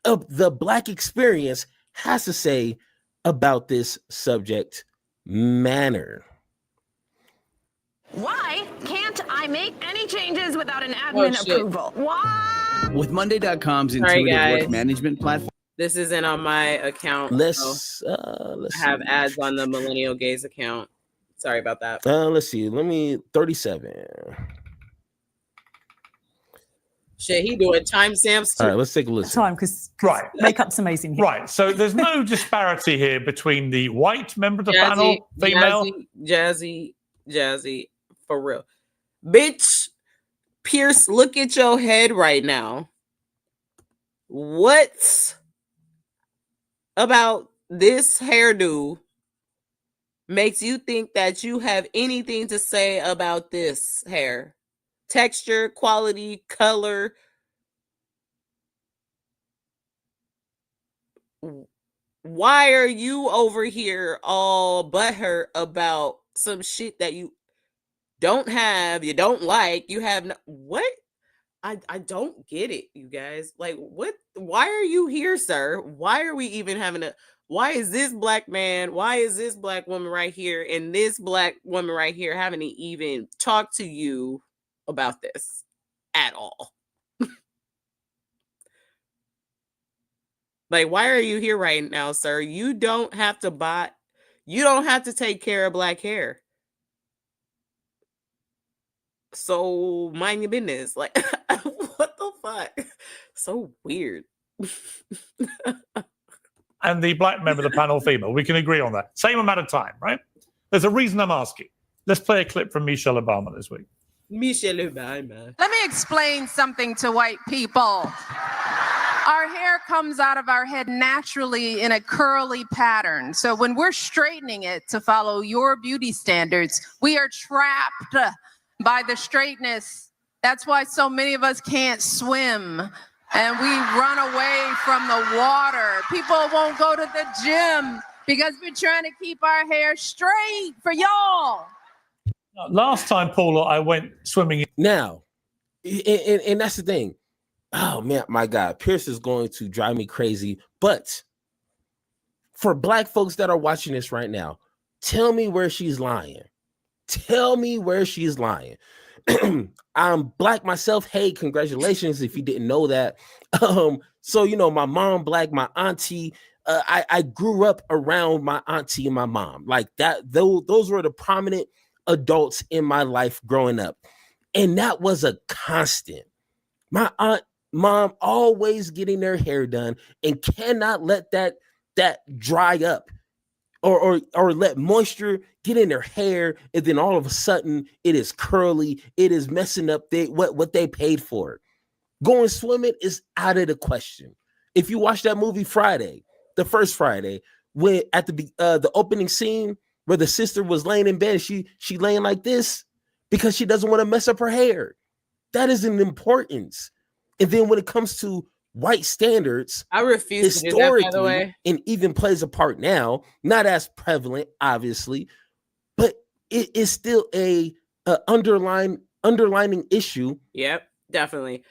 of the Black experience, has to say about this subject matter. Why can't I make any changes without an admin approval? Why? With Monday.com's intuitive work management platform. This isn't on my account. Let's have ads on the Millennial Gaze account. Sorry about that. Let's see. 37. Shit, he doing timestamps too. All right, let's take a listen. Time because right, makeup's amazing. Right. So there's no disparity here between the white member of the panel, female, Jazzy, for real, bitch. Pierce, look at your head right now. What about this hairdo makes you think that you have anything to say about this hair? Texture, quality, color. Why are you over here all butthurt about some shit that you don't have, you don't like, you have no, what? I don't get it, you guys. Like, what? Why are you here, sir? Why are we even having why is this black man, why is this black woman right here and this black woman right here having to even talk to you about this at all? Like, why are you here right now, sir? You don't have to take care of black hair. So mind your business. Like, what the fuck? So weird. and the black member of the panel, female. We can agree on that. Same amount of time, right? There's a reason I'm asking. Let's play a clip from Michelle Obama this week. Michelle Obama. Let me explain something to white people. Our hair comes out of our head naturally in a curly pattern. So when we're straightening it to follow your beauty standards, we are trapped by the straightness. That's why so many of us can't swim. and we run away from the water. People won't go to the gym because we're trying to keep our hair straight for y'all. Last time, Paula, I went swimming. Now, and that's the thing. Oh man, my God, Pierce is going to drive me crazy. But for Black folks that are watching this right now, tell me where she's lying. Tell me where she's lying. I'm Black myself. Hey, congratulations if you didn't know that. So my mom Black, my auntie. I grew up around my auntie and my mom like that. Those were the prominent adults in my life growing up, and that was a constant. My mom always getting their hair done and cannot let that dry up or let moisture get in their hair, and then all of a sudden it is curly. It is messing up what they paid for. Going swimming is out of the question. If you watch that movie Friday, the first Friday, when at the opening scene where the sister was laying in bed, she laying like this because she doesn't want to mess up her hair. That is an importance. And then when it comes to white standards, I refuse to do that, by the way. and even plays a part now, not as prevalent, obviously, but it is still a underlining issue. Yep, definitely.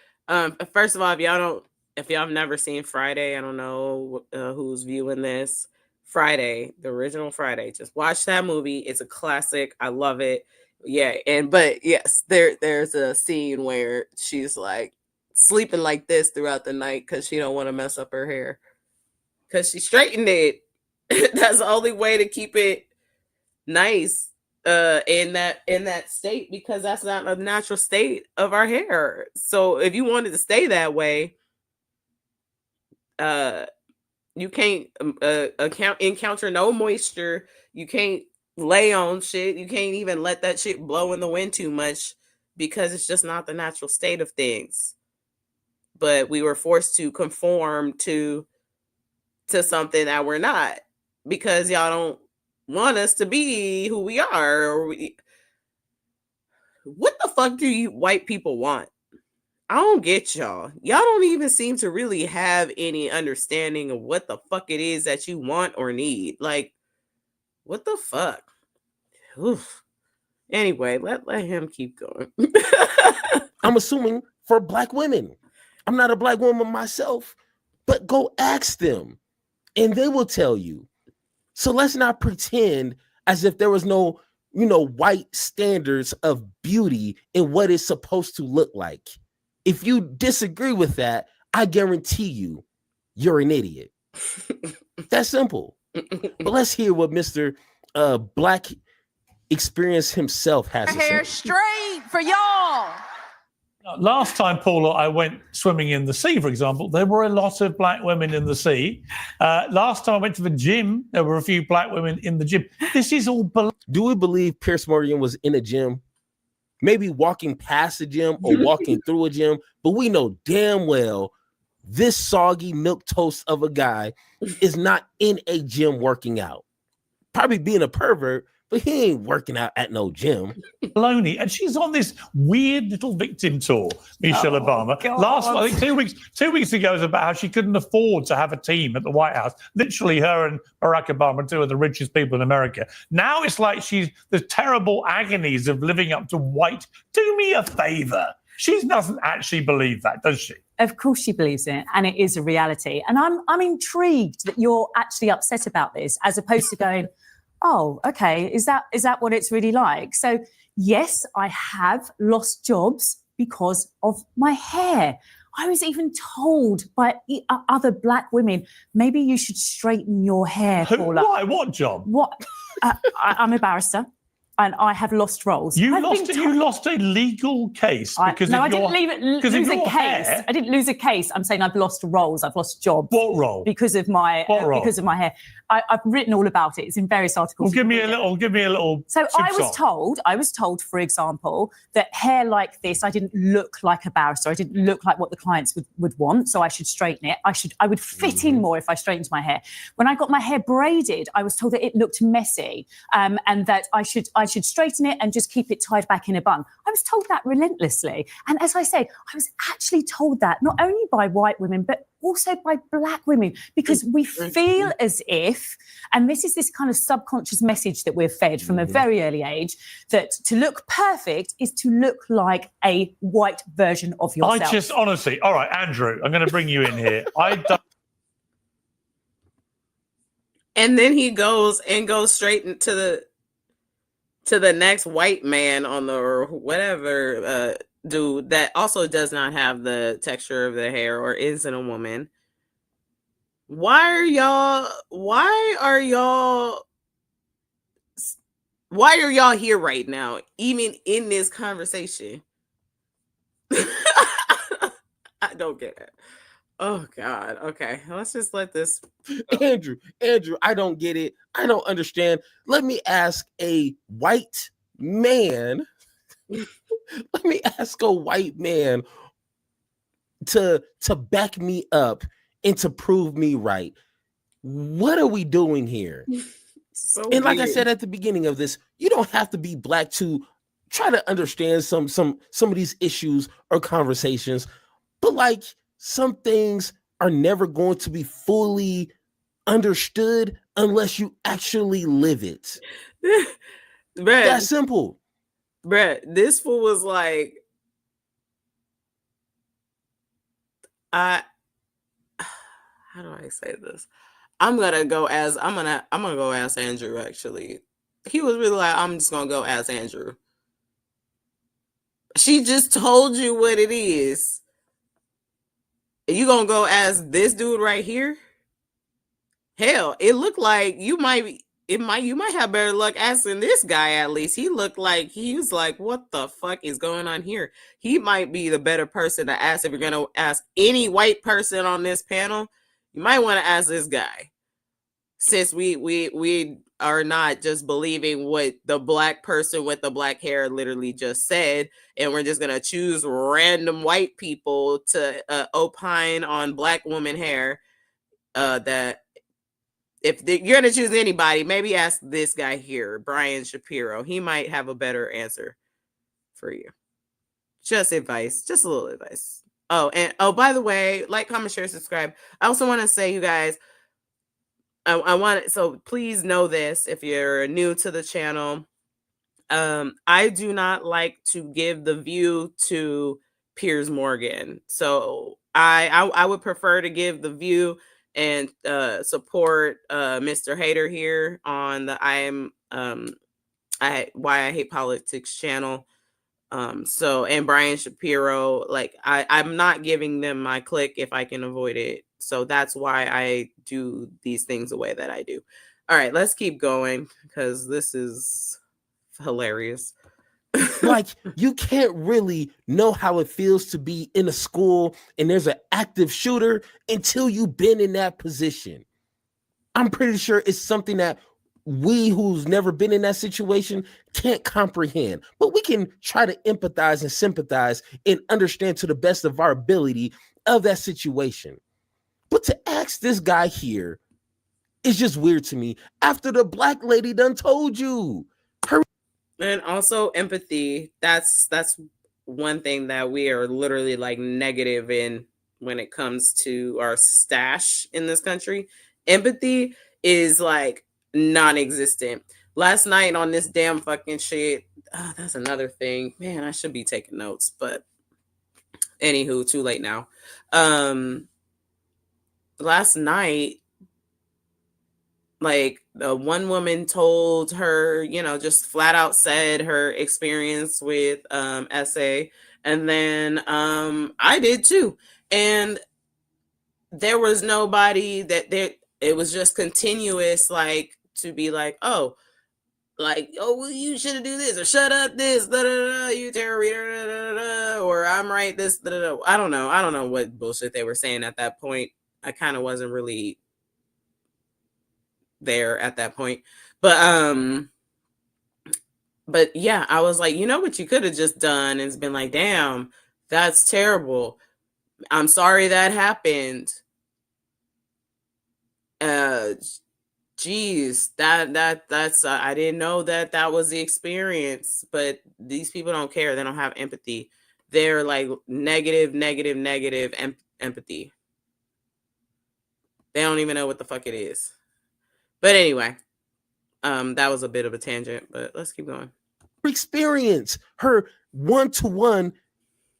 First of all, if y'all have never seen Friday, I don't know who's viewing this. Friday, the original Friday, just watch that movie. It's a classic. I love it. Yeah, but yes, there's a scene where she's like sleeping like this throughout the night because she don't want to mess up her hair because she straightened it. That's the only way to keep it nice in that state, because that's not a natural state of our hair. So if you wanted to stay that way, you can't encounter no moisture. You can't lay on shit. You can't even let that shit blow in the wind too much because it's just not the natural state of things. But we were forced to conform to something that we're not because y'all don't want us to be who we are. What the fuck do you white people want? I don't get y'all. Y'all don't even seem to really have any understanding of what the fuck it is that you want or need. Like, what the fuck? Oof. Anyway, let him keep going. I'm assuming for Black women. I'm not a Black woman myself, but go ask them and they will tell you. So let's not pretend as if there was no, white standards of beauty and what it's supposed to look like. If you disagree with that, I guarantee you're an idiot. That's simple. But let's hear what Mr. Black Experience himself has to say. Hair straight for y'all. Last time, Paula, I went swimming in the sea, for example, there were a lot of Black women in the sea. Last time I went to the gym, there were a few Black women in the gym. This is all... Do we believe Pierce Morgan was in a gym? Maybe walking past a gym or walking through a gym, but we know damn well this soggy milquetoast of a guy is not in a gym working out. Probably being a pervert, but he ain't working out at no gym. Baloney, and she's on this weird little victim tour, Michelle Obama. I think 2 weeks ago was about how she couldn't afford to have a team at the White House. Literally, her and Barack Obama, two of the richest people in America. Now it's like she's the terrible agonies of living up to white. Do me a favor. She doesn't actually believe that, does she? Of course she believes it, and it is a reality. And I'm intrigued that you're actually upset about this, as opposed to going, oh, okay, is that what it's really like? So, yes, I have lost jobs because of my hair. I was even told by other Black women, maybe you should straighten your hair, Paula. Why? What job? What? I'm a barrister. And I have lost roles. You lost a legal case because I didn't lose a case. Hair? I didn't lose a case. I'm saying I've lost roles. I've lost jobs. What role? Because of my hair. I've written all about it. It's in various articles. Well, give me a little. So I was told, for example, that hair like this, I didn't look like a barrister. I didn't look like what the clients would want. So I should straighten it. I would fit in more if I straightened my hair. When I got my hair braided, I was told that it looked messy, and that I I should straighten it and just keep it tied back in a bun. I was told that relentlessly. And as I say, I was actually told that not only by white women, but also by black women, because we feel as if, and this is this kind of subconscious message that we're fed from a very early age, that to look perfect is to look like a white version of yourself. I just honestly, all right, Andrew, I'm going to bring you in here. I don't. And then he goes straight into the next white man on the or whatever dude that also does not have the texture of the hair or isn't a woman. Why are y'all here right now, even in this conversation? I don't get it. Oh God. Okay. Let's just let this. Andrew, I don't get it. I don't understand. Let me ask a white man. Let me ask a white man to back me up and to prove me right. What are we doing here? And like I said at the beginning of this, you don't have to be black to try to understand some of these issues or conversations, but like some things are never going to be fully understood unless you actually live it. Brett, that's simple. Brett, this fool was like, how do I say this? I'm gonna go as Andrew. Actually, he was really like, I'm just gonna go as Andrew. She just told you what it is. You gonna go as this dude right here? Hell, it looked like you might have better luck asking this guy. At least he looked like he was like, what the fuck is going on here? He might be the better person to ask. If you're gonna ask any white person on this panel, you might want to ask this guy, since we are not just believing what the black person with the black hair literally just said, and we're just gonna choose random white people to opine on black woman hair. That if you're gonna choose anybody, maybe ask this guy here, Brian Shapiro. He might have a better answer for you. Just advice, just a little advice. Oh, and by the way, like, comment, share, subscribe. I also want to say, you guys, I want it, so please know this if you're new to the channel. I do not like to give the view to Piers Morgan. So I would prefer to give the view and support Mr. Hater here on the Why I Hate Politics channel. And Brian Shapiro, like I'm not giving them my click if I can avoid it. So that's why I do these things the way that I do. All right, let's keep going because this is hilarious. Like, you can't really know how it feels to be in a school and there's an active shooter until you've been in that position. I'm pretty sure it's something that we who's never been in that situation can't comprehend, but we can try to empathize and sympathize and understand to the best of our ability of that situation. But to ask this guy here is just weird to me after the black lady done told you. And also empathy. That's one thing that we are literally like negative in when it comes to our stash in this country. Empathy is like non-existent. Last night on this damn fucking shit, that's another thing. Man, I should be taking notes, but anywho, too late now. Last night, like the one woman told her, just flat out said her experience with SA, and then I did too, and there was nobody that there. It was just continuous, like to be like, oh, well, you should do this or shut up this, da, da, da, you terror, da, da, da, or I'm right, this, da, da, da. I don't know what bullshit they were saying at that point. I kind of wasn't really there at that point, but yeah, I was like, what you could have just done is been like, damn, that's terrible, I'm sorry that happened, Geez, that's I didn't know that was the experience. But these people don't care. They don't have empathy. They're like negative empathy. They don't even know what the fuck it is. But anyway, that was a bit of a tangent, but let's keep going. Experience, her one-to-one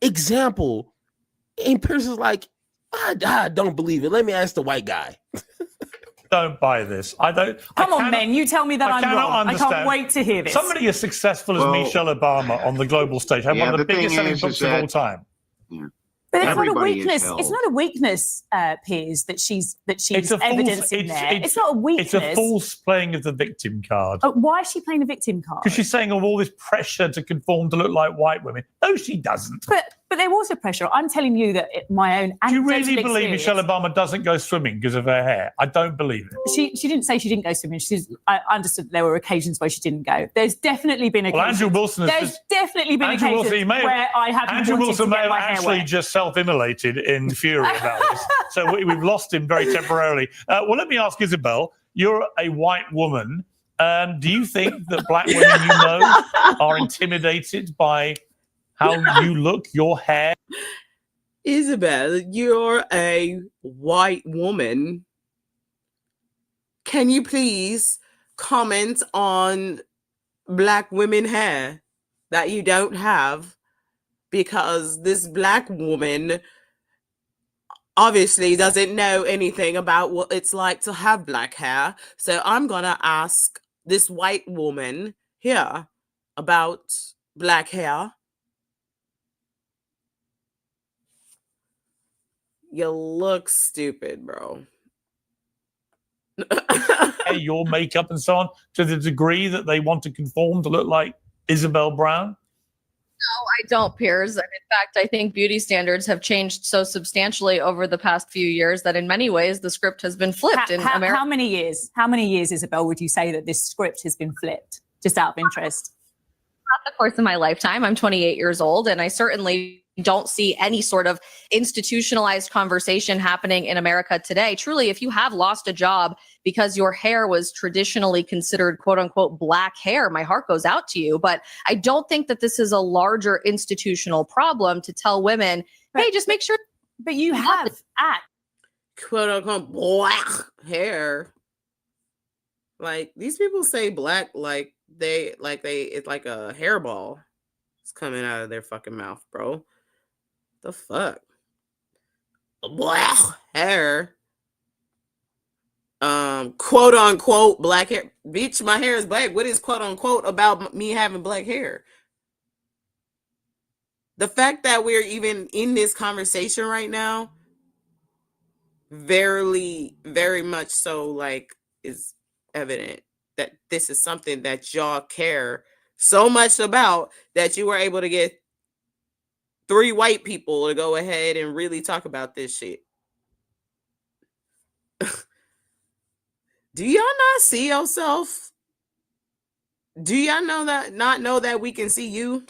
example. And Pierce is like, I don't believe it. Let me ask the white guy. Don't buy this. Come on, men. You tell me that I'm wrong. Understand. I can't wait to hear this. Somebody as successful as Michelle Obama on the global stage had one of the biggest selling books of all time. Yeah. But it's not a weakness. It's not a weakness, Piers, that she's evidencing there. It's not a weakness. It's a false playing of the victim card. Why is she playing the victim card? Because she's saying all this pressure to conform to look like white women. No, she doesn't. But there was a pressure. I'm telling you that my own. Do you really believe Michelle Obama doesn't go swimming because of her hair? I don't believe it. She didn't say she didn't go swimming. I understood that there were occasions where she didn't go. There's definitely been occasions. Well, Andrew Wilson There's definitely been occasions where I haven't Andrew wanted Wilson to may get have my hair actually wet. just self-immolated in fury about this. So we've lost him very temporarily. Well, let me ask Isabel. You're a white woman. Do you think that black women you know are intimidated by how you look, your hair? Isabel, you're a white woman. Can you please comment on black women hair that you don't have? Because this black woman obviously doesn't know anything about what it's like to have black hair. So I'm going to ask this white woman here about black hair. You look stupid, bro. Your makeup and so on, to the degree that they want to conform to look like Isabel Brown? No, I don't, Piers. And in fact, I think beauty standards have changed so substantially over the past few years that in many ways the script has been flipped in America. How many years? How many years, Isabel, would you say that this script has been flipped? Just out of interest. Throughout the course of my lifetime, I'm 28 years old, and I certainly don't see any sort of institutionalized conversation happening in America today. Truly, if you have lost a job because your hair was traditionally considered quote unquote black hair, my heart goes out to you. But I don't think that this is a larger institutional problem to tell women, hey, just make sure. But you have quote unquote black hair. Like these people say black like it's like a hairball. It's coming out of their fucking mouth, bro. The fuck? Black hair. Quote unquote black hair. Bitch, my hair is black. What is quote unquote about me having black hair? The fact that we're even in this conversation right now, very much so, like, is evident that this is something that y'all care so much about that you were able to get 3 white people to go ahead and really talk about this shit. Do y'all not see yourself? Do y'all not know that we can see you?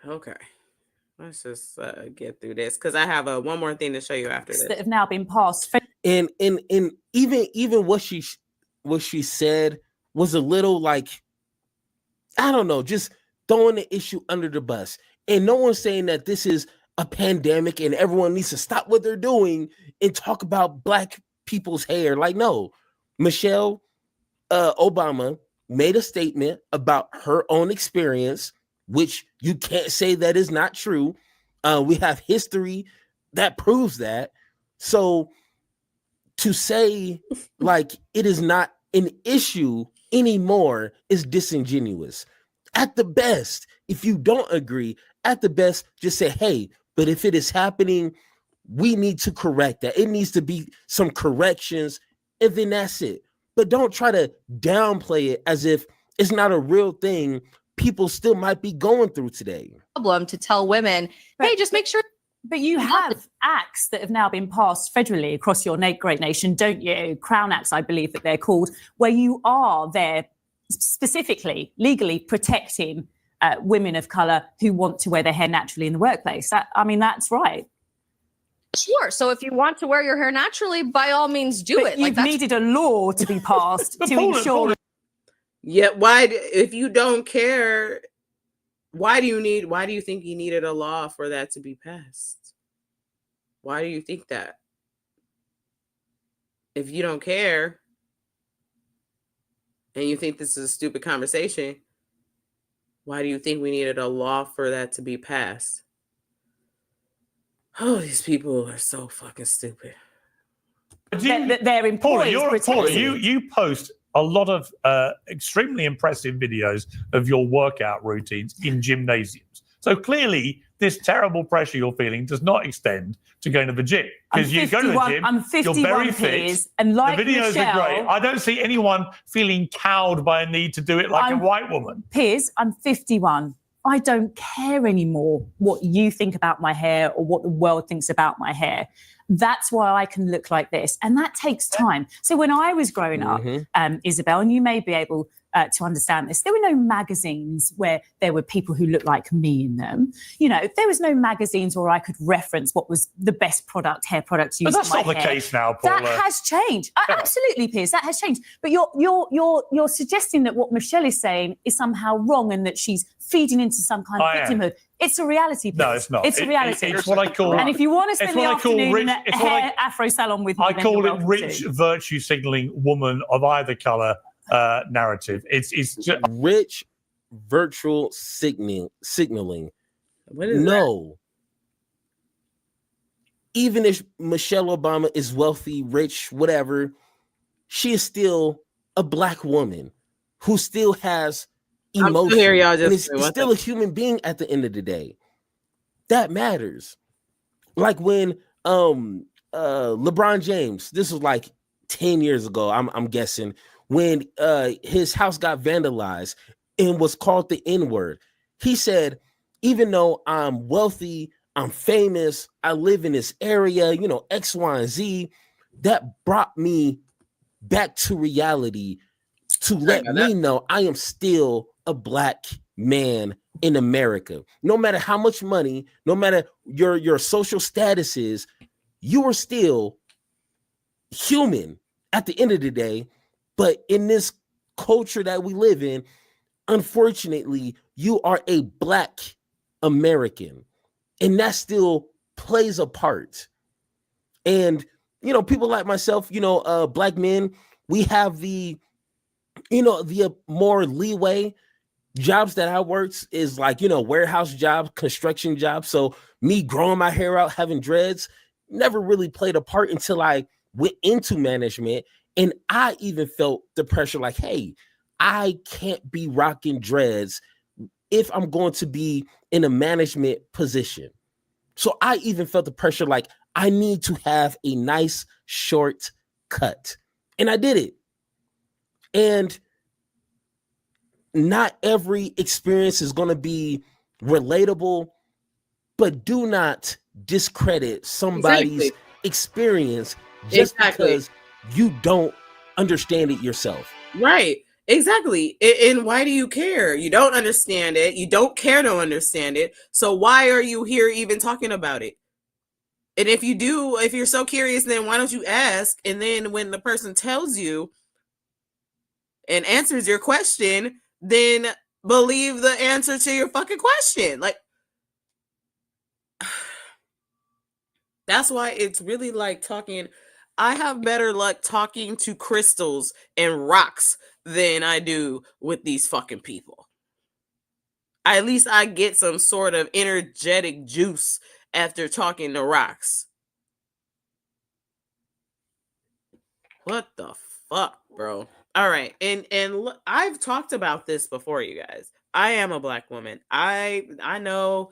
Okay. Let's just get through this because I have one more thing to show you after this. That have now been passed. And even what she said was a little like, I don't know, just throwing the issue under the bus. And no one's saying that this is a pandemic and everyone needs to stop what they're doing and talk about black people's hair. Like, no, Michelle Obama made a statement about her own experience, which you can't say that is not true. We have history that proves that. So to say like it is not an issue anymore is disingenuous. At the best, if you don't agree, at the best, just say, hey, but if it is happening, we need to correct that. It needs to be some corrections, and then that's it. But don't try to downplay it as if it's not a real thing people still might be going through today. Problem to tell women, hey, just make sure. But you have acts that have now been passed federally across your great nation, don't you? Crown Acts, I believe that they're called, where you are there specifically, legally protecting women of color who want to wear their hair naturally in the workplace. That's right. Sure. So if you want to wear your hair naturally, by all means do it. You've needed a law to be passed to ensure. Yeah, if you don't care, why do you think you needed a law for that to be passed? Why do you think that? If you don't care and you think this is a stupid conversation, why do you think we needed a law for that to be passed? Oh, these people are so fucking stupid. They're employees. Paula, you post a lot of extremely impressive videos of your workout routines in gymnasiums. So clearly, this terrible pressure you're feeling does not extend to going to the gym. Because you go to the gym, I'm 51, you're very fit. Piers, and like the videos Michelle, are great. I don't see anyone feeling cowed by a need to do it like a white woman. Piers, I'm 51. I don't care anymore what you think about my hair or what the world thinks about my hair. That's why I can look like this. And that takes time. So when I was growing up, Isabel, and you may be able to understand this, there were no magazines where there were people who looked like me in them. You know, there was no magazines where I could reference what was the best hair product used. But that's not the case now, Paula. That has changed. Absolutely, Piers, that has changed. But you're suggesting that what Michelle is saying is somehow wrong and that she's feeding into some kind of victimhood. It's a reality. Piers. No, it's not. It's a reality. It's what I call. And if you want to spend the afternoon in a hair afro salon with me, I call it rich virtue signaling woman of either color narrative. It's just rich virtual signaling. What is that? Even if Michelle Obama is wealthy, rich, whatever, she is still a black woman who still has emotion. And is still a human being at the end of the day. That matters. Like when LeBron James, this was like 10 years ago, I'm guessing, when his house got vandalized and was called the N-word. He said, even though I'm wealthy, I'm famous, I live in this area, you know, X, Y, and Z, that brought me back to reality to let me know I am still a black man in America. No matter how much money, no matter your social status is, you are still human at the end of the day. But in this culture that we live in, unfortunately, you are a black American, and that still plays a part. And, you know, people like myself, you know, black men, we have the more leeway. Jobs that I worked is like, you know, warehouse jobs, construction jobs. So me growing my hair out, having dreads, never really played a part until I went into management. And I even felt the pressure like, hey, I can't be rocking dreads if I'm going to be in a management position. So I even felt the pressure like I need to have a nice short cut. And I did it. And not every experience is going to be relatable, but do not discredit somebody's experience just because you don't understand it yourself. Right. Exactly. And why do you care? You don't understand it. You don't care to understand it. So why are you here even talking about it? And if you do, if you're so curious, then why don't you ask? And then when the person tells you and answers your question, then believe the answer to your fucking question. Like, that's why it's really like talking. I have better luck talking to crystals and rocks than I do with these fucking people. At least I get some sort of energetic juice after talking to rocks. What the fuck, bro? All right. And look, I've talked about this before, you guys. I am a black woman. I know.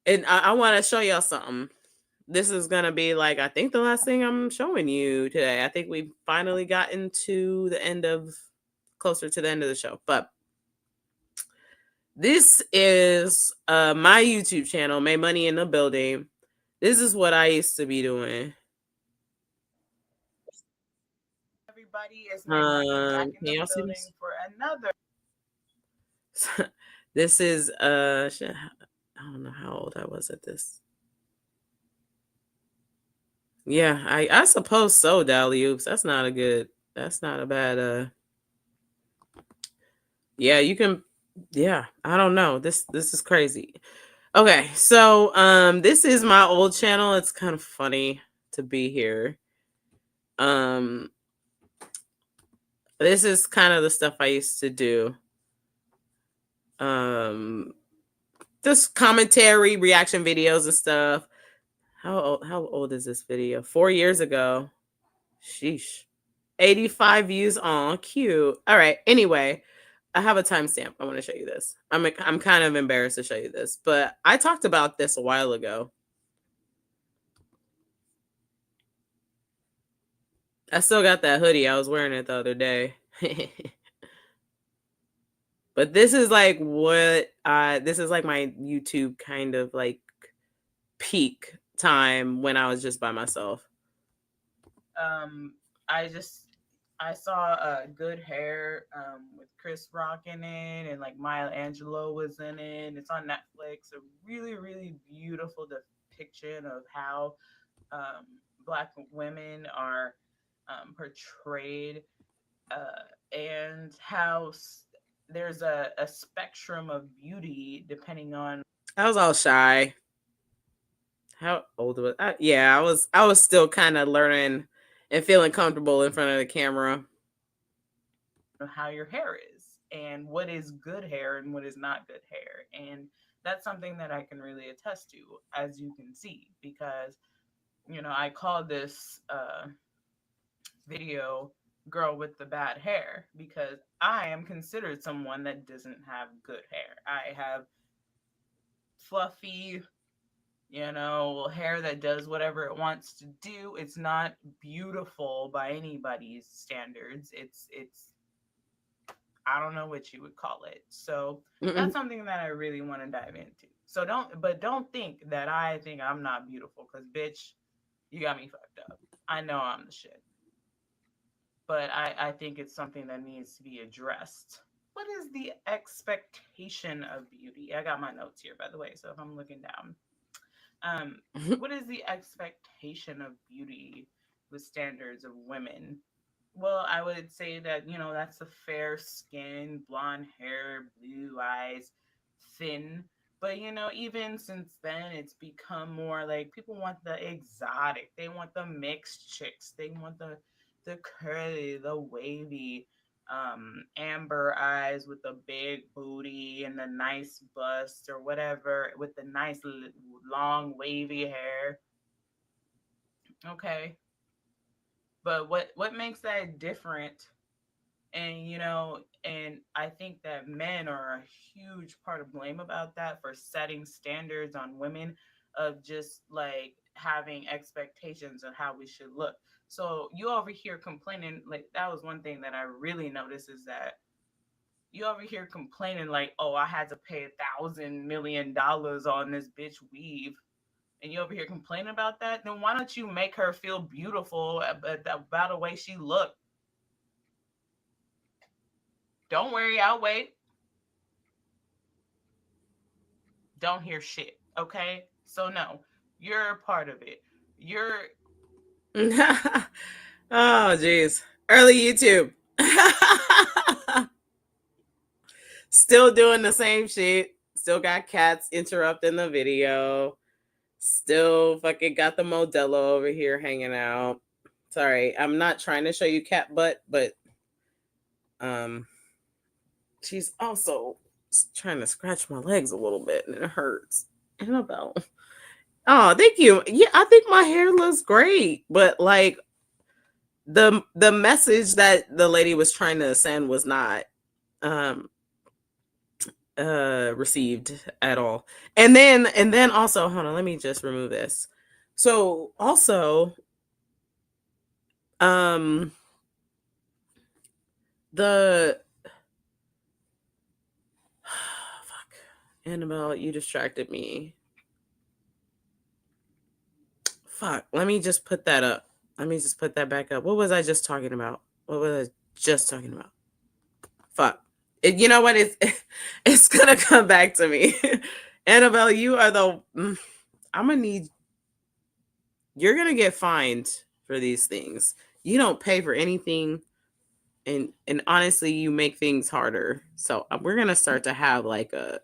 And I want to show y'all something. This is going to be like, I think the last thing I'm showing you today. I think we finally gotten to the end of, closer to the end of the show. But this is my YouTube channel, Maymoney in the Building. This is what I used to be doing. Everybody is back in the building for another. This is I don't know how old I was at this. Yeah, I suppose so, Dally Oops. That's not a bad yeah, you can yeah, I don't know. This is crazy. Okay, so this is my old channel. It's kind of funny to be here. This is kind of the stuff I used to do. Just commentary, reaction videos and stuff. How old is this video? 4 years ago. Sheesh. 85 views. Aw, cute. All right. Anyway, I have a timestamp. I want to show you this. I'm kind of embarrassed to show you this, but I talked about this a while ago. I still got that hoodie. I was wearing it the other day. But this is like this is like my YouTube kind of like peak time when I was just by myself. I saw Good Hair with Chris Rock in it, and like Maya Angelou was in it. It's on Netflix. A really, really beautiful depiction of how Black women are portrayed, and how there's a spectrum of beauty depending on. I was all shy. How old was I? Yeah, I was still kind of learning and feeling comfortable in front of the camera. How your hair is and what is good hair and what is not good hair. And that's something that I can really attest to, as you can see, because, you know, I call this video Girl with the Bad Hair, because I am considered someone that doesn't have good hair. I have fluffy, you know, hair that does whatever it wants to do. It's not beautiful by anybody's standards. It's I don't know what you would call it. So that's something that I really want to dive into. So don't think that I think I'm not beautiful, because bitch, you got me fucked up. I know I'm the shit. But I think it's something that needs to be addressed. What is the expectation of beauty? I got my notes here, by the way, so if I'm looking down. What is the expectation of beauty with standards of women? Well, I would say that, you know, that's a fair skin, blonde hair, blue eyes, thin. But, you know, even since then, it's become more like people want the exotic. They want the mixed chicks. They want the curly, the wavy, amber eyes with the big booty and the nice bust or whatever, with the nice long wavy hair. Okay. But what makes that different? And, you know, and I think that men are a huge part of blame about that, for setting standards on women, of just like having expectations of how we should look. So you over here complaining, like, that was one thing that I really noticed, is that you over here complaining like, oh, I had to pay $1,000 million on this bitch weave. And you over here complaining about that, then why don't you make her feel beautiful about the way she looked? Don't worry, I'll wait. Don't hear shit, okay? So no, you're a part of it. You're Oh, jeez. Early YouTube. Still doing the same shit. Still got cats interrupting the video. Still fucking got the Modelo over here hanging out. Sorry, I'm not trying to show you cat butt, but she's also trying to scratch my legs a little bit and it hurts. Annabelle. Oh, thank you. Yeah, I think my hair looks great, but like the message that the lady was trying to send was not received at all. And then also, hold on, let me just remove this. So also the fuck, Annabelle, you distracted me. Fuck, let me just put that up. Let me just put that back up. What was I just talking about? What was I just talking about? Fuck. You know what? It's gonna come back to me. Annabelle, you are the I'm gonna need you're gonna get fined for these things. You don't pay for anything, and honestly, you make things harder. So we're gonna start to have like a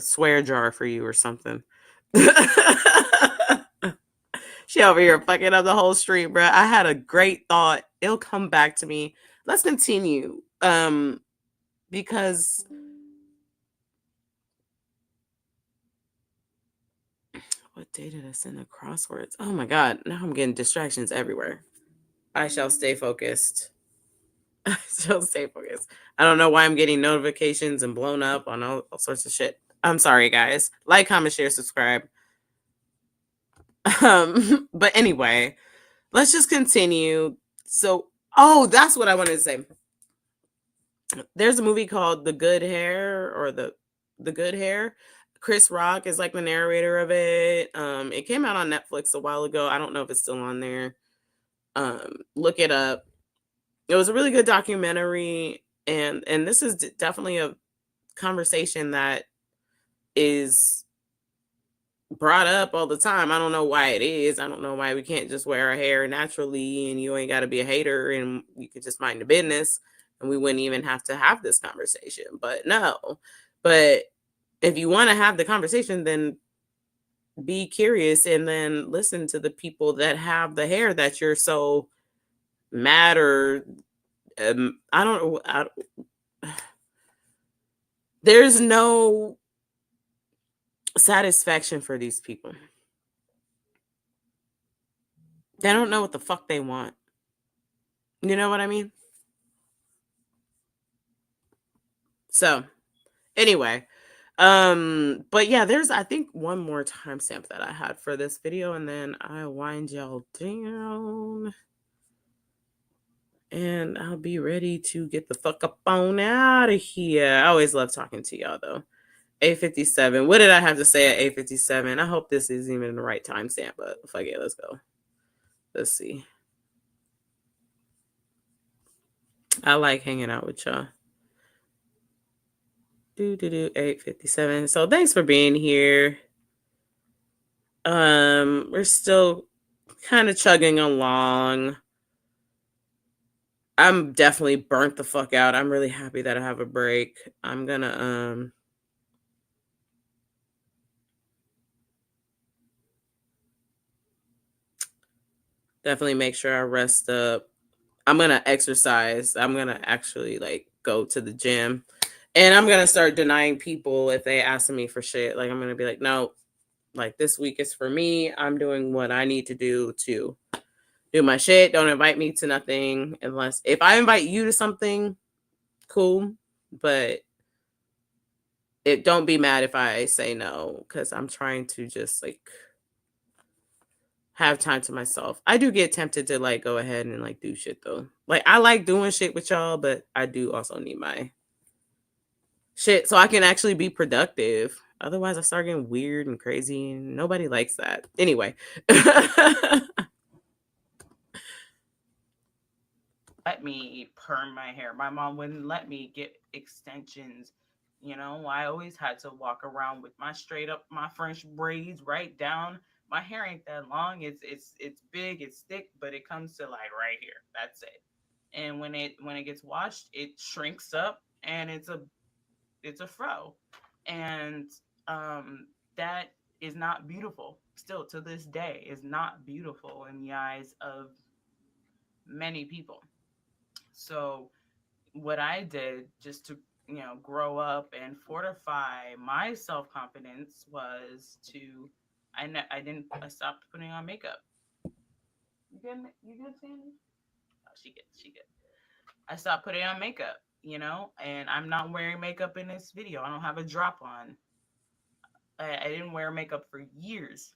swear jar for you or something. She over here fucking up the whole stream, bro. I had a great thought. It'll come back to me. Let's continue. Because what day did I send the crosswords? Oh my god, now I'm getting distractions everywhere. I shall stay focused. I shall stay focused. I don't know why I'm getting notifications and blown up on all sorts of shit. I'm sorry, guys. Like, comment, share, subscribe. But anyway, let's just continue. So, oh, that's what I wanted to say. There's a movie called The Good Hair, or the Good Hair. Chris Rock is like the narrator of it. It came out on Netflix a while ago. I don't know if it's still on there. Look it up. It was a really good documentary, and this is definitely a conversation that is brought up all the time. I don't know why it is. I don't know why we can't just wear our hair naturally, and you ain't got to be a hater, and you could just mind the business, and we wouldn't even have to have this conversation. But no. But if you want to have the conversation, then be curious and then listen to the people that have the hair that you're so mad or I don't know. There's no satisfaction for these people. They don't know what the fuck they want. You know what I mean? So, anyway, but yeah, there's I think one more timestamp that I had for this video, and then I'll wind y'all down. And I'll be ready to get the fuck up on out of here. I always love talking to y'all though. 8:57. What did I have to say at 8:57? I hope this is even the right timestamp, but fuck it, let's go. Let's see. I like hanging out with y'all. 8:57. So thanks for being here. We're still kind of chugging along. I'm definitely burnt the fuck out. I'm really happy that I have a break. I'm gonna definitely make sure I rest up. I'm gonna exercise. I'm gonna actually like go to the gym, and I'm gonna start denying people if they ask me for shit. Like I'm gonna be like, no, like this week is for me. I'm doing what I need to do my shit. Don't invite me to nothing unless if I invite you to something, cool. But don't be mad if I say no, because I'm trying to just like have time to myself. I do get tempted to like go ahead and like do shit though. Like I like doing shit with y'all, but I do also need my shit so I can actually be productive. Otherwise I start getting weird and crazy and nobody likes that. Anyway. Let me perm my hair. My mom wouldn't let me get extensions. You know, I always had to walk around with my straight up, my French braids right down. My hair ain't that long. It's big, it's thick, but it comes to like right here. That's it. And when it gets washed, it shrinks up and it's a fro. And that is not beautiful. Still to this day is not beautiful in the eyes of many people. So what I did just to, grow up and fortify my self-confidence was to, I stopped putting on makeup. You good, Sandy? Oh, she good. I stopped putting on makeup, and I'm not wearing makeup in this video. I don't have a drop on. I didn't wear makeup for years.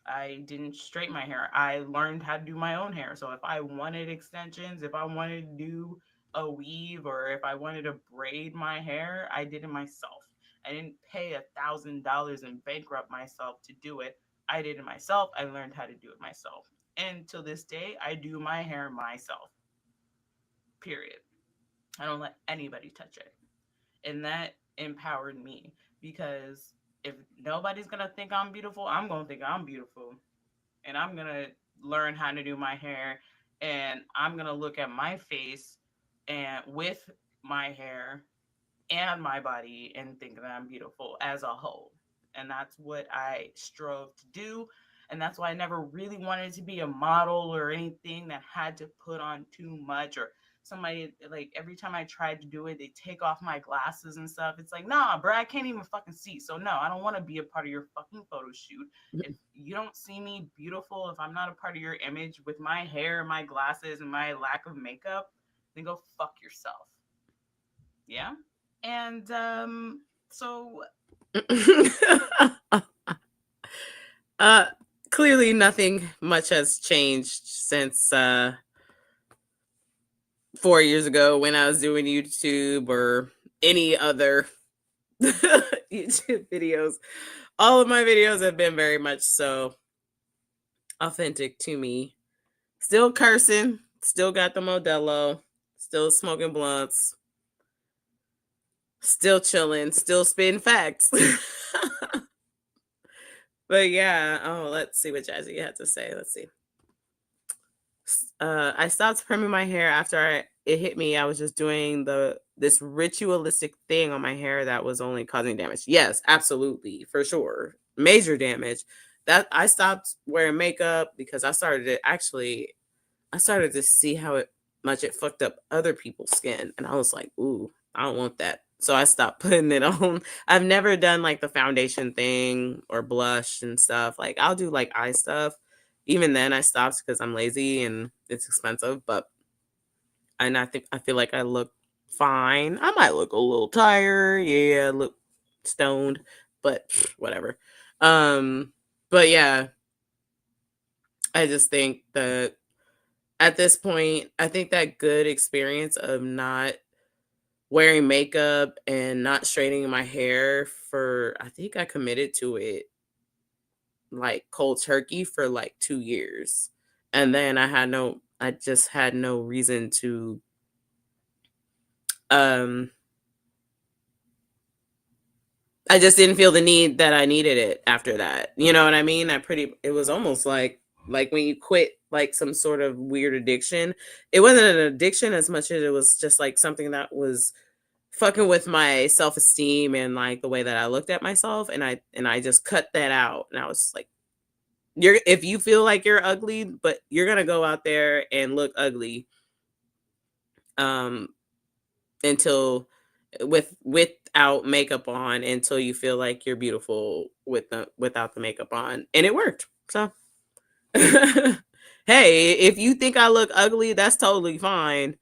I didn't straighten my hair. I learned how to do my own hair. So if I wanted extensions, if I wanted to do a weave, or if I wanted to braid my hair, I did it myself. I didn't pay $1,000 and bankrupt myself to do it. I did it myself. I learned how to do it myself. And to this day, I do my hair myself. Period. I don't let anybody touch it. And that empowered me because if nobody's gonna think I'm beautiful, I'm gonna think I'm beautiful, and I'm gonna learn how to do my hair, and I'm gonna look at my face and with my hair and my body and think that I'm beautiful as a whole. And that's what I strove to do. And that's why I never really wanted to be a model or anything that had to put on too much, or somebody, like, every time I tried to do it, they take off my glasses and stuff. It's like, nah, bro, I can't even fucking see. So no, I don't want to be a part of your fucking photo shoot. If you don't see me beautiful, if I'm not a part of your image with my hair, my glasses, and my lack of makeup, then go fuck yourself. Yeah. And so clearly nothing much has changed since 4 years ago when I was doing YouTube or any other YouTube videos. All of my videos have been very much so authentic to me. Still cursing, still got the Modelo, still smoking blunts, still chilling, still spitting facts. But yeah, oh, let's see what Jazzy had to say. Let's see. I stopped perming my hair after it hit me. I was just doing this ritualistic thing on my hair that was only causing damage. Yes, absolutely, for sure, major damage. That I stopped wearing makeup because I started to see how much it fucked up other people's skin, and I was like, ooh, I don't want that. So I stopped putting it on. I've never done like the foundation thing or blush and stuff. Like I'll do like eye stuff. Even then I stopped because I'm lazy and it's expensive, and I feel like I look fine. I might look a little tired. Yeah, look stoned, but whatever. But yeah, I just think that at this point, I think that good experience of not wearing makeup and not straightening my hair I think I committed to it like cold turkey for like 2 years. And then I just had no reason to I just didn't feel the need that I needed it after that. You know what I mean? It was almost like when you quit like some sort of weird addiction. It wasn't an addiction as much as it was just like something that was fucking with my self-esteem and like the way that I looked at myself, and I just cut that out. And I was like, if you feel like you're ugly, but you're gonna go out there and look ugly until without makeup on, until you feel like you're beautiful without the makeup on. And it worked. So hey, if you think I look ugly, that's totally fine.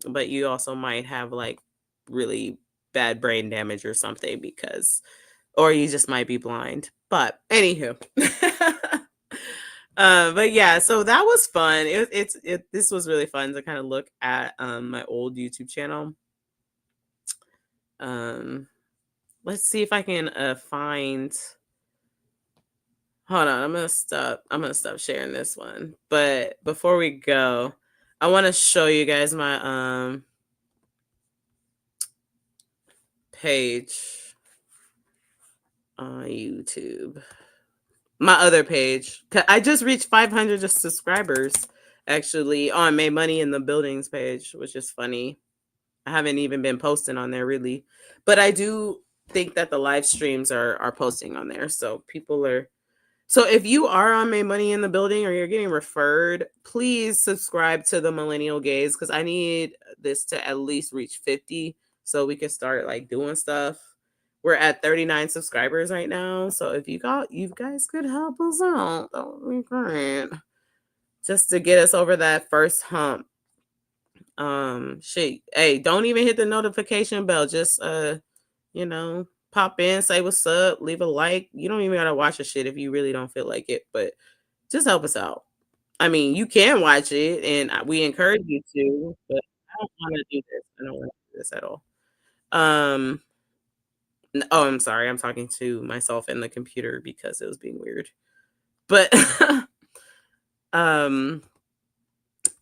But you also might have like really bad brain damage or something, or you just might be blind. But anywho, but yeah, so that was fun. This was really fun to kind of look at my old YouTube channel. Let's see if I can find. Hold on, I'm gonna stop sharing this one. But before we go, I want to show you guys my page on YouTube. My other page. I just reached 500 subscribers actually on Maymoney in the Buildings page, which is funny. I haven't even been posting on there really, but I do think that the live streams are posting on there, so people are. So if you are on Maymoney in the Building or you're getting referred, please subscribe to the Millennial Gaze, because I need this to at least reach 50 so we can start like doing stuff. We're at 39 subscribers right now, so if you guys could help us out, that would be great. Just to get us over that first hump. Shit. Hey, don't even hit the notification bell. Just pop in, say what's up, leave a like. You don't even gotta watch the shit if you really don't feel like it, but just help us out. I mean, you can watch it, and we encourage you to, but I don't want to do this. I don't want to do this at all. Oh, I'm sorry. I'm talking to myself and the computer because it was being weird. But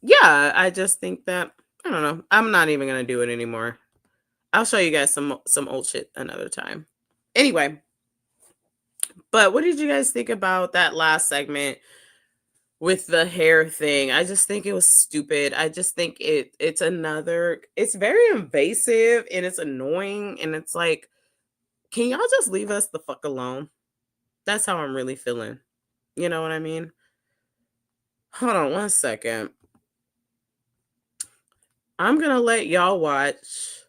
yeah, I just think that I don't know. I'm not even gonna do it anymore. I'll show you guys some old shit another time. Anyway, but what did you guys think about that last segment with the hair thing? I just think it was stupid. I just think it's very invasive and it's annoying, and it's like, can y'all just leave us the fuck alone? That's how I'm really feeling. You know what I mean? Hold on one second. I'm gonna let y'all watch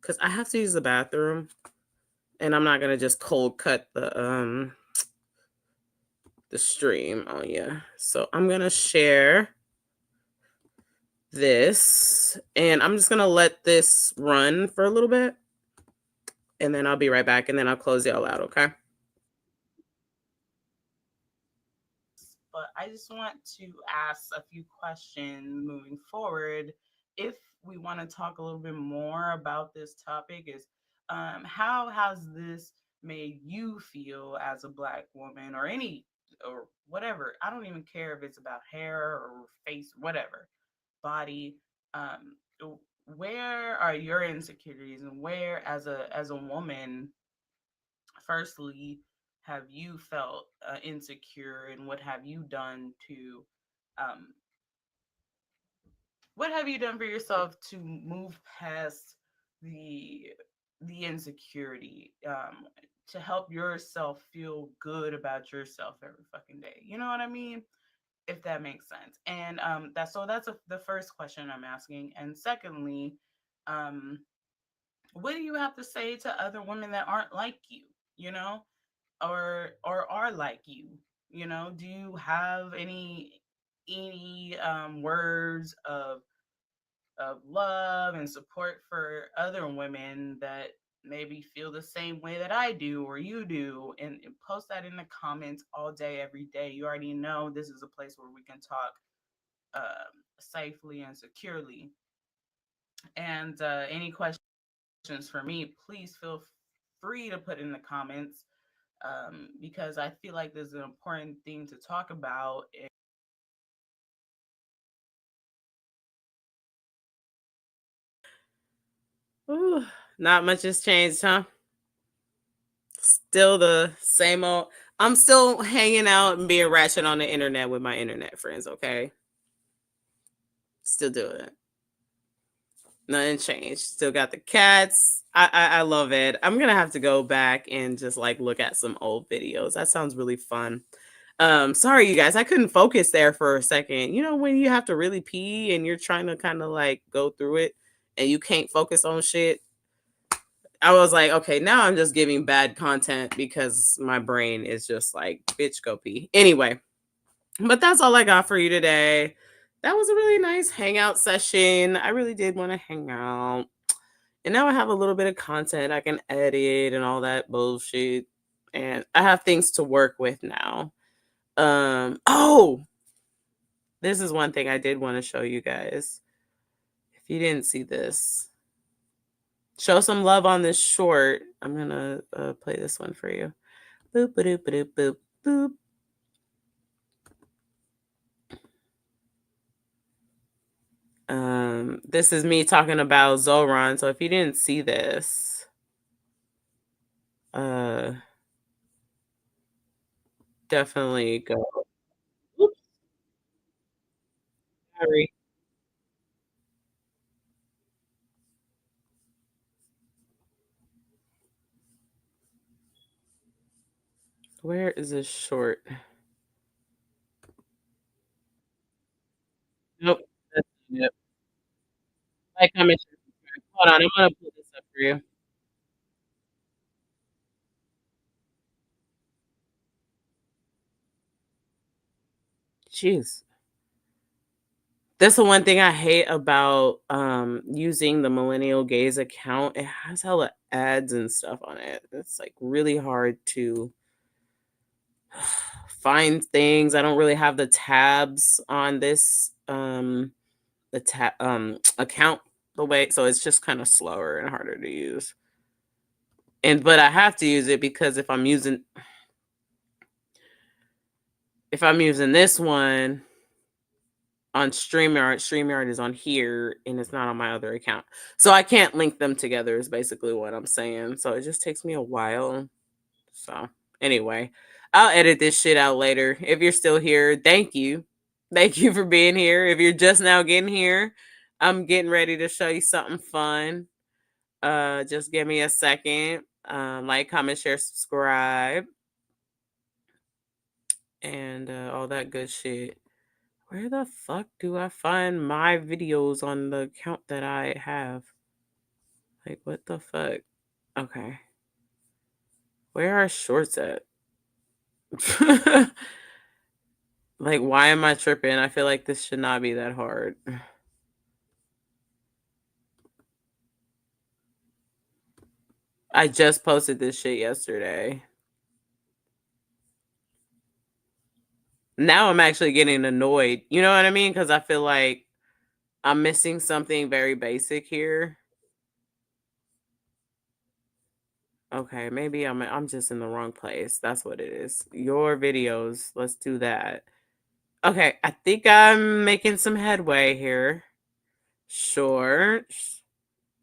because I have to use the bathroom, and I'm not gonna just cold cut the stream on you. So I'm gonna share this, and I'm just gonna let this run for a little bit, and then I'll be right back, and then I'll close y'all out, okay? But I just want to ask a few questions moving forward. If we want to talk a little bit more about this topic, is how has this made you feel as a Black woman, or whatever? I don't even care if it's about hair or face, whatever, body. Where are your insecurities, and where, as a woman, firstly, have you felt insecure, and what have you done for yourself to move past the insecurity, to help yourself feel good about yourself every fucking day? You know what I mean? If that makes sense. And that's the first question I'm asking. And secondly, what do you have to say to other women that aren't like you, you know, or are like you? You know, do you have any words of love and support for other women that maybe feel the same way that I do or you do? And post that in the comments all day, every day. You already know this is a place where we can talk safely and securely. And any questions for me, please feel free to put in the comments, because I feel like this is an important thing to talk about. Ooh, not much has changed, huh? Still the same old. I'm still hanging out and being ratchet on the internet with my internet friends, okay? Still doing it. Nothing changed. Still got the cats. I love it. I'm gonna have to go back and just like look at some old videos. That sounds really fun. Sorry you guys, I couldn't focus there for a second. You know, when you have to really pee and you're trying to kind of like go through it and you can't focus on shit. I was like, okay, now I'm just giving bad content because my brain is just like, bitch, go pee. Anyway, but that's all I got for you today. That was a really nice hangout session. I really did want to hang out. And now I have a little bit of content I can edit and all that bullshit. And I have things to work with now. Oh, this is one thing I did want to show you guys. If you didn't see this, show some love on this short. I'm going to play this one for you. Boop, boop, boop, boop, boop. This is me talking about Zoran. So if you didn't see this, definitely go. Oops. Sorry. Where is this short? Nope. That's not it. Like, comment, share, subscribe. Hold on, I'm gonna pull this up for you. Jeez. That's the one thing I hate about using the Millennial Gaze account. It has hella ads and stuff on it. It's like really hard to find things. I don't really have the tabs on this account the way, so it's just kind of slower and harder to use. But I have to use it because if I'm using this one on StreamYard. StreamYard is on here and it's not on my other account. So I can't link them together is basically what I'm saying. So it just takes me a while. So anyway, I'll edit this shit out later. If you're still here, thank you. Thank you for being here. If you're just now getting here, I'm getting ready to show you something fun. Just give me a second. Like, comment, share, subscribe, and all that good shit. Where the fuck do I find my videos on the account that I have? Like, what the fuck? Okay. Where are shorts at? Like, why am I tripping? I feel like this should not be that hard. I just posted this shit yesterday. Now I'm actually getting annoyed. You know what I mean? Because I feel like I'm missing something very basic here. Okay, maybe I'm just in the wrong place. That's what it is. Your videos. Let's do that. Okay, I think I'm making some headway here. Shorts.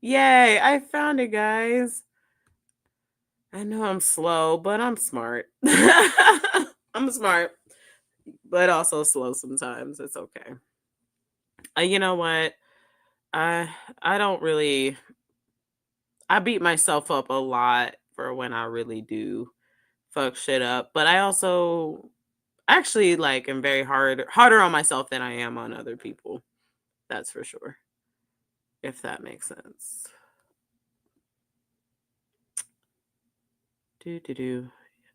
Yay, I found it, guys. I know I'm slow, but I'm smart. I'm smart, but also slow sometimes. It's okay. You know what? I don't really. I beat myself up a lot for when I really do fuck shit up, but I also actually like am very harder on myself than I am on other people. That's for sure. If that makes sense. Do.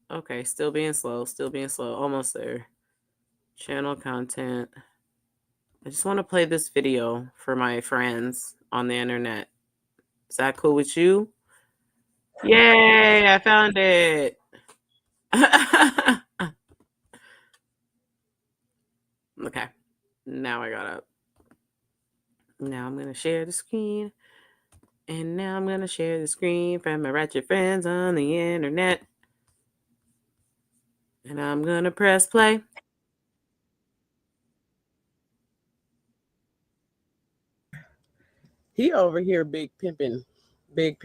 Okay, still being slow, almost there. Channel content. I just want to play this video for my friends on the internet. Is that cool with you? Yay, I found it. Okay, now I got up. Now I'm going to share the screen. And now I'm going to share the screen from my ratchet friends on the internet. And I'm going to press play. He over here big pimping, Big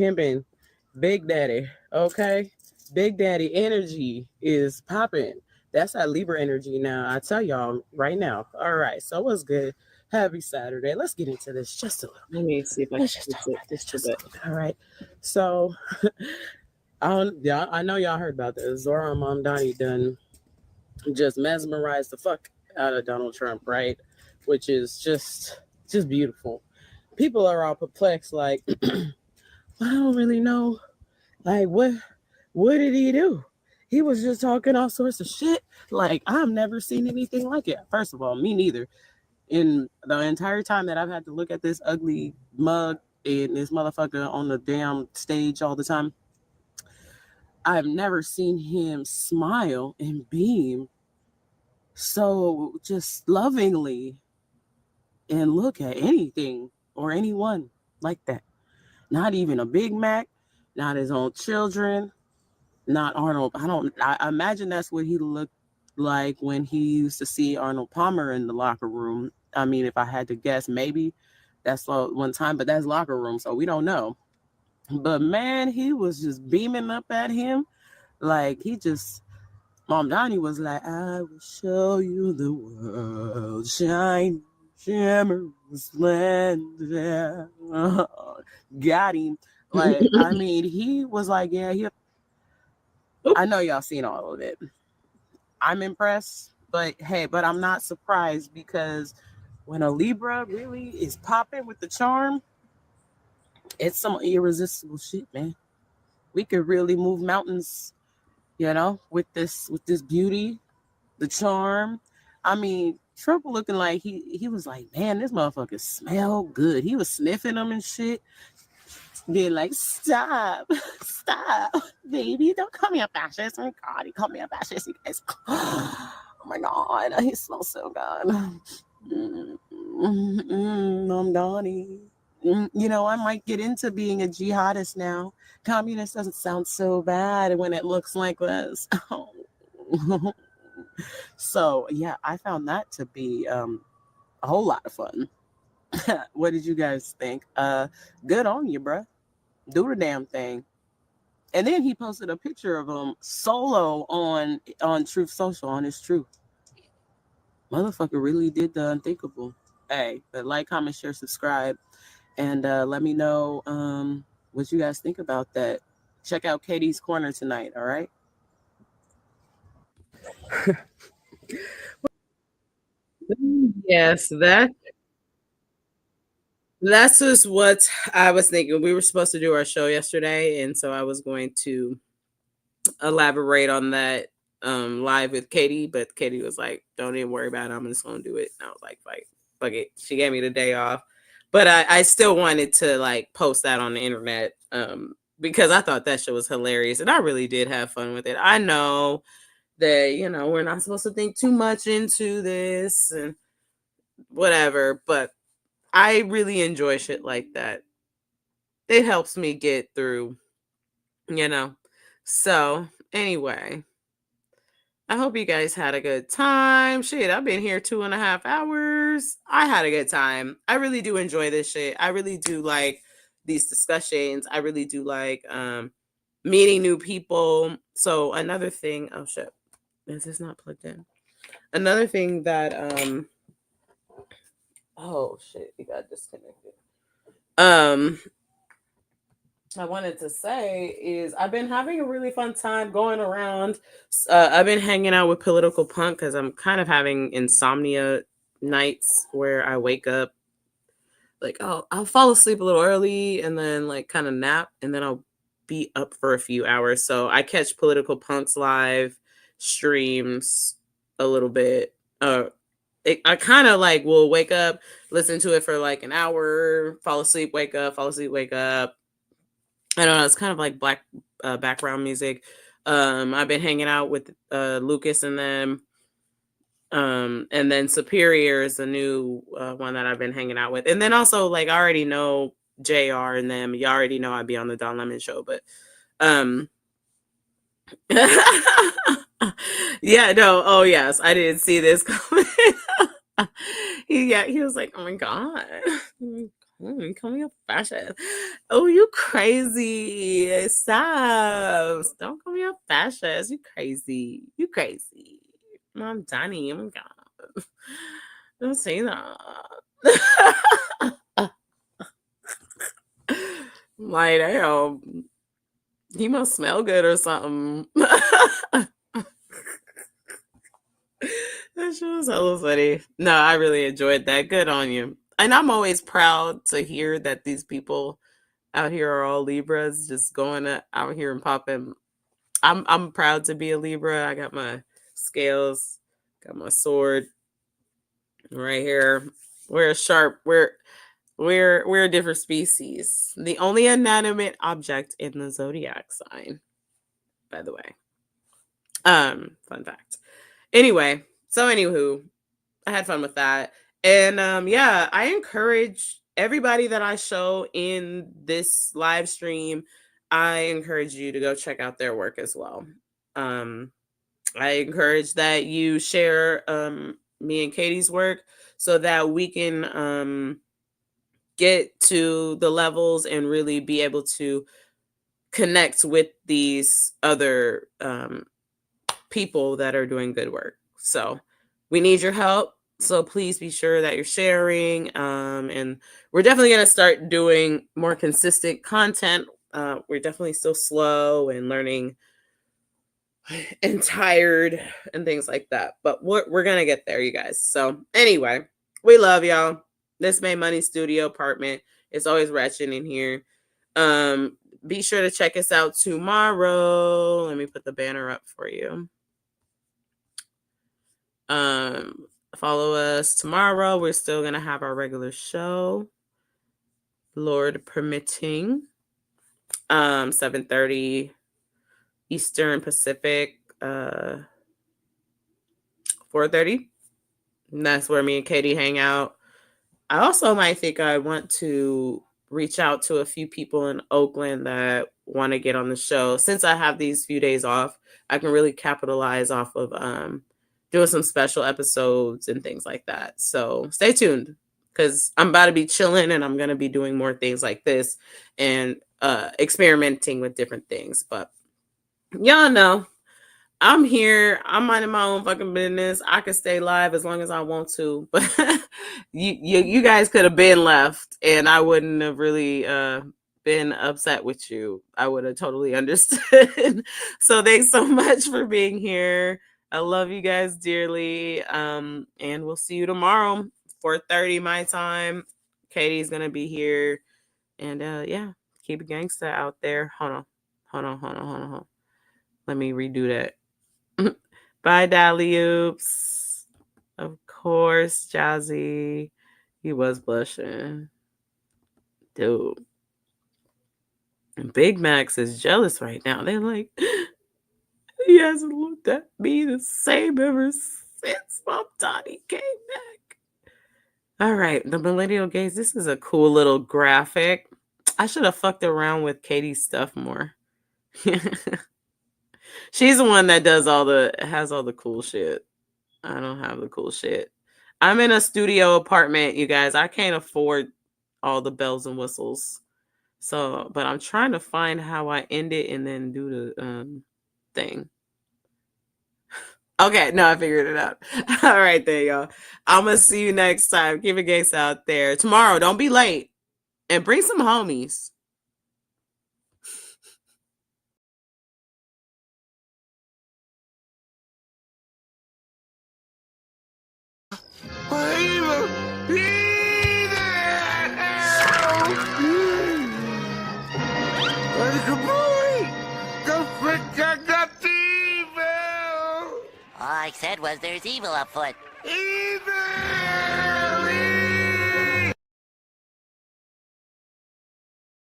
daddy, okay? Big daddy energy is popping. That's that Libra energy now. I tell y'all right now. All right, so what's good? Happy Saturday. Let's get into this just a little bit. Let me see if I can fix it just a bit. All right. So I know y'all heard about this. Zora Mamdani done just mesmerized the fuck out of Donald Trump, right? Which is just beautiful. People are all perplexed, like, I don't really know. Like, what did he do? He was just talking all sorts of shit. Like, I've never seen anything like it. First of all, me neither. In the entire time that I've had to look at this ugly mug and this motherfucker on the damn stage all the time, I've never seen him smile and beam so just lovingly and look at anything or anyone like that. Not even a Big Mac, not his own children, not Arnold. I imagine that's what he looked like when he used to see Arnold Palmer in the locker room. I mean, if I had to guess, maybe that's one time, but that's locker room, so we don't know. But man, he was just beaming up at him. Like Mom Donnie was like, I will show you the world, shine, shimmer, splendor. Got him. Like, I mean, he was like, yeah, I know y'all seen all of it. I'm impressed, but I'm not surprised because when a Libra really is popping with the charm, it's some irresistible shit, man. We could really move mountains, with this beauty, the charm. I mean, Trump looking like he was like, man, this motherfucker smell good. He was sniffing them and shit. Being like, stop, baby, don't call me a fascist. Oh my God, he called me a fascist. You guys, oh my God, he smells so good. Mom Donnie. I might get into being a jihadist now. Communist doesn't sound so bad when it looks like this. So yeah, I found that to be a whole lot of fun. What did you guys think? Good on you, bruh. Do the damn thing. And then he posted a picture of him solo on Truth Social, on his Truth. Motherfucker really did the unthinkable. Hey, but like, comment, share, subscribe, and let me know what you guys think about that. Check out Katie's Corner tonight, all right? Yes, that's just what I was thinking. We were supposed to do our show yesterday, and so I was going to elaborate on that live with Katie, but Katie was like, don't even worry about it. I'm just gonna do it. And I was like, fuck it. She gave me the day off. But I still wanted to like post that on the internet because I thought that shit was hilarious. And I really did have fun with it. I know that, you know, we're not supposed to think too much into this and whatever, but I really enjoy shit like that. It helps me get through, you know. So anyway, I hope you guys had a good time. Shit, I've been here 2.5 hours. I had a good time. I really do enjoy this shit. I really do like these discussions. I really do like meeting new people. So another thing, oh shit, is this not plugged in? Another thing that oh shit, it got disconnected. I wanted to say is I've been having a really fun time going around. I've been hanging out with Political Punk because I'm kind of having insomnia nights where I wake up like, oh, I'll fall asleep a little early and then like kind of nap and then I'll be up for a few hours. So I catch Political Punk's live streams a little bit. I kind of like will wake up, listen to it for like an hour, fall asleep, wake up, fall asleep, wake up. I don't know. It's kind of like black background music. I've been hanging out with Lucas and them. And then Superior is the new one that I've been hanging out with. And then also, like, I already know JR and them. You already know I'd be on the Don Lemon show. But yeah, no. Oh, yes. I didn't see this coming. He was like, oh, my God. Call me a fascist. Oh, you crazy. Stop. Don't call me a fascist. You crazy. You crazy. Mom, Donnie. Oh my God. Don't say that. Like, damn. He must smell good or something. That shit was hella funny. No, I really enjoyed that. Good on you. And I'm always proud to hear that these people out here are all Libras, just going out here and popping. I'm proud to be a Libra. I got my scales, got my sword right here. We're a sharp. We're a different species. The only inanimate object in the zodiac sign, by the way. Fun fact. Anyway, so anywho, I had fun with that. And yeah, I encourage everybody that I show in this live stream, I encourage you to go check out their work as well. I encourage that you share me and Katie's work so that we can get to the levels and really be able to connect with these other people that are doing good work. So we need your help. So please be sure that you're sharing. And we're definitely going to start doing more consistent content. We're definitely still slow and learning and tired and things like that. But we're going to get there, you guys. So anyway, we love y'all. This Maymoney studio apartment. It's always ratchet in here. Be sure to check us out tomorrow. Let me put the banner up for you. Follow us tomorrow. We're still gonna have our regular show, Lord permitting. 7:30 Eastern Pacific, 4:30. And that's where me and Katie hang out. I also might think I want to reach out to a few people in Oakland that want to get on the show. Since I have these few days off, I can really capitalize off of doing some special episodes and things like that. So stay tuned, because I'm about to be chilling and I'm going to be doing more things like this and experimenting with different things. But y'all know I'm here. I'm minding my own fucking business. I could stay live as long as I want to, but you guys could have been left and I wouldn't have really been upset with you. I would have totally understood. So thanks so much for being here. I love you guys dearly. And we'll see you tomorrow, 4:30 my time. Katie's gonna be here. And yeah, keep it gangsta out there. Hold on. Let me redo that. Bye, Dally-oops. Of course, Jazzy. He was blushing. Dude. And Big Max is jealous right now. They're like, he hasn't looked at me the same ever since Mom Donnie came back. All right, the millennial gaze. This is a cool little graphic. I should have fucked around with Katie's stuff more. She's the one that has all the cool shit. I don't have the cool shit. I'm in a studio apartment, you guys. I can't afford all the bells and whistles. So, but I'm trying to find how I end it and then do the thing. Okay, no, I figured it out. All right, there, y'all. I'm gonna see you next time. Keep it gangsta out there. Tomorrow, don't be late. And bring some homies. All I said was there's evil afoot. Evil!